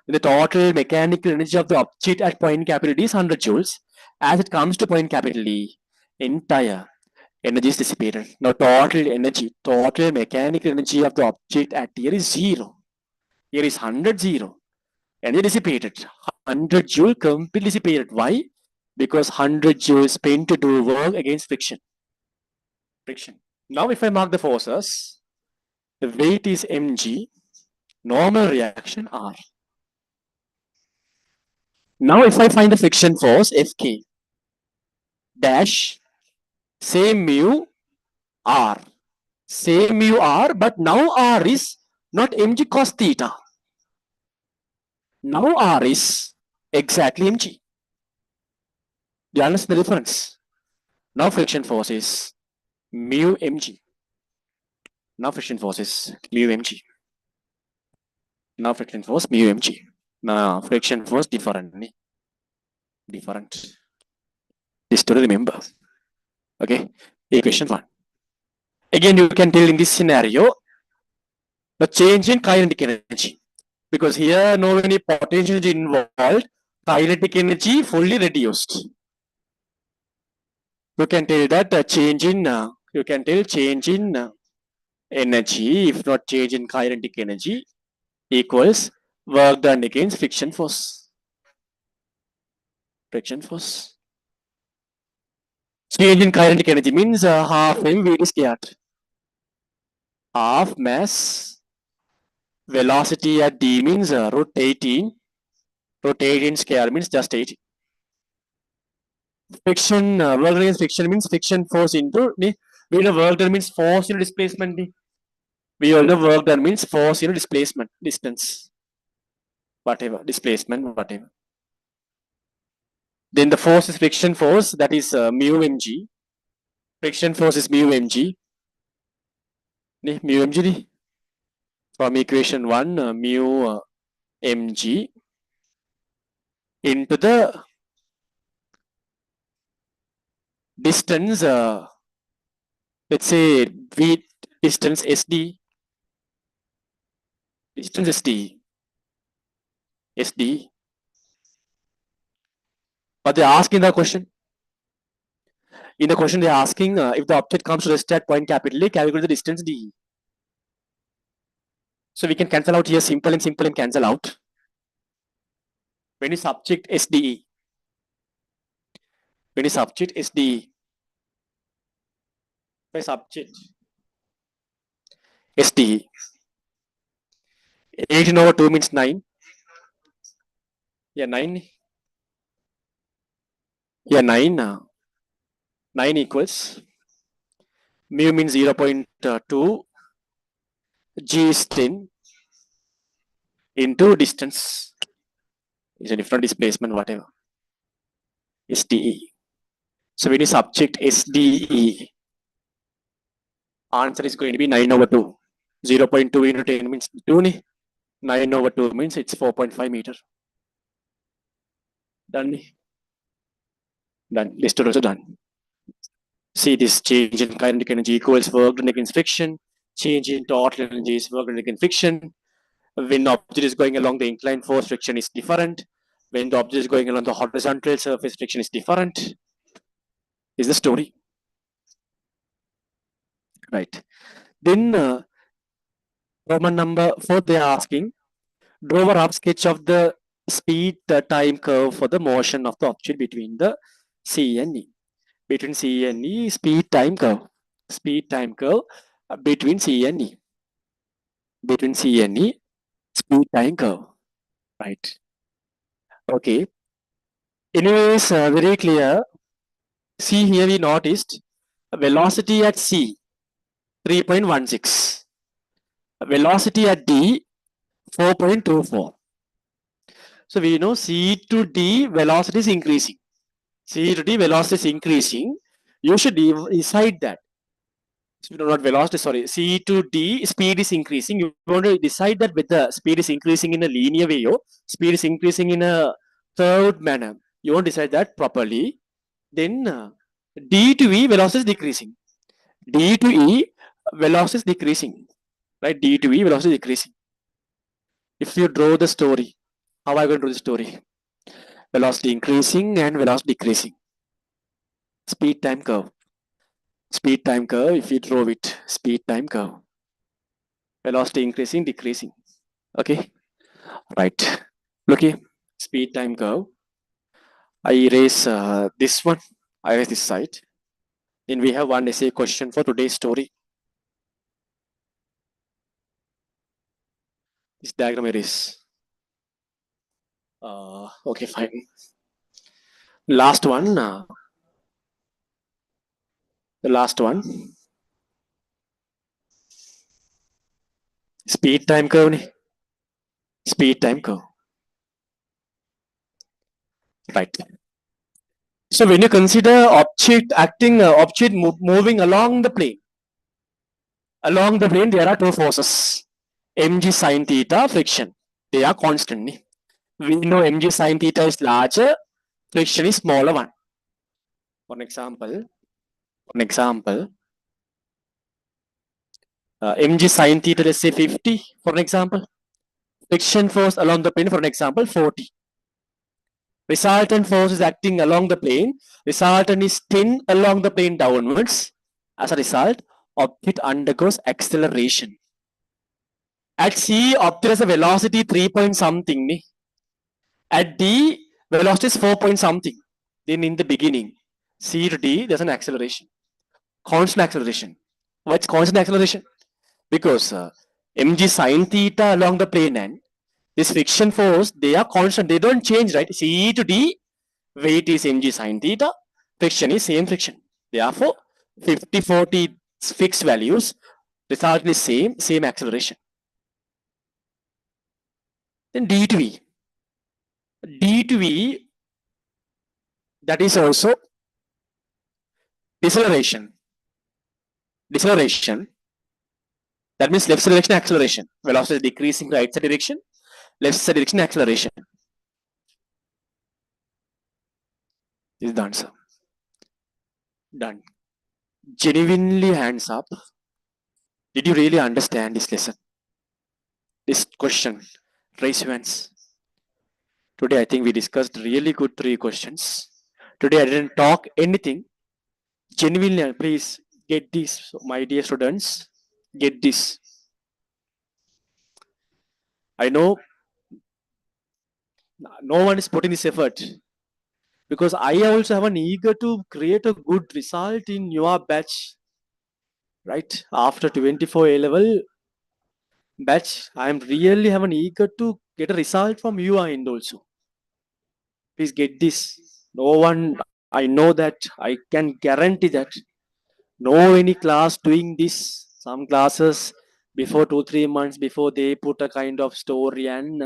The total mechanical energy of the object at point capital D is 100 joules. As it comes to point capital E, entire energy is dissipated. Now total energy, total mechanical energy of the object at here is 0. Here is 100, 0. Energy dissipated. 100 joule completely dissipated. Why? Because 100 joules spent to do work against friction. Now if I mark the forces, the weight is mg, normal reaction R. Now if I find the friction force Fk dash, same mu R. Same mu R, but now R is not mg cos theta. Now R is exactly mg. Do you understand the difference? Now friction force is mu mg. Now friction force is mu mg. Now friction force mu mg. Now friction force different. Different. This to remember. Okay. Equation 1. Again, you can tell in this scenario the change in kinetic energy. Because here no any potential energy involved, kinetic energy fully reduced. You can tell that change in energy, if not change in kinetic energy, equals work done against friction force. Friction force. Change in kinetic energy means half mv squared. Half mass velocity at d means root 18. Root 18 square means just 18. Friction, work against friction means friction force into, we know work done means force into displacement. We all know work done means force into displacement, distance, whatever, displacement, whatever. Then the force is friction force, that is mu mg. Friction force is mu mg. Mu mg from equation 1, mu mg into the distance, let's say v distance sd. Distance sd. sd. But they're asking the question. In the question, they're asking if the object comes to rest at point capital A, calculate the distance d. So we can cancel out here simple and cancel out. When is subject SDE? When is subject SDE? By subject SDE. 18 over 2 means 9. Yeah, 9. Yeah, 9. 9 equals mu means 0.2. G is 10 into distance. It's a different displacement, whatever. SDE. So when you subject SDE, answer is going to be 9 over 2. 0.2 into 10 means 2. 9 over 2 means it's 4.5 meter. Done. Done. This is also done. See, this change in kinetic energy equals work done against friction. Change in total energy is work done against friction. When the object is going along the inclined force, friction is different. When the object is going along the horizontal surface, friction is different. Is the story. Right. Then Roman number 4, they are asking, draw a rough sketch of the speed time curve for the motion of the object between the C and E. Between C and E, speed time curve. Speed time curve between C and E. Between C and E, speed time curve. Right. Okay. Anyways, very clear. See here we noticed velocity at C 3.16, velocity at D 4.24. So we know C to D velocity is increasing. C to D velocity is increasing. You should decide that. Not velocity, sorry. C to D speed is increasing. You want to decide that whether speed is increasing in a linear way or speed is increasing in a curved manner. You want to decide that properly. Then D to E velocity is decreasing. D to E velocity is decreasing. Right? D to E velocity is decreasing. If you draw the story, how am I going to draw the story? Velocity increasing and velocity decreasing. Speed time curve. Speed time curve, if you draw it, speed time curve. Velocity increasing, decreasing. Okay, right. Look here, speed time curve. I erase this one. I erase this side. Then we have one essay question for today's story. This diagram erase. Okay, fine. Last one. The last one. Speed time curve. Speed time curve. Right. So when you consider object acting, object moving along the plane, there are two forces: mg sine theta, friction. They are constant. We know mg sine theta is larger, friction is smaller one. For example, mg sine theta, let's say 50, for example. Friction force along the plane, for example, 40. Resultant force is acting along the plane. Resultant is 10 along the plane downwards. As a result, object undergoes acceleration. At C, object has a velocity 3 point something. At D, velocity is 4 point something. Then in the beginning, C to D, there's an acceleration. Constant acceleration. What's constant acceleration? Because mg sine theta along the plane and this friction force, they are constant. They don't change, right? C to D, weight is mg sine theta, friction is same friction. Therefore, 50, 40 fixed values, result is same acceleration. Then D to E. D to E, that is also deceleration. Deceleration. That means left side direction acceleration. Velocity is decreasing right side direction, left side direction acceleration. This is the answer. Done. Genuinely hands up. Did you really understand this lesson? This question? Raise your hands. Today I think we discussed really good 3 questions. Today I didn't talk anything. Genuinely, please get this, my dear students. Get this. I know no one is putting this effort because I also have an eager to create a good result in your batch. Right after 24 A level batch, I am really have an eager to get a result from your end also. Please get this. No one, I know that, I can guarantee that no any class doing this. Some classes before 2-3 months before they put a kind of story and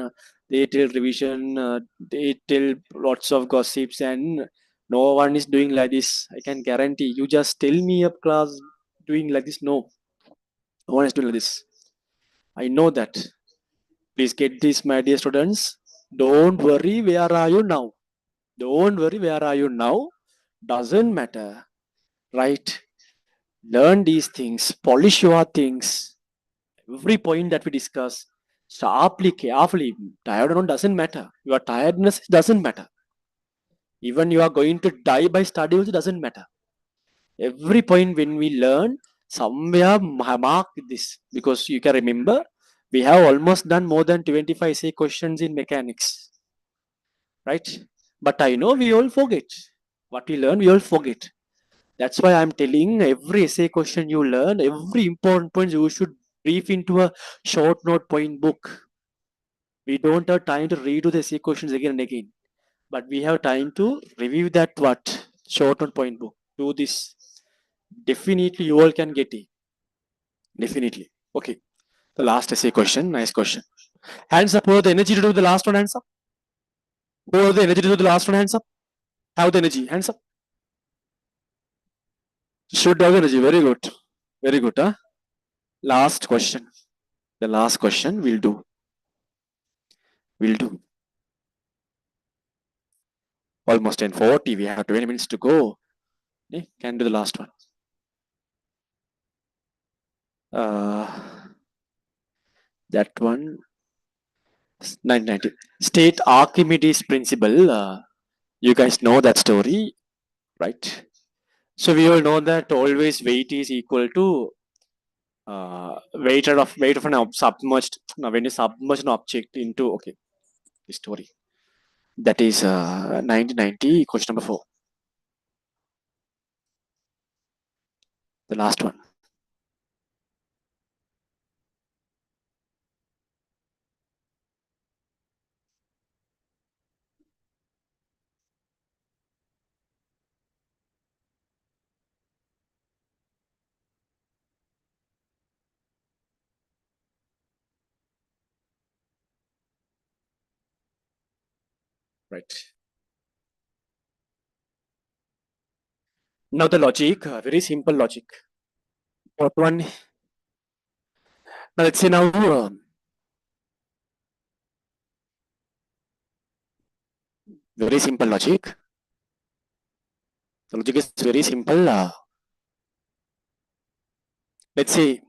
they tell revision, they tell lots of gossips, and no one is doing like this. I can guarantee. You just tell me a class doing like this. No one is doing like this. I know that. Please get this, my dear students. Don't worry, where are you now? Don't worry, where are you now? Doesn't matter, right? Learn these things, polish your things. Every point that we discuss, sharply, carefully. Tired or not doesn't matter. Your tiredness doesn't matter. Even you are going to die by study also doesn't matter. Every point when we learn, somewhere mark this, because you can remember we have almost done more than 25 say questions in mechanics, right? But I know we all forget what we learn. We all forget. That's why I'm telling every essay question you learn, every important point you should brief into a short note point book. We don't have time to redo the essay questions again and again, but we have time to review that what short note point book. Do this. Definitely you all can get A. Definitely. Okay. The last essay question. Nice question. Hands up. Who have the energy to do the last one? Hands up. Who have the energy to do the last one? Hands up. Have the energy. Hands up. Should have energy. Very good. Very good. Huh? Last question. The last question we'll do. We'll do. Almost 10:40. We have 20 minutes to go. Okay, can do the last one. That one. 1990. State Archimedes principle. You guys know that story, right? So we all know that always weight is equal to weight of an submerged. Now, when you submerge an object into the story that is 1990. Question number 4, the last one. Right. Now the logic, very simple logic. What one? Now let's say now very simple logic. The logic is very simple. Let's say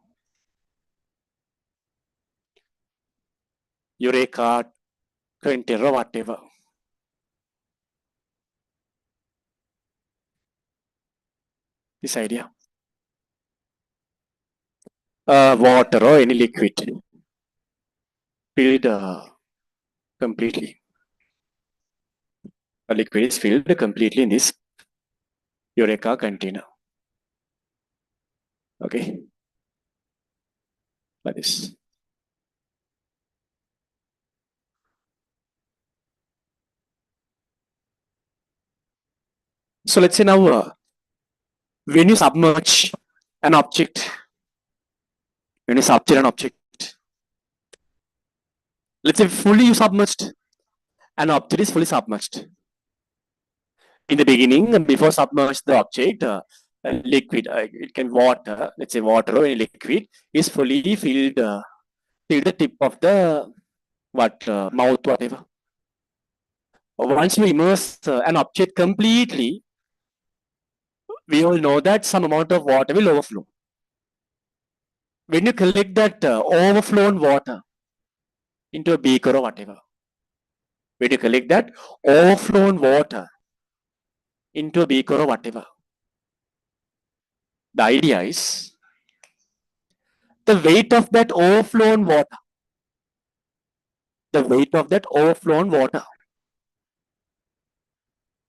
Eureka 20 or whatever. This idea. Water or any liquid filled completely. A liquid is filled completely in this Eureka container. Okay, like this. So let's say now when you submerge an object, let's say fully you submerged, an object is fully submerged. In the beginning, before submerge the object, liquid, it can water, let's say water or any liquid is fully filled till the tip of the mouth, whatever. Once you immerse an object completely, we all know that some amount of water will overflow. When you collect that overflown water into a beaker or whatever, when you collect that overflown water into a beaker or whatever, the idea is the weight of that overflown water, the weight of that overflown water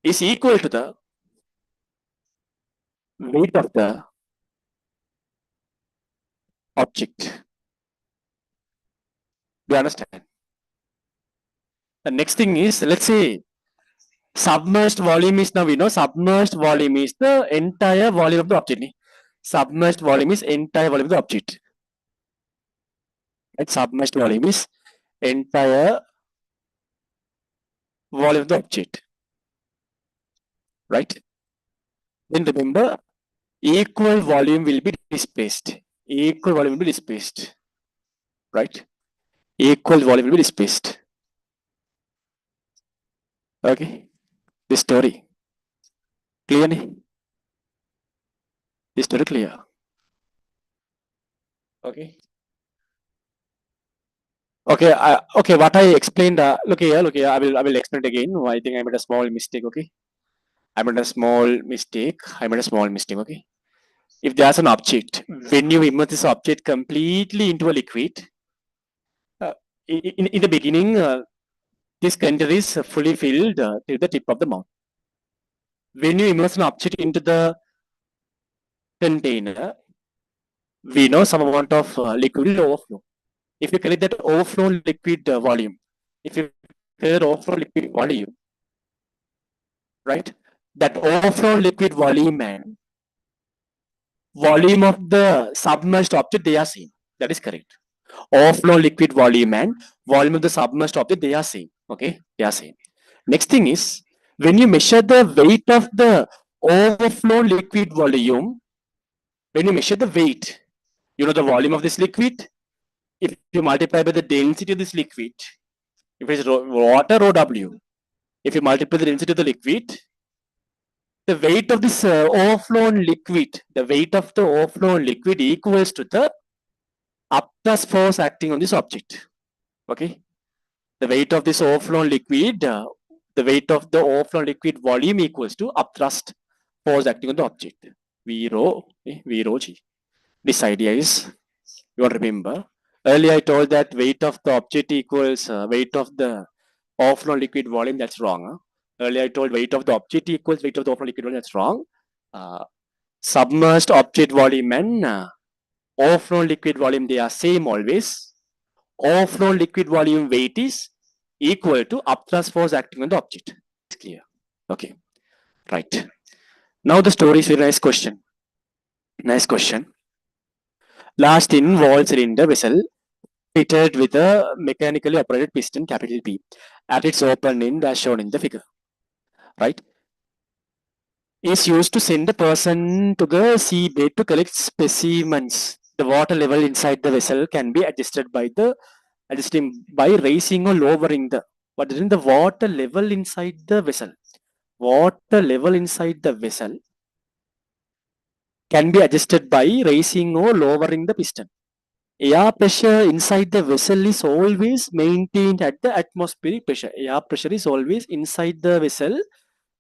is equal to the weight of the object. Do you understand? The next thing is, let's say submerged volume is, now we know submerged volume is the entire volume of the object. Submerged volume is entire volume of the object. Right? Submerged volume is entire volume of the object. Right? Then remember, equal volume will be displaced. Equal volume will be displaced. Right? Equal volume will be displaced. Okay? This story. Clear? This story clear. Okay. Okay. Okay. What I explained. Look here. Look here. I will explain it again. I think I made a small mistake. Okay. I made a small mistake. Okay. If there's an object, when you immerse this object completely into a liquid, in the beginning, this container is fully filled till the tip of the mouth. When you immerse an object into the container, we know some amount of liquid will overflow. If you collect that overflow liquid volume, if you collect overflow liquid volume, right? That overflow liquid volume, man, volume of the submerged object, they are same. That is correct. Overflow liquid volume and volume of the submerged object, they are same. Okay, they are same. Next thing is, when you measure the weight of the overflow liquid volume, when you measure the weight, you know the volume of this liquid. If you multiply by the density of this liquid, if it is water rho W, if you multiply the density of the liquid, the weight of this overflown liquid, the weight of the overflown liquid equals to the upthrust force acting on this object. Okay, the weight of this overflown liquid, the weight of the overflown liquid volume equals to upthrust force acting on the object. V rho, V rho G. This idea is, you want to remember. Earlier I told that weight of the object equals weight of the overflow liquid volume. That's wrong. Huh? Earlier I told weight of the object equals weight of the overflow liquid volume. That's wrong. Submerged object volume and overflow liquid volume, they are same always. Overflow liquid volume weight is equal to upthrust force acting on the object. It's clear. Okay. Right. Now the story is very nice question. Nice question. Last in wall cylinder vessel fitted with a mechanically operated piston capital P at its open end as shown in the figure. Right? Is used to send a person to the seabed to collect specimens. The water level inside the vessel can be adjusted by raising or lowering the water level inside the vessel. Water level inside the vessel can be adjusted by raising or lowering the piston. Air pressure inside the vessel is always maintained at the atmospheric pressure. Air pressure is always inside the vessel.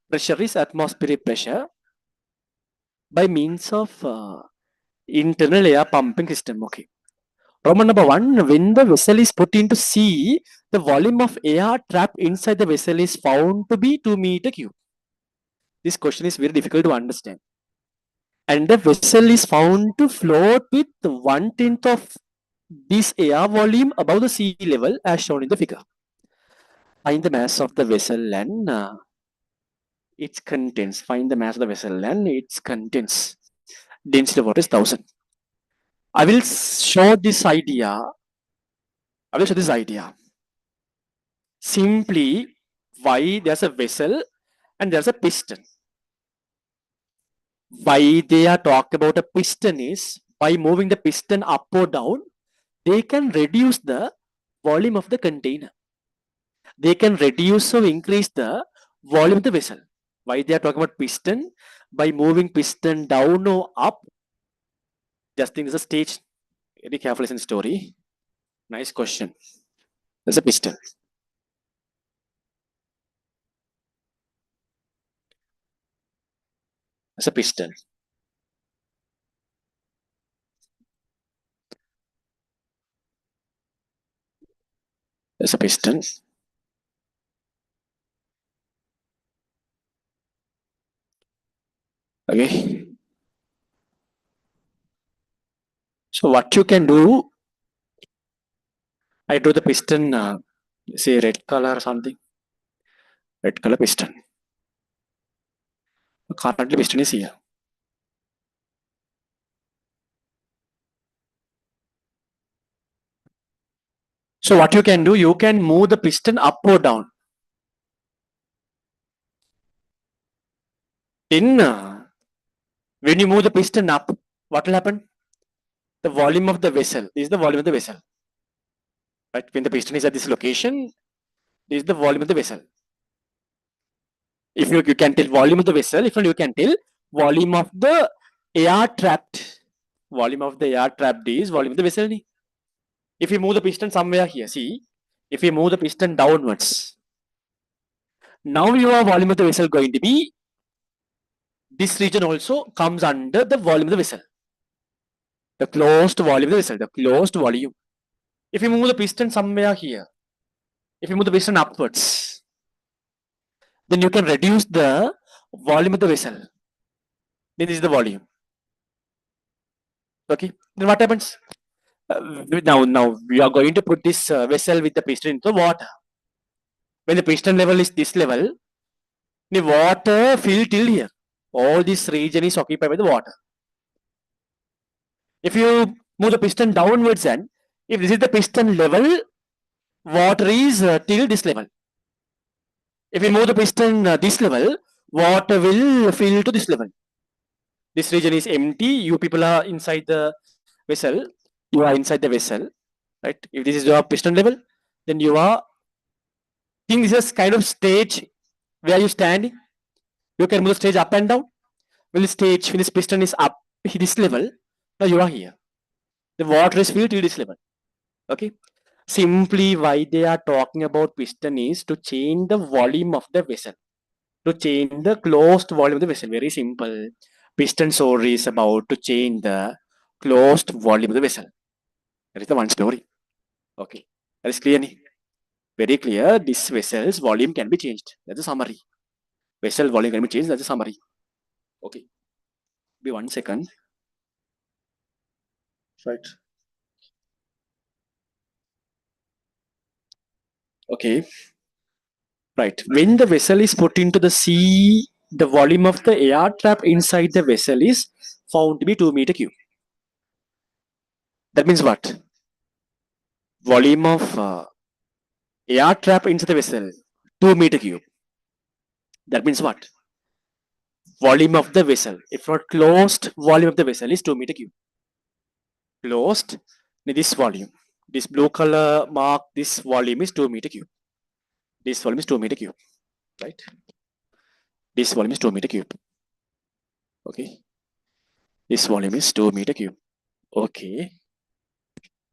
Pressure is atmospheric pressure by means of internal air pumping system. Okay. Roman number 1, when the vessel is put into sea, the volume of air trapped inside the vessel is found to be 2 meter cube. This question is very difficult to understand. And the vessel is found to float with 1/10 of this air volume above the sea level as shown in the figure. Find the mass of the vessel and its contents. Find the mass of the vessel and its contents. Density of water is 1000. I will show this idea. Simply, why there's a vessel and there's a piston. Why they are talking about a piston is, by moving the piston up or down, they can reduce the volume of the container. They can reduce or increase the volume of the vessel. Why they are talking about piston? By moving piston down or up. Just think there's a stage. Very careful listen story. Nice question. There's a piston. There's a piston. There's a piston. Okay. So what you can do, I do the piston, say red color or something. Red color piston. Currently piston is here. So what you can do, you can move the piston up or down. Then when you move the piston up, what will happen? The volume of the vessel, this is the volume of the vessel. Right? When the piston is at this location, this is the volume of the vessel. If you can tell volume of the vessel, if not you can tell volume of the air trapped. Volume of the air trapped is volume of the vessel. If you move the piston somewhere here, see, if you move the piston downwards, now your volume of the vessel going to be, this region also comes under the volume of the vessel. The closed volume of the vessel, the closed volume. If you move the piston somewhere here, if you move the piston upwards, then you can reduce the volume of the vessel. Then this is the volume. Okay. Then what happens? Now we are going to put this vessel with the piston into the water. When the piston level is this level, the water fill till here. All this region is occupied by the water. If you move the piston downwards, and if this is the piston level, water is till this level. If you move the piston this level, water will fill to this level. This region is empty. You people are inside the vessel. You are inside the vessel, right? If this is your piston level, then you are. Think this is kind of stage where you standing. You can move the stage up and down. When this piston is up this level, now you are here. The water is filled till this level. Okay. Simply why they are talking about piston is to change the volume of the vessel. To change the closed volume of the vessel. Very simple. Piston story is about to change the closed volume of the vessel. That is the one story. Okay. That is clear. Very clear. This vessel's volume can be changed. That's a summary. Vessel volume can be changed. That's a summary. Okay. Be 1 second. Right. Okay. Right. When the vessel is put into the sea, the volume of the air trap inside the vessel is found to be 2 meter cube. That means what? Volume of air trap into the vessel 2 meter cube. That means what? Volume of the vessel. If not closed, volume of the vessel is 2 meter cube. Closed, this volume. This blue color mark, this volume is 2 meter cube. This volume is 2 meter cube. Right? This volume is 2 meter cube. Okay. This volume is 2 meter cube. Okay.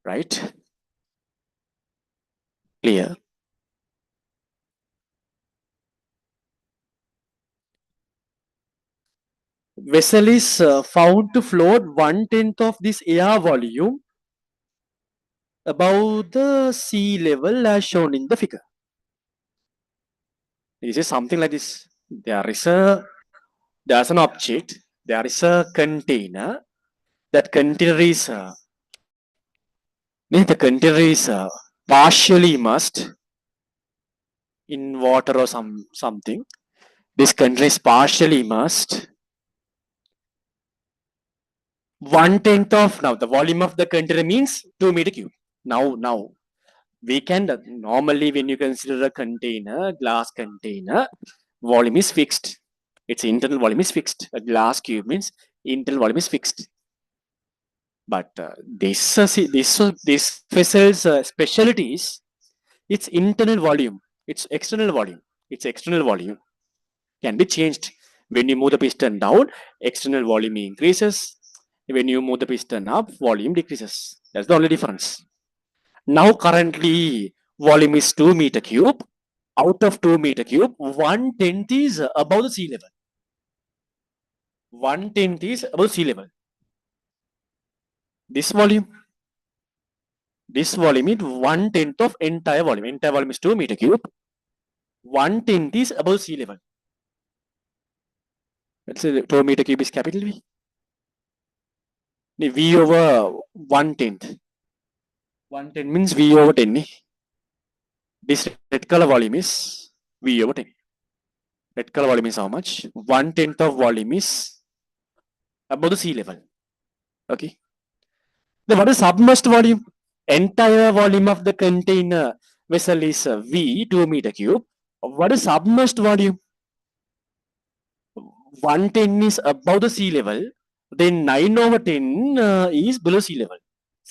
Right? Clear? Vessel is found to float 1/10 of this air volume above the sea level as shown in the figure. This is something like this. There's an object. There is a container. That container is partially immersed in water or something. This container is partially immersed. 1/10 of now the volume of the container means 2 meter cube. Now we can normally when you consider a container, glass container, volume is fixed. Its internal volume is fixed. A glass cube means internal volume is fixed. But this vessel's specialty is its internal volume, its external volume can be changed. When you move the piston down, external volume increases. When you move the piston up, volume decreases. That's the only difference. Now currently volume is 2 meter cube. Out of 2 meter cube, 1/10 is above the sea level. 1/10 is above sea level. This volume is 1/10 of entire volume. Entire volume is 2 meter cube. 1/10 is above sea level. Let's say 2 meter cube is capital V. V over 1/10. 1/10 means V over 10. This red color volume is V over 10. Red color volume is how much? 1/10 of volume is above the sea level. Okay. Then what is submerged volume? Entire volume of the container vessel is V, 2 meter cube. What is submerged volume? 1/10 is above the sea level. Then 9 over 10 is below sea level.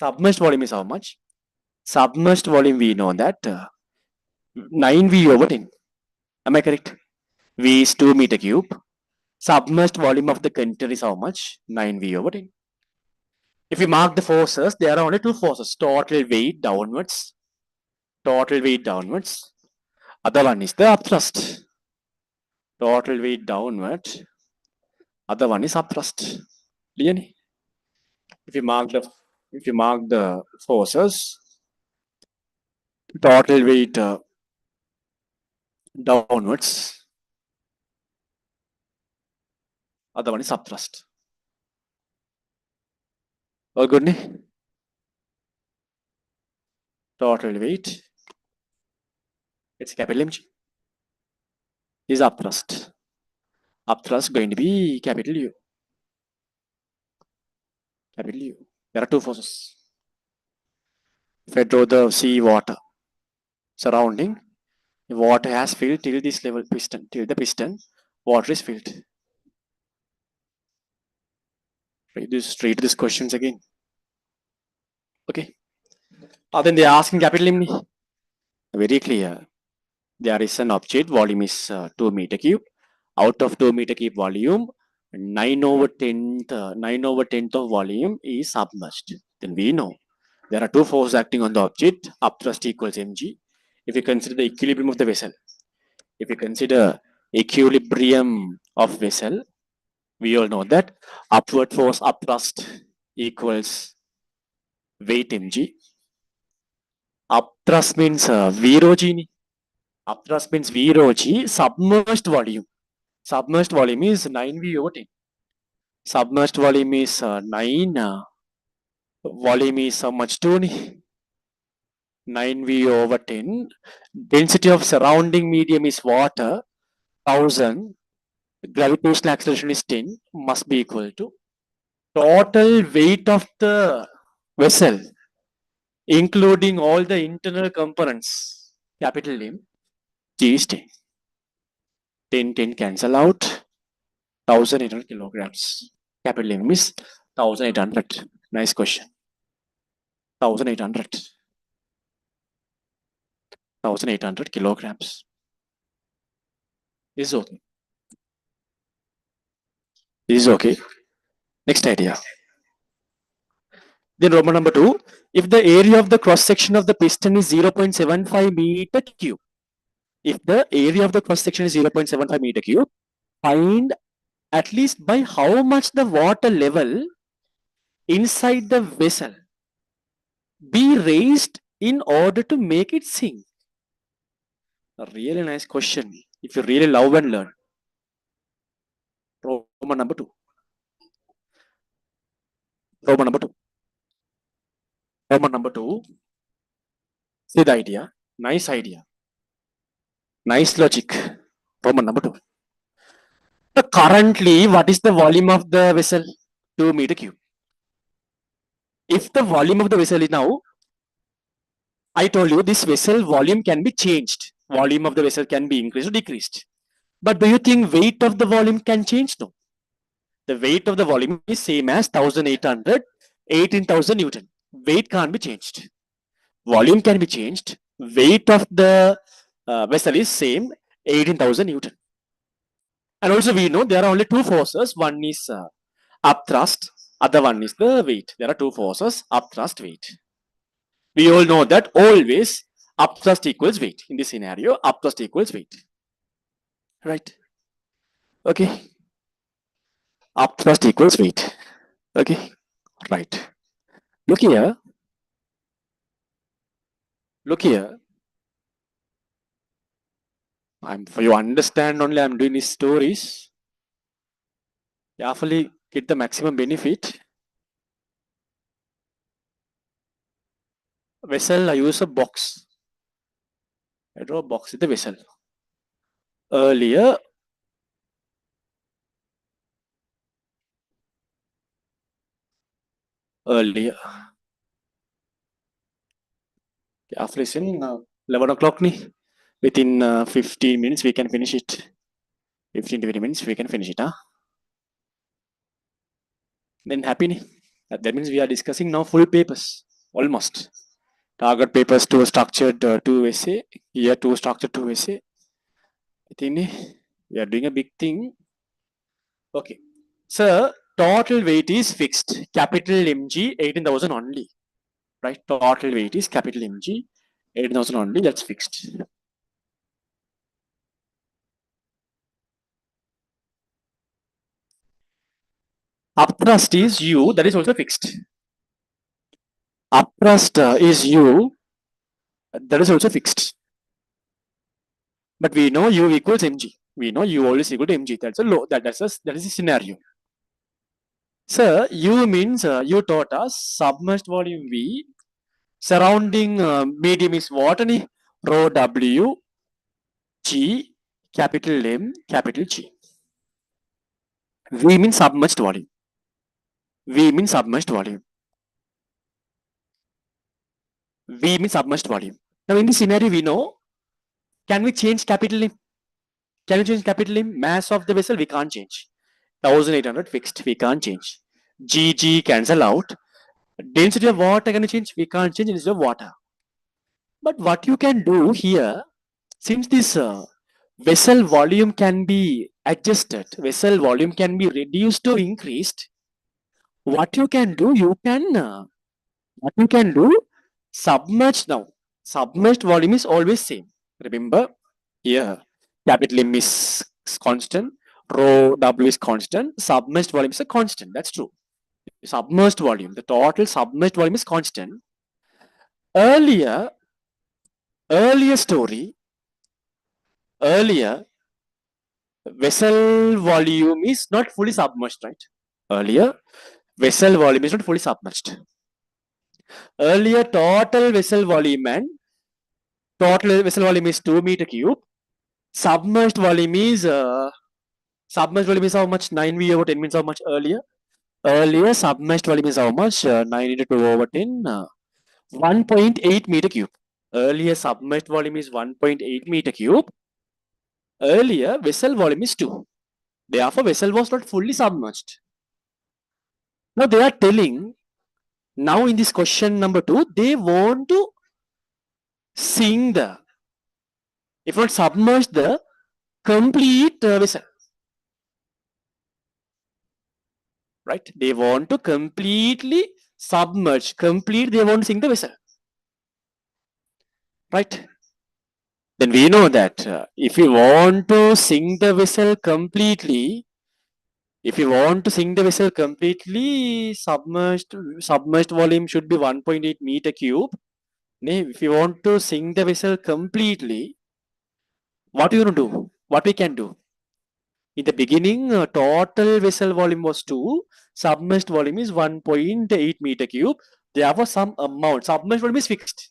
Submerged volume is how much? Submerged volume we know that 9V over 10. Am I correct? V is 2 meter cube. Submerged volume of the container is how much? 9V over 10. If you mark the forces, there are only two forces. Total weight downwards. Total weight downwards. Other one is the upthrust. Total weight downward. Other one is upthrust. Clear? If you mark the forces, total weight downwards. Other one is upthrust. All good, ne? Total weight. It's capital MG. Is upthrust. Upthrust going to be capital U. Capital U. There are two forces. Fed through the sea water surrounding. Water has filled till this level piston. Till the piston, water is filled. Read these questions again. Okay. Then they are asking capital M. Very clear. There is an object, volume is 2 meter cube. Out of 2 meter cube volume, 9 over 10th of volume is submerged. Then we know there are two forces acting on the object, upthrust equals mg. If you consider the equilibrium of the vessel, if you consider equilibrium of vessel, we all know that upward force upthrust equals weight mg. Upthrust means V rho g. Upthrust means V rho g. Submerged volume. Submerged volume is 9V over 10. Submerged volume is 9. Volume is how much? 2. 9V over 10. Density of surrounding medium is water. 1000. Gravitational acceleration is 10. Must be equal to total weight of the vessel, including all the internal components. Capital M. G is 10. 10 cancel out. 1800 kilograms. Capital M is 1800. Nice question. 1800. 1800 kilograms. This is okay. This is okay. Next idea. Then Roman number 2. If the area of the cross section of the piston is 0.75 meter cube. If the area of the cross section is 0.75 meter cube, find at least by how much the water level inside the vessel be raised in order to make it sink. A really nice question. If you really love and learn. Roman number 2. Roman number 2. Roman number 2. See the idea. Nice idea. Nice logic. Roman number 2. So currently, what is the volume of the vessel? 2 meter cube. If the volume of the vessel is now, I told you this vessel volume can be changed. Volume of the vessel can be increased or decreased. But do you think weight of the volume can change? No. The weight of the volume is same as 1800, 18,000 Newton. Weight can't be changed. Volume can be changed. Weight of the vessel is same, 18,000 Newton. And also we know there are only two forces. One is upthrust, other one is the weight. There are two forces, upthrust, weight. We all know that always upthrust equals weight. In this scenario, upthrust equals weight. Right? Okay. Upthrust equals weight. Okay. Right. Look here. Look here. For you understand only I'm doing these stories. Carefully get the maximum benefit. Vessel, I use a box. I draw a box with the vessel. Earlier, after listen, 11 o'clock ni. Within 15 minutes we can finish it. 15 to 20 minutes we can finish it. Huh? Then happy ni. That means we are discussing now full papers. Almost. Target papers 2 structured 2 essay. Here 2 structured 2 essay. I think we are doing a big thing. Okay. So total weight is fixed. Capital MG 18,000 only. Right? Total weight is capital MG 18,000 only. That's fixed. Upthrust is U. That is also fixed. Upthrust is U. That is also fixed. But we know U equals mg. We know U always equal to mg. That's a low. That is a scenario. So U means U taught us submerged volume V. Surrounding medium is what? Rho W G capital M capital G. V means submerged volume. V means submerged volume. V means submerged volume. Now in this scenario, we know, can we change capital M? Can we change capital M? Mass of the vessel, we can't change. 1800 fixed, we can't change. G cancel out. Density of water, can you change? We can't change density of water. But what you can do here, since this vessel volume can be adjusted, vessel volume can be reduced or increased, what you can do, submerged now. Submerged volume is always same. Remember, here, capital M is constant, rho W is constant, submerged volume is a constant. That's true. Submerged volume, the total submerged volume is constant. Earlier story, vessel volume is not fully submerged, right? Earlier, vessel volume is not fully submerged. Earlier, total vessel volume is 2 meter cube. Submerged volume is how much? 9 V over 10 means how much earlier? Earlier, submerged volume is how much? 9 into 2 over 10, 1.8 meter cube. Earlier, submerged volume is 1.8 meter cube. Earlier, vessel volume is 2. Therefore, vessel was not fully submerged. Now, they are telling, now in this question number 2, they want to sink the, if not submerge the complete vessel. Right? They want to completely submerge, they want to sink the vessel. Right? Then we know that if you want to sink the vessel completely, submerged volume should be 1.8 meter cube. If you want to sink the vessel completely, what you going to do? What we can do? In the beginning, total vessel volume was 2, submerged volume is 1.8 meter cube. Therefore, some amount, submerged volume is fixed.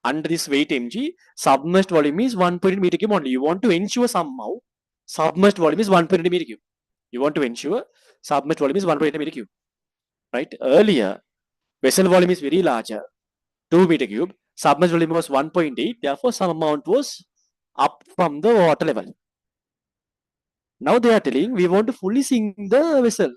Under this weight mg, submerged volume is 1.8 meter cube only. You want to ensure somehow submerged volume is 1.8 meter cube. You want to ensure submerged volume is 1.8 meter cube. Right? Earlier, vessel volume is very larger, 2 meter cube. Submerged volume was 1.8. Therefore, some amount was up from the water level. Now they are telling we want to fully sink the vessel.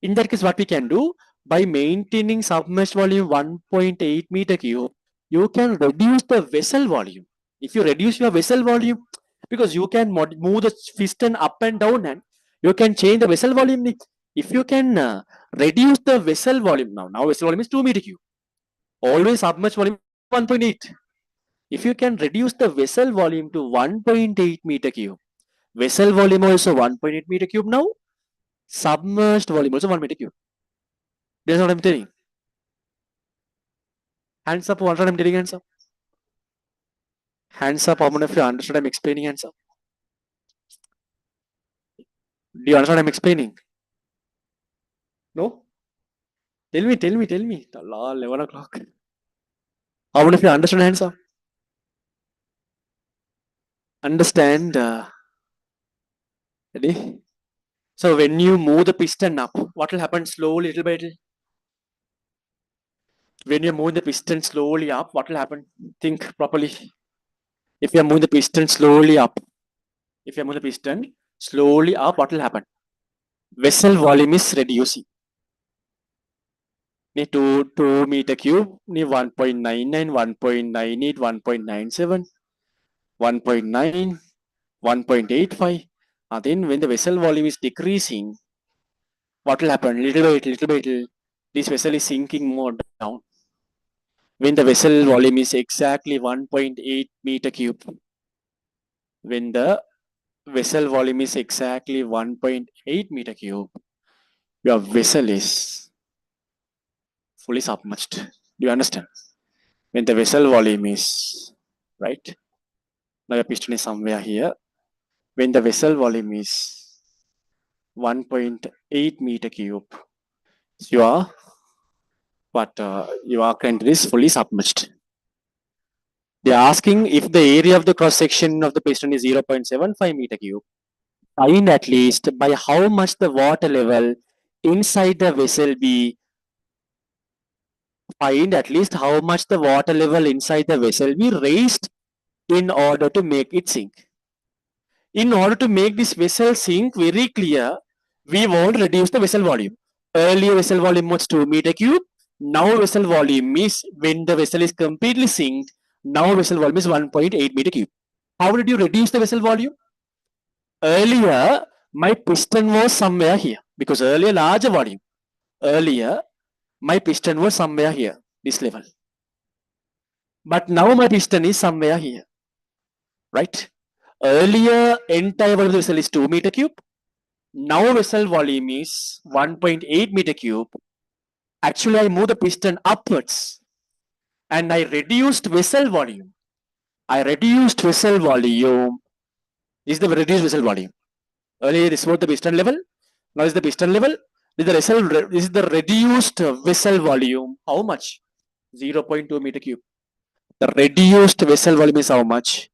In that case, what we can do, by maintaining submerged volume 1.8 meter cube, you can reduce the vessel volume. If you reduce your vessel volume, because you can move the piston up and down and you can change the vessel volume. If you can reduce the vessel volume, now vessel volume is 2 meter cube. Always submerged volume 1.8. If you can reduce the vessel volume to 1.8 meter cube, vessel volume also 1.8 meter cube now, submerged volume also 1 meter cube. That's what I'm telling. Hands up, what I'm telling, hands up. Hands up, how many of you understood I'm explaining, hands up? Do you understand what I'm explaining? No? Tell me. 11 o'clock. How many of you understand, hands up? Understand? Ready? So when you move the piston up, what will happen slowly, little by little? When you move the piston slowly up, what will happen? Think properly. If you are moving the piston slowly up, what will happen? Vessel volume is reducing. 2 meter cube, 1.99, 1.98, 1.97, 1.9, 1.85. And then when the vessel volume is decreasing, what will happen? Little by little, this vessel is sinking more down. When the vessel volume is exactly 1.8 meter cube, when the vessel volume is exactly 1.8 meter cube, your vessel is fully submerged. Do you understand? When the vessel volume is, right? Now your piston is somewhere here. When the vessel volume is 1.8 meter cube, your country is fully submerged. They are asking if the area of the cross section of the piston is 0.75 meter cube. Find at least by how much the water level inside the vessel be find at least how much the water level inside the vessel be raised in order to make it sink. In order to make this vessel sink very clear, we want to reduce the vessel volume. Earlier vessel volume was 2 meter cube. Now vessel volume is, when the vessel is completely sinked, now vessel volume is 1.8 meter cube. How did you reduce the vessel volume? Earlier, my piston was somewhere here because earlier larger volume. Earlier, my piston was somewhere here, this level. But now my piston is somewhere here, right? Earlier, entire volume of the vessel is 2 meter cube. Now vessel volume is 1.8 meter cube. Actually, I move the piston upwards and I reduced vessel volume. I reduced vessel volume. This is the reduced vessel volume. Earlier, this was the piston level. Now is the piston level. This is the reduced vessel volume. How much? 0.2 meter cube. The reduced vessel volume is how much?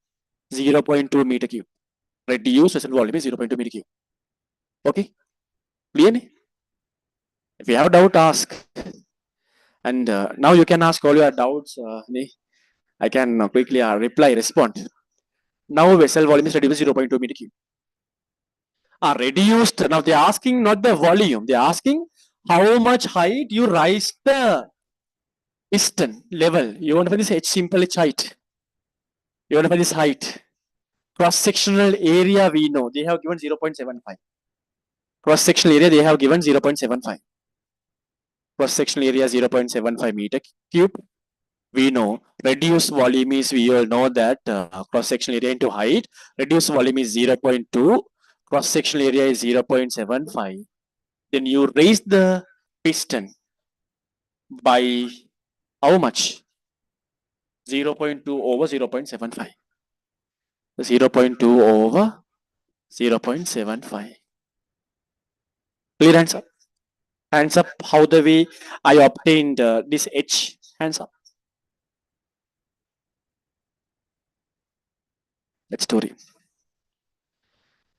0.2 meter cube. Reduced vessel volume is 0.2 meter cube. Okay? Clear? If you have doubt, ask. And now you can ask all your doubts. I can quickly respond. Now vessel volume is reduced to 0.2 meter cube. Reduced. Now they are asking not the volume. They are asking how much height you raise the piston level. You want to find this H simple H height. You want to find this height. Cross-sectional area we know. They have given 0.75. Cross-sectional area they have given 0.75. Cross-sectional area 0.75 meter cube. We know reduced volume is, we all know that cross-sectional area into height. Reduced volume is 0.2. Cross-sectional area is 0.75. Then you raise the piston by how much? 0.2 over 0.75. 0.2 over 0.75. Clear? Hands up. Hands up. How the way I obtained this H? Hands up. That story.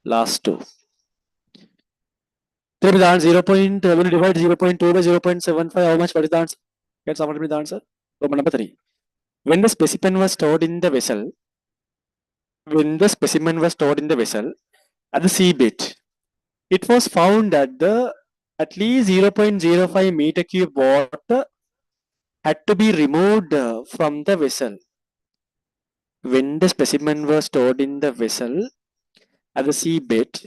Last two. Tell me the answer. When you divide 0.2 by 0.75, how much? What is the answer? Get someone tell me the answer. Problem number 3. When the specimen was stored in the vessel, at the seabed, it was found that at least 0.05 meter cube water had to be removed from the vessel. When the specimen was stored in the vessel at the seabed,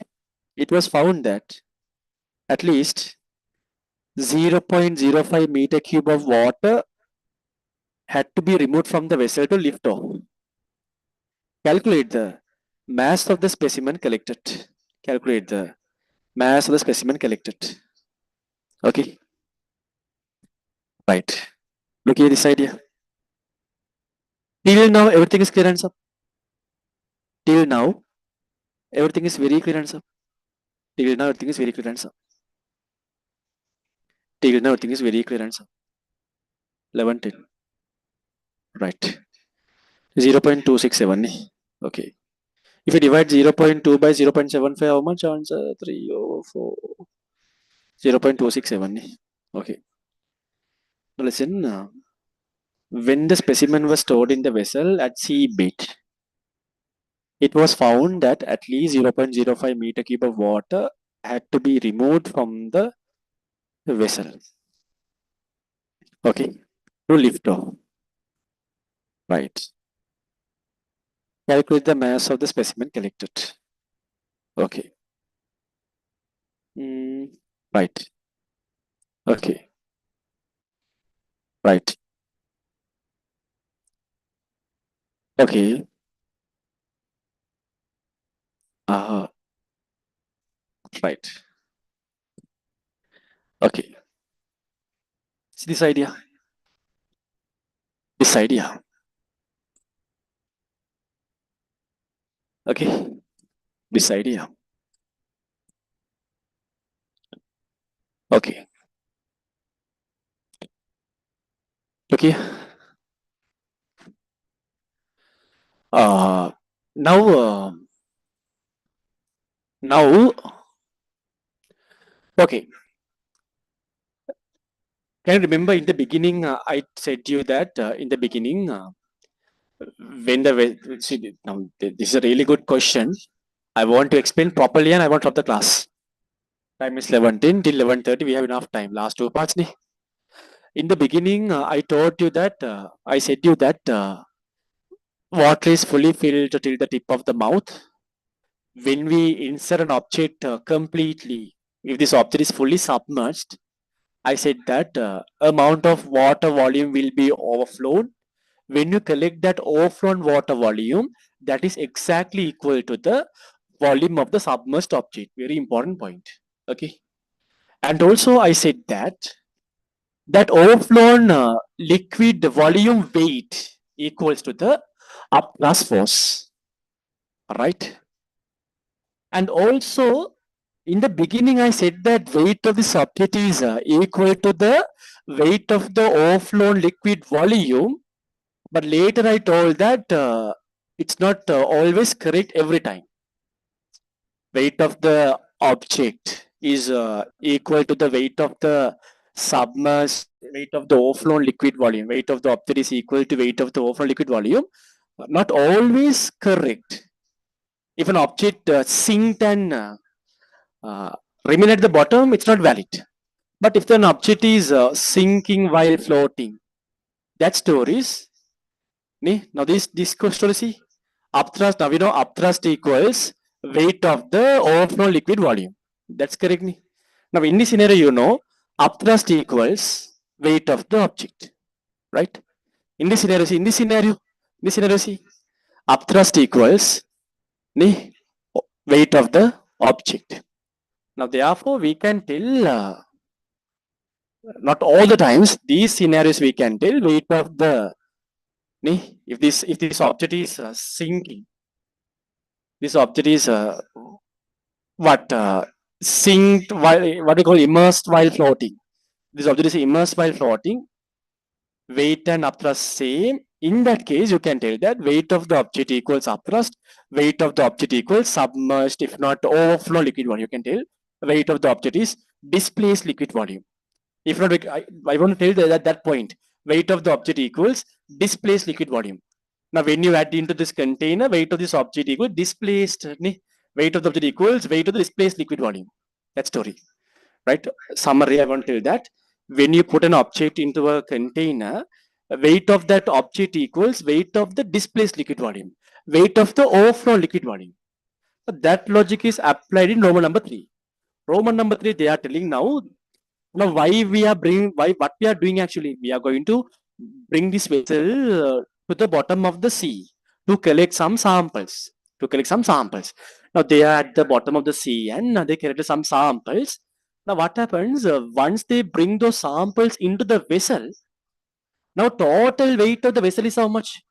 it was found that at least 0.05 meter cube of water had to be removed from the vessel to lift off. Calculate the mass of the specimen collected. Calculate the mass of the specimen collected. Okay. Right. Look at this idea. Till now, everything is clear and sub. Till now, everything is very clear and sub. Till now, everything is very clear and sub. Till now, everything is very clear and sub. 11, 10. Right. 0.267. Okay. If you divide 0.2 by 0.75, how much? Answer 3 over 4. 0.267. Okay. Now listen. When the specimen was stored in the vessel at seabed, it was found that at least 0.05 meter cube of water had to be removed from the vessel. Okay. To lift off. Right. Calculate the mass of the specimen collected. Okay. Right. Okay. Right. Okay. Right. Okay. See this idea? This idea. Okay. This idea. Okay. Okay. Now, okay. Can you remember in the beginning, I said to you that in the beginning, when now, this is a really good question. I want to explain properly and I want to stop the class. Time is 11:10 till 11:30. We have enough time. Last two parts. In the beginning, I told you that, I said you that water is fully filled till the tip of the mouth. When we insert an object completely, if this object is fully submerged, I said that amount of water volume will be overflown. When you collect that overflown water volume, that is exactly equal to the volume of the submerged object. Very important point. Okay. And also I said that overflown liquid volume weight equals to the upthrust force. Right. And also in the beginning, I said that weight of the subject is equal to the weight of the overflown liquid volume. But later I told that it's not always correct every time. Weight of the object is equal to the weight of the submerged, weight of the overflown liquid volume. Weight of the object is equal to weight of the overflown liquid volume. Not always correct. If an object sinked and uh, remain at the bottom, it's not valid. But if an object is sinking while floating, that story is. Now this story, see, upthrust. Now we know upthrust equals weight of the overflow liquid volume. That's correct. Now in this scenario, you know, upthrust equals weight of the object, right? In this scenario, see, upthrust equals weight of the object. Now therefore, we can tell. Not all the times these scenarios we can tell weight of the if this object is sinking, this object is what sinked while, what we call immersed while floating. This object is immersed while floating, weight and upthrust same. In that case, you can tell that weight of the object equals upthrust, weight of the object equals submerged, if not overflow liquid volume. You can tell weight of the object is displaced liquid volume. If not, I want to tell that at that point, weight of the object equals displaced liquid volume. Now, when you add into this container, weight of this object equals displaced, weight of the object equals weight of the displaced liquid volume. That story, right? Summary, I want to tell that when you put an object into a container, weight of that object equals weight of the displaced liquid volume, weight of the overflow liquid volume. So that logic is applied in Roman number 3. Roman number 3, they are telling now why we are bringing, why what we are doing actually, we are going to bring this vessel to the bottom of the sea to collect some samples. Now they are at the bottom of the sea and they collected some samples. Now what happens once they bring those samples into the vessel? Now total weight of the vessel is how much?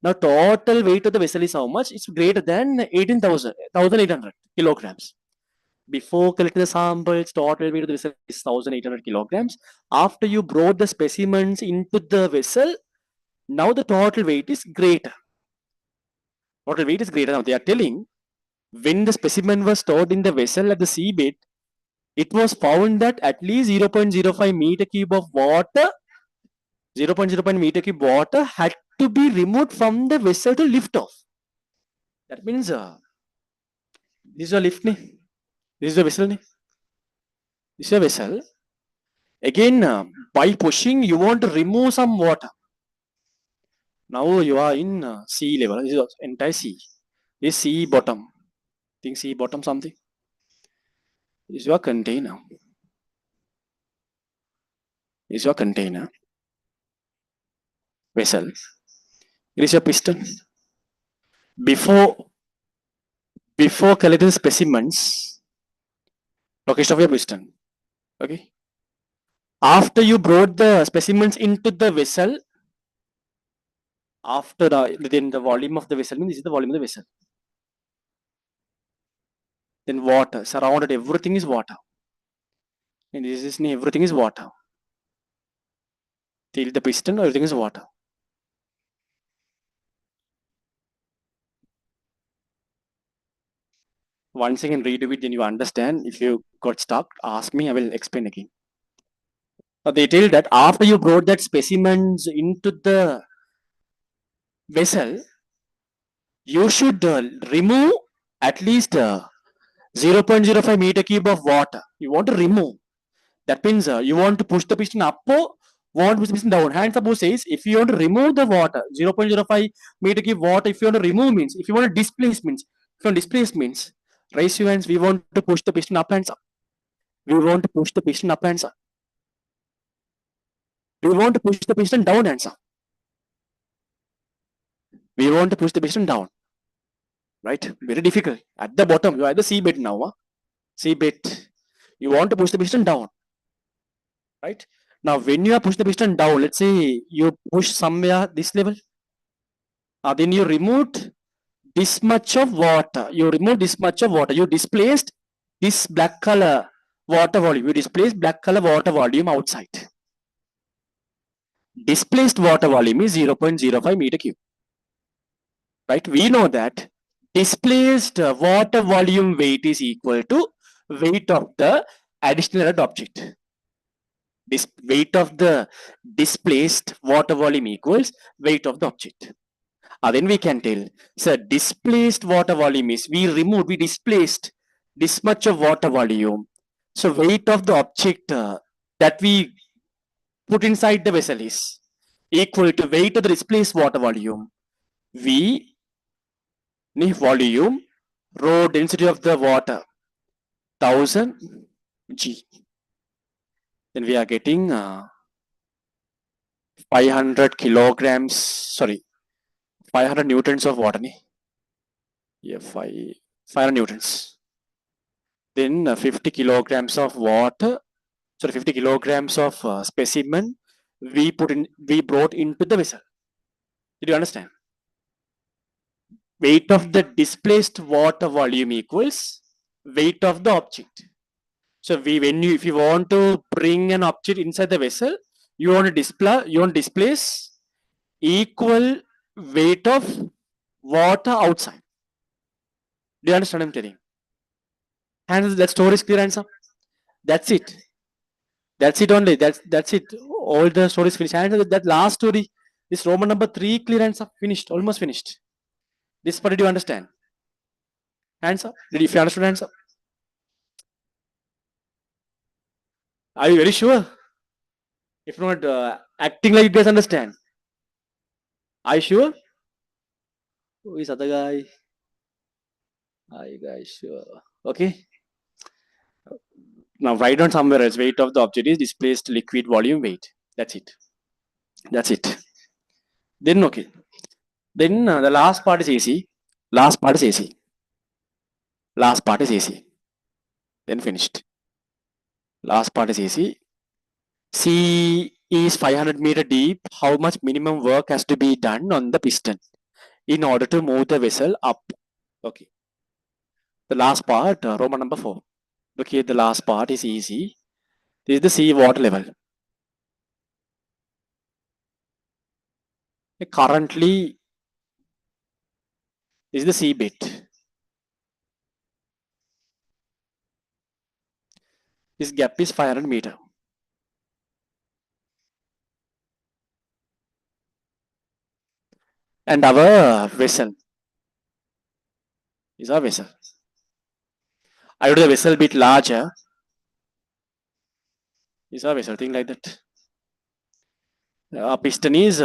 Now total weight of the vessel is how much? It's greater than 18,800 kilograms. Before collecting the samples, total weight of the vessel is 1,800 kilograms. After you brought the specimens into the vessel, now the total weight is greater. Total weight is greater. Now they are telling when the specimen was stored in the vessel at the seabed, it was found that at least 0.05 meter cube of water, 0.05 meter cube water had to be removed from the vessel to lift off. That means this is a lift. This is a vessel. This is a vessel. Again, by pushing, you want to remove some water. Now you are in sea level. This is entire sea. This sea bottom. Think sea bottom something. This is your container. This is your container. Vessel. It is your piston. Before collecting specimens, location of your piston. Okay. After you brought the specimens into the vessel, after within the volume of the vessel, means this is the volume of the vessel. Then water surrounded, everything is water. And this is everything is water. Till the piston, everything is water. Once again, redo it, then you understand. If you got stuck, ask me, I will explain again. They tell that after you brought that specimens into the vessel, you should remove at least 0.05 meter cube of water. You want to remove. That means you want to push the piston up or want to push the piston down. Hands up who says if you want to remove the water, 0.05 meter cube water, if you want to remove means, if you want to displace means, if you want to displace means, raise your hands, we want to push the piston up and up. We want to push the piston up and up. We want to push the piston down and up. We want to push the piston down. Right? Very difficult. At the bottom, you are at the seabed now. Huh? Seabed. You want to push the piston down. Right? Now, when you are push the piston down, let's say you push somewhere this level, then you removed this much of water. You remove this much of water. You displaced this black color water volume. You displaced black color water volume outside. Displaced water volume is 0.05 meter cube. Right? We know that displaced water volume weight is equal to weight of the additional object. This weight of the displaced water volume equals weight of the object. Then we can tell, so displaced water volume is we displaced this much of water volume. So weight of the object that we put inside the vessel is equal to weight of the displaced water volume. V volume rho density of the water 1000 G. Then we are getting 500 kilograms, sorry, 500 newtons of water. Yeah, 500 newtons. Then 50 kilograms of water, sorry, 50 kilograms of specimen we brought into the vessel. Did you understand? Weight of the displaced water volume equals weight of the object. So if you want to bring an object inside the vessel, you want to displace equal weight of water outside. Do you understand what I'm telling? And that story is clear answer. That's it. That's it only. That's it. All the stories finished. And that last story, this Roman number 3 clear answer finished, almost finished. This part did you understand? Hands up. If you understood, hands up. Are you very sure? If not, acting like you guys understand. Are you sure? Who is other guy? Are you guys sure? Okay. Now write down somewhere else. Weight of the object is displaced liquid volume weight. That's it. That's it. Then okay. Then the last part is AC. Last part is AC. Last part is AC. Then finished. Last part is AC. C is 500 meter deep. How much minimum work has to be done on the piston in order to move the vessel up? Okay. The last part, Roman number 4. Okay, the last part is easy. This is the sea water level. Currently, this is the sea bed. This gap is 500 meter. And our vessel is our vessel. I do the vessel bit larger. Is our vessel, thing like that. Piston is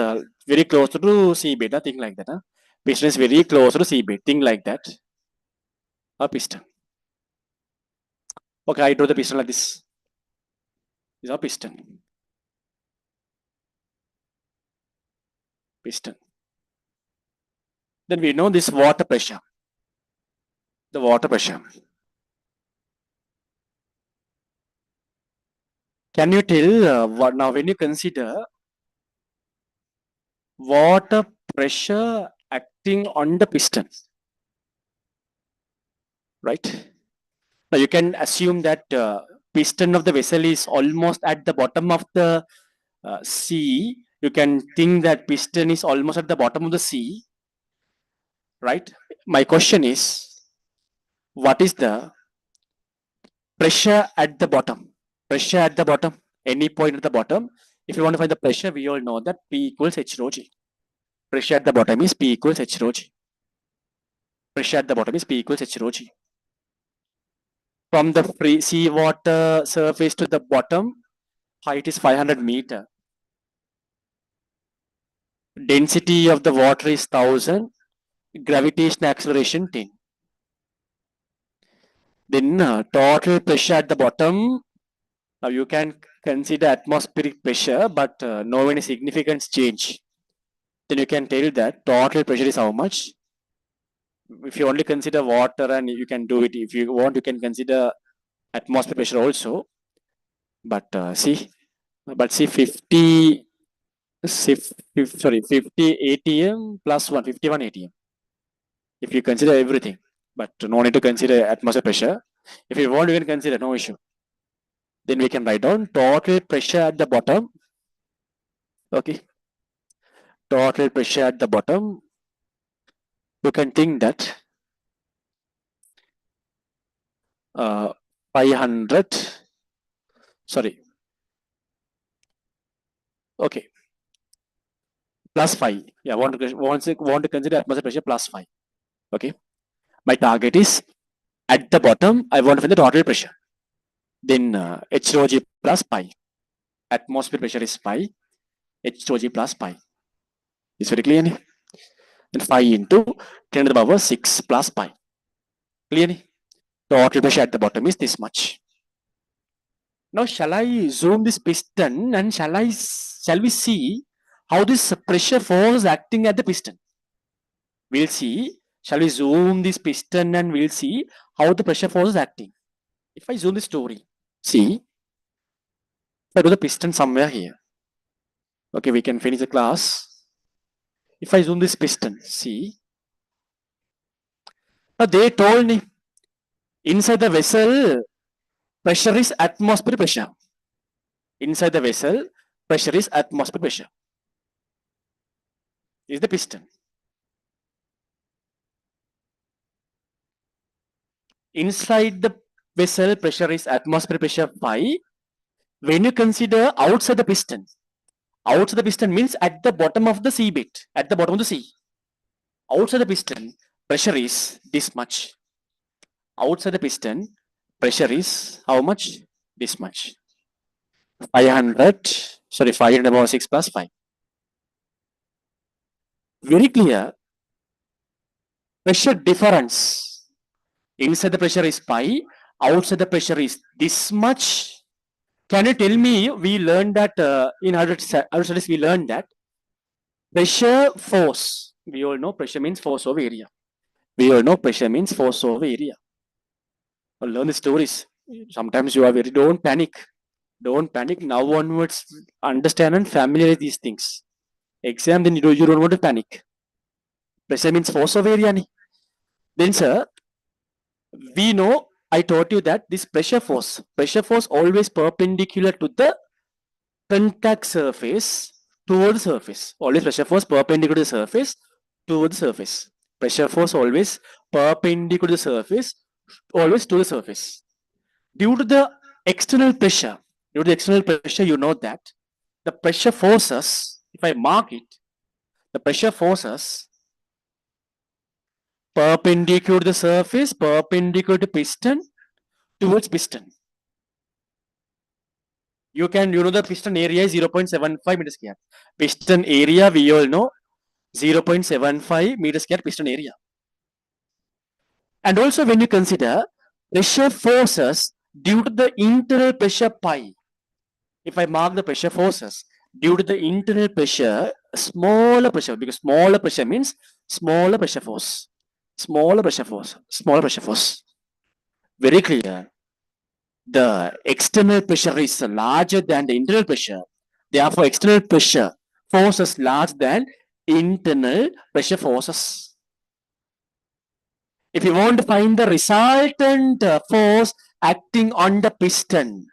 very close to seabed, thing like that. Piston is very close to seabed, thing like that. A piston. Okay, I draw the piston like this. This is a piston. Piston. Then we know this water pressure. The water pressure. Can you tell what now when you consider water pressure acting on the piston, right? Now you can assume that piston of the vessel is almost at the bottom of the sea. You can think that piston is almost at the bottom of the sea, right? My question is, what is the pressure at the bottom? Pressure at the bottom. any point at the bottom. If you want to find the pressure, we all know that P equals H rho G. Pressure at the bottom is P equals H rho G. Pressure at the bottom is P equals H rho G. From the free seawater surface to the bottom, height is 500 meter. Density of the water is 1000. Gravitational acceleration 10. Then total pressure at the bottom. Now you can consider atmospheric pressure, but no any significant change. Then you can tell that total pressure is how much. If you only consider water, and you can do it. If you want, you can consider atmospheric pressure also. But see 50 atm plus 1, 51 atm. If you consider everything, but no need to consider atmospheric pressure. If you want, you can consider, no issue. Then we can write down total pressure at the bottom. Okay. Total pressure at the bottom. You can think that 500. Sorry. Okay. Plus 5. Yeah, want to consider atmospheric pressure plus 5. Okay. My target is at the bottom. I want to find the total pressure. Then H rho G plus pi. Atmospheric pressure is pi. H rho G plus pi. Is very clear? Then 5 into 10 to the power 6 plus pi. Clear? Total pressure at the bottom is this much. Now shall I zoom this piston and shall we see how this pressure force acting at the piston? We'll see. Shall we zoom this piston and we'll see how the pressure force is acting? If I zoom the story, see, if I do the piston somewhere here. Okay, we can finish the class. If I zoom this piston, see. Now they told me inside the vessel, pressure is atmospheric pressure. Inside the vessel, pressure is atmospheric pressure. Is the piston. Inside the vessel, pressure is atmospheric pressure pi. When you consider outside the piston means at the bottom of the seabed, at the bottom of the sea. Outside the piston, pressure is this much. Outside the piston, pressure is how much? This much. 500 over 6 plus 5. Very clear. Pressure difference. Inside the pressure is pi. Outside the pressure is this much. Can you tell me, we learned that in our studies, we learned that pressure force. We all know pressure means force over area. We all know pressure means force over area. Learn the stories. Sometimes you are don't panic. Don't panic. Now onwards, understand and familiarize these things. Exam, then you don't want to panic. Pressure means force over area. Then, sir, we know, I taught you that this pressure force always perpendicular to the contact surface towards the surface. Always pressure force perpendicular to the surface towards the surface. Pressure force always perpendicular to the surface, always to the surface. Due to the external pressure, you know that the pressure forces, if I mark it, the pressure forces perpendicular to the surface, perpendicular to piston, towards piston. You know the piston area is 0.75 meter square. Piston area, we all know, 0.75 meter square piston area. And also when you consider pressure forces due to the internal pressure pi, if I mark the pressure forces due to the internal pressure, smaller pressure, because smaller pressure means smaller pressure force. Smaller pressure force. Very clear. The external pressure is larger than the internal pressure. Therefore, external pressure forces larger than internal pressure forces. If you want to find the resultant force acting on the piston,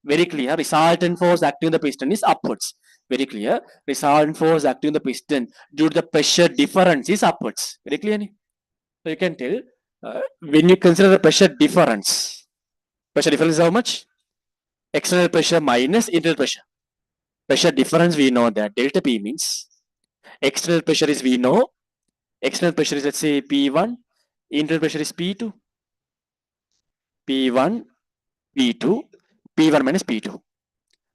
very clear, resultant force acting on the piston is upwards. Very clear, resultant force acting on the piston due to the pressure difference is upwards. Very clear? So you can tell when you consider the pressure difference is how much? external pressure minus internal pressure. Pressure difference, we know that delta P means external pressure is, we know, external pressure is, let's say, P1, internal pressure is P2. P1, P2, P1 minus P2.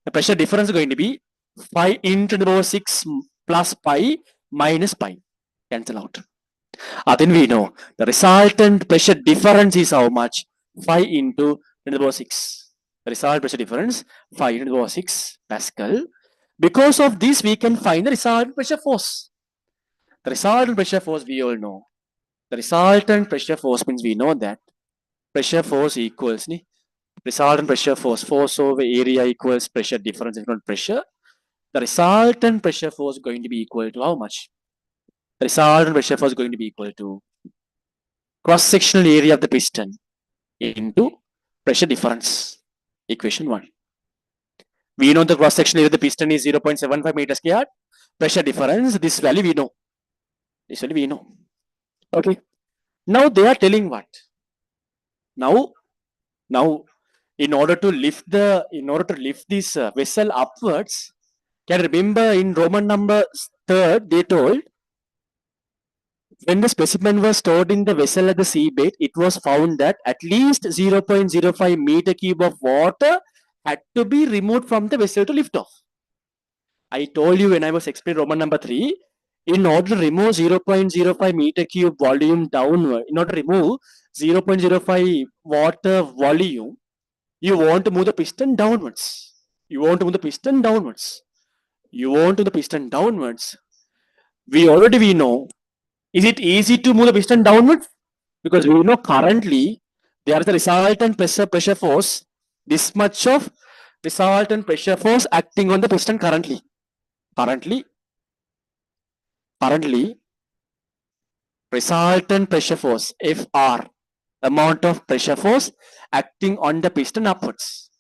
The pressure difference is going to be 5 into the power 6 plus pi minus pi. Cancel out. Then we know the resultant pressure difference is how much? 5 into 10 to the power 6. The resultant pressure difference 5 into the power 6 Pascal. Because of this, we can find the resultant pressure force. The resultant pressure force we all know. The resultant pressure force means we know that pressure force equals resultant pressure force over area equals pressure difference in pressure. The resultant pressure force is going to be equal to how much? The resultant pressure force is going to be equal to cross-sectional area of the piston into pressure difference. Equation 1. We know the cross-sectional area of the piston is 0.75 meters squared. Pressure difference, this value we know. This value we know. Okay. Now they are telling what? Now, in order to lift this vessel upwards, can you remember in Roman number 3rd, they told when the specimen was stored in the vessel at the seabed, it was found that at least 0.05 meter cube of water had to be removed from the vessel to lift off. I told you when I was explaining Roman number 3, in order to remove 0.05 meter cube volume downward, in order to remove 0.05 water volume, you want to move the piston downwards. You want to move the piston downwards. You want to move the piston downwards. We know. Is it easy to move the piston downwards? Because we know currently there is a resultant pressure force. This much of resultant pressure force acting on the piston currently. Currently, resultant pressure force Fr, amount of pressure force acting on the piston upwards.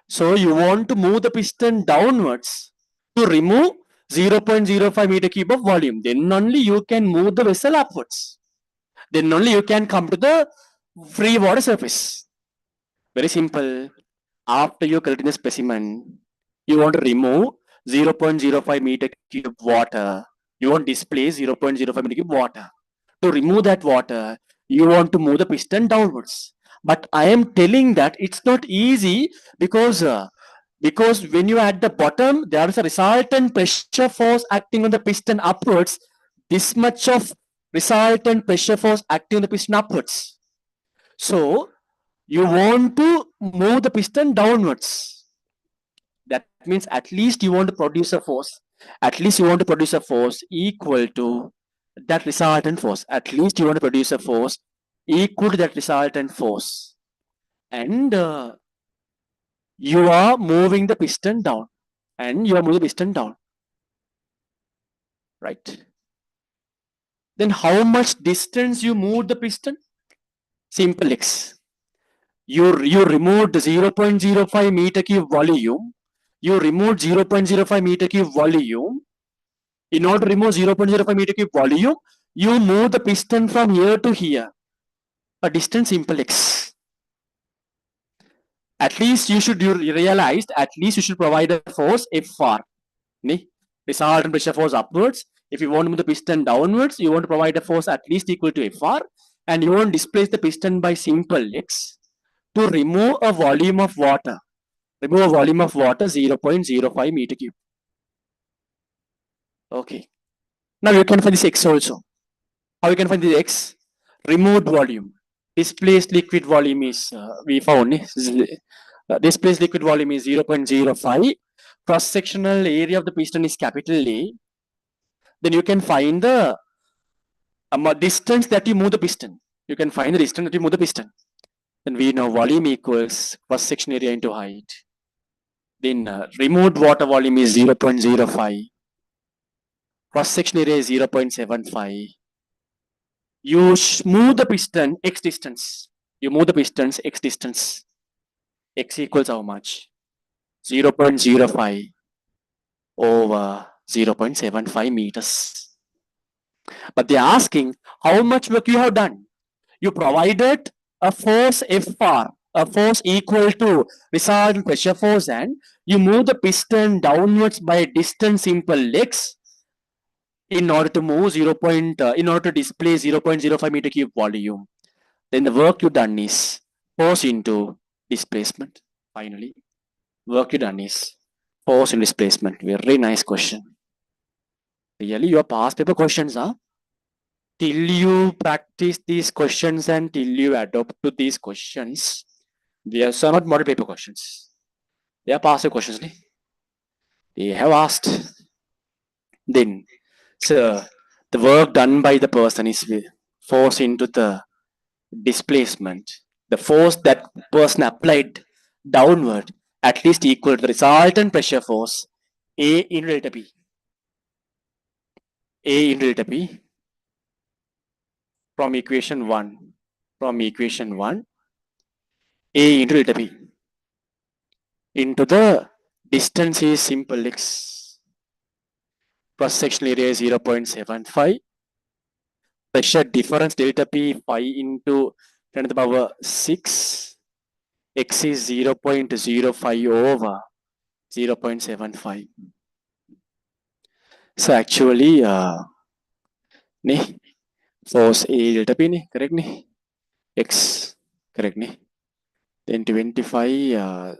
So you want to move the piston downwards to remove 0.05 meter cube of volume. Then only you can move the vessel upwards. Then only you can come to the free water surface. Very simple. After you collect the specimen, you want to remove 0.05 meter cube water. You want to displace 0.05 meter cube water. To remove that water, you want to move the piston downwards. But I am telling that it's not easy because when you are at the bottom, there is a resultant pressure force acting on the piston upwards. This much of resultant pressure force acting on the piston upwards. So you want to move the piston downwards. That means at least you want to produce a force. At least you want to produce a force equal to that resultant force. At least you want to produce a force equal to that resultant force. And you are moving the piston down. And you are moving the piston down. Right. Then how much distance you move the piston? Simple X. You removed 0.05 meter cube volume. You removed 0.05 meter cube volume. In order to remove 0.05 meter cube volume, you move the piston from here to here. A distance simple X. At least you should realize, at least you should provide a force Fr. Resultant pressure force upwards. If you want to move the piston downwards, you want to provide a force at least equal to Fr. And you want to displace the piston by simple X to remove a volume of water. Remove a volume of water 0.05 meter cube. Okay. Now you can find this X also. How you can find this X? Removed volume. Displaced liquid volume is, we found, displaced liquid volume is 0.05. Cross-sectional area of the piston is capital A. Then you can find the distance that you move the piston. You can find the distance that you move the piston. Then we know volume equals cross-section area into height. Then removed water volume is 0.05. Cross-section area is 0.75. You move the piston X distance. You move the pistons X distance. X equals how much? 0.05 over 0.75 meters. But they are asking how much work you have done. You provided a force Fr a force equal to resultant pressure force, and you move the piston downwards by a distance simple x in order to move in order to display 0.05 meter cube volume. Then the work you done is force into displacement. Finally, work you done is force and displacement. Very nice question. Really, your past paper questions are till you practice these questions and till you adopt to these questions. They are not model paper questions. They are past paper questions. They have asked. Then, so the work done by the person is force into the displacement. The force that person applied downward at least equal to the resultant pressure force A in delta P. A in delta P from equation 1. From equation 1, A into delta P into the distance is simple x. Cross sectional area is 0.75. Pressure difference delta P 5 into 10 to the power 6. X is 0.05 over 0.75. So actually, ni force A delta P ni correct ni X correct ni. Then 25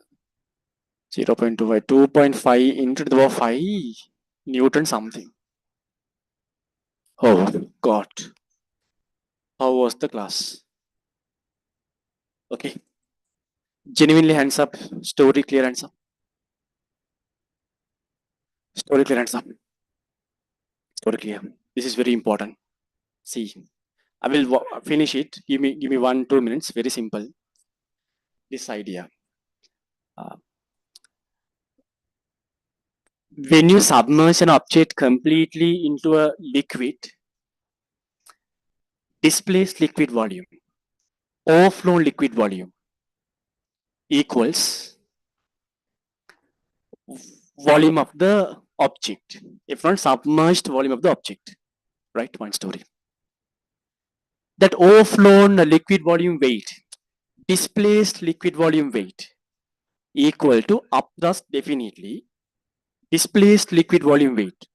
0.25 2.5 into the power 5 Newton something. Oh God. How was the class? Okay. Genuinely hands up. Story clear hands up. Story clear hands up. Story clear. This is very important. See, I will finish it. Give me 1-2 minutes. Very simple. This idea. When you submerge an object completely into a liquid, displaced liquid volume, overflow liquid volume equals volume of the object. If not submerged volume of the object, right? One story. That overflown liquid volume weight, displaced liquid volume weight equal to upthrust definitely, displaced liquid volume weight,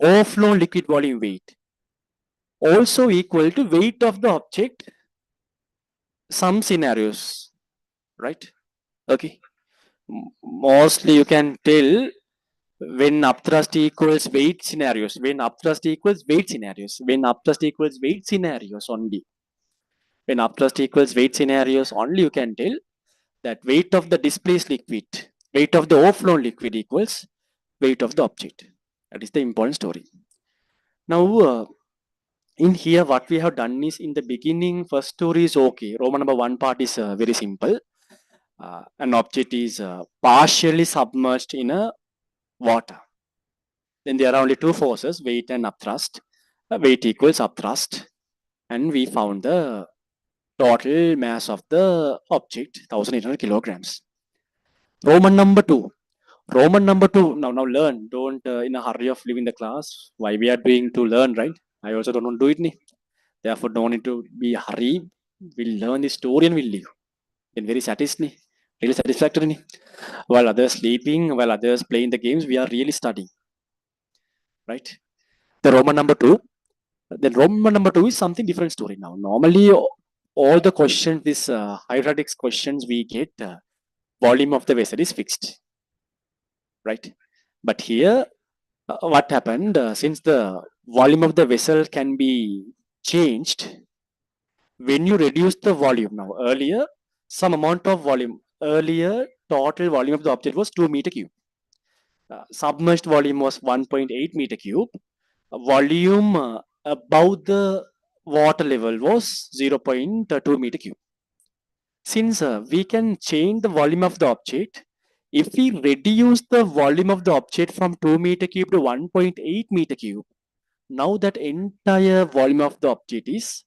overflown liquid volume weight also equal to weight of the object. Some scenarios, right? Okay. Mostly you can tell when upthrust equals weight scenarios, when upthrust equals weight scenarios, when upthrust equals weight scenarios only. When upthrust equals weight scenarios only, you can tell that weight of the displaced liquid, weight of the overflown liquid equals weight of the object. That is the important story. Now, in here, what we have done is in the beginning, first story is okay. Roman number 1 part is very simple. An object is partially submerged in a water. Then there are only two forces, weight and upthrust. Weight equals upthrust. And we found the total mass of the object, 1800 kilograms. Roman number 2. Roman number 2. Now learn. Don't in a hurry of leaving the class. Why we are doing to learn, right? I also don't want to do it. Ni. Therefore, don't need to be hurry. We'll learn the story and we'll leave. Then very satisfied. Really satisfactory. While others sleeping, while others playing the games, we are really studying. Right? The Roman number 2. Then Roman number 2 is something different story now. Normally, all the questions, this hydraulics questions we get, volume of the vessel is fixed. Right? But here, what happened, since the volume of the vessel can be changed, when you reduce the volume now, earlier, some amount of volume, earlier total volume of the object was 2 meter cube. Submerged volume was 1.8 meter cube. Volume above the water level was 0.2 meter cube. Since we can change the volume of the object, if we reduce the volume of the object from 2 meter cube to 1.8 meter cube, now that entire volume of the object is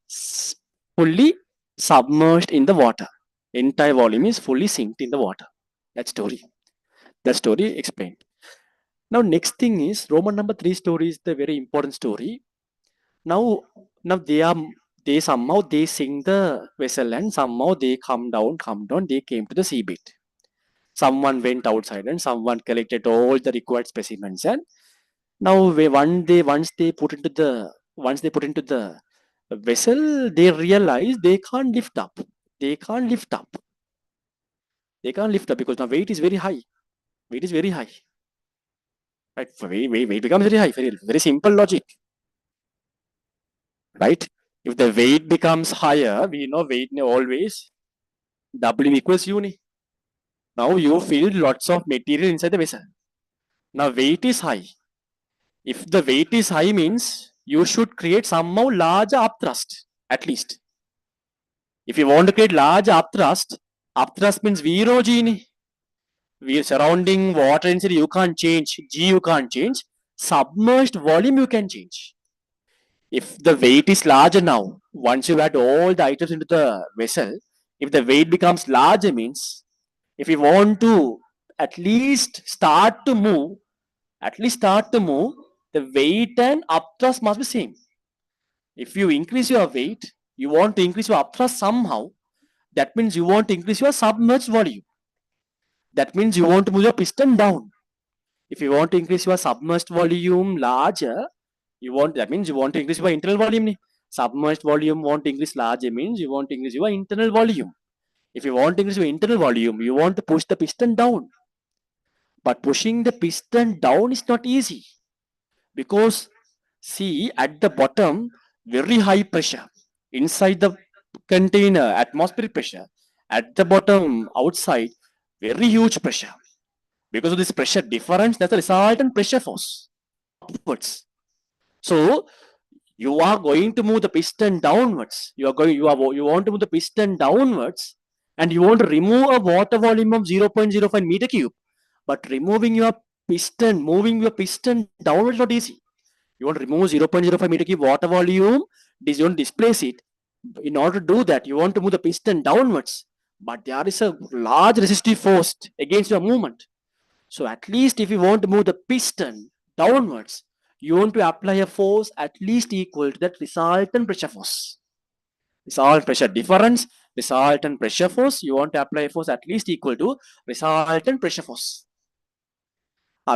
fully submerged in the water. Entire volume is fully sinked in the water. That story explained. Now next thing is Roman number 3 story is the very important story. Now they somehow they sink the vessel and somehow they come down, they came to the seabed. Someone went outside and someone collected all the required specimens, and now once they put into the vessel, they realize they can't lift up. They can't lift up. They can't lift up because now weight is very high. Weight is very high. Right? Weight becomes very high. Very simple logic. Right? If the weight becomes higher, we know weight always W equals U. Now you filled lots of material inside the vessel. Now weight is high. If the weight is high means you should create somehow larger upthrust at least. If you want to create large upthrust means V rho G. We surrounding water inside you can't change. G you can't change. Submerged volume you can change. If the weight is larger now, once you add all the items into the vessel, if the weight becomes larger means, if you want to at least start to move, the weight and upthrust must be same. If you increase your weight, you want to increase your upthrust somehow, that means you want to increase your submerged volume. That means you want to move your piston down. If you want to increase your submerged volume larger, that means you want to increase your internal volume. Submerged volume want to increase larger means you want to increase your internal volume. If you want to increase your internal volume, you want to push the piston down. But pushing the piston down is not easy because see at the bottom very high pressure inside the container, atmospheric pressure. At the bottom outside very huge pressure. Because of this pressure difference, that's the resultant pressure force upwards. So you are going to move the piston downwards. You want to move the piston downwards, and you want to remove a water volume of 0.05 meter cube. But moving your piston downwards is not easy. You want to remove 0.05 meter cube water volume, you want to displace it. In order to do that, you want to move the piston downwards, but there is a large resistive force against your movement. So at least if you want to move the piston downwards, you want to apply a force at least equal to that resultant pressure force. Resultant pressure difference, resultant pressure force, you want to apply a force at least equal to resultant pressure force.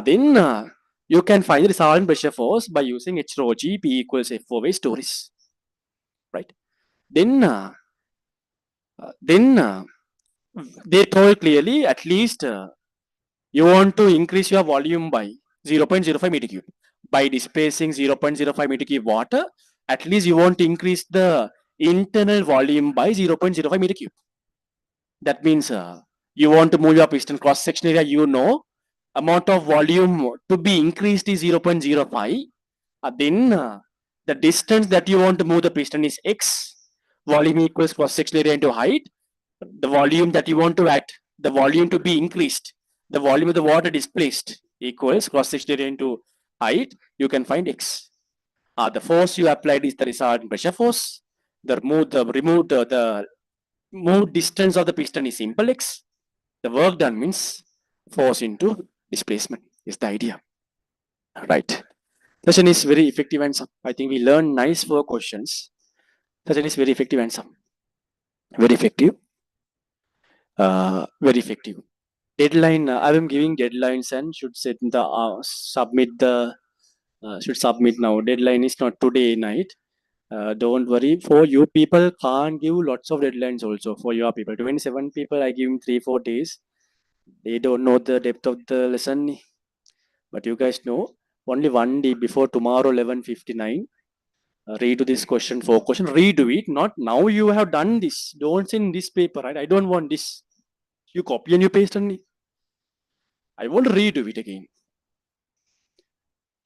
Then you can find the resultant pressure force by using H rho G P equals F over stories. Right? Then they told clearly at least you want to increase your volume by 0.05 meter cube. By displacing 0.05 meter cube water, at least you want to increase the internal volume by 0.05 meter cube. That means you want to move your piston cross section area, amount of volume to be increased is 0.05. Then the distance that you want to move the piston is x. Volume equals cross section area into height. The volume that you want to add, the volume to be increased, the volume of the water displaced equals cross section area into height. You can find x. The force you applied is the resultant pressure force. The move distance of the piston is simple x. The work done means force into displacement is the idea. Right. Session is very effective and I think we learned nice 4 questions. Session is very effective and very effective. Very effective. Deadline. I am giving deadlines and should set the submit the should submit now. Deadline is not today night. Don't worry. For you people, can't give lots of deadlines also for your people. 27 people, I give them 3-4 days. They don't know the depth of the lesson, but you guys know. Only one day before tomorrow, 11:59. Redo this question, 4 question. Redo it. Not now. You have done this. Don't send this paper. Right? I don't want this. You copy and you paste only. I want to redo it again.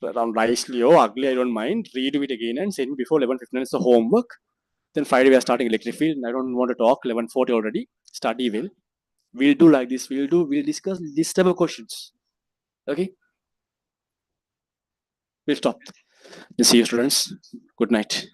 Around nicely or ugly, I don't mind. Redo it again and send before 11:59. It's the homework. Then Friday we are starting electric field. I don't want to talk. 11:40 already. Study well. We'll do like this. We'll discuss this type of questions. Okay. We'll stop. See you, students. Good night.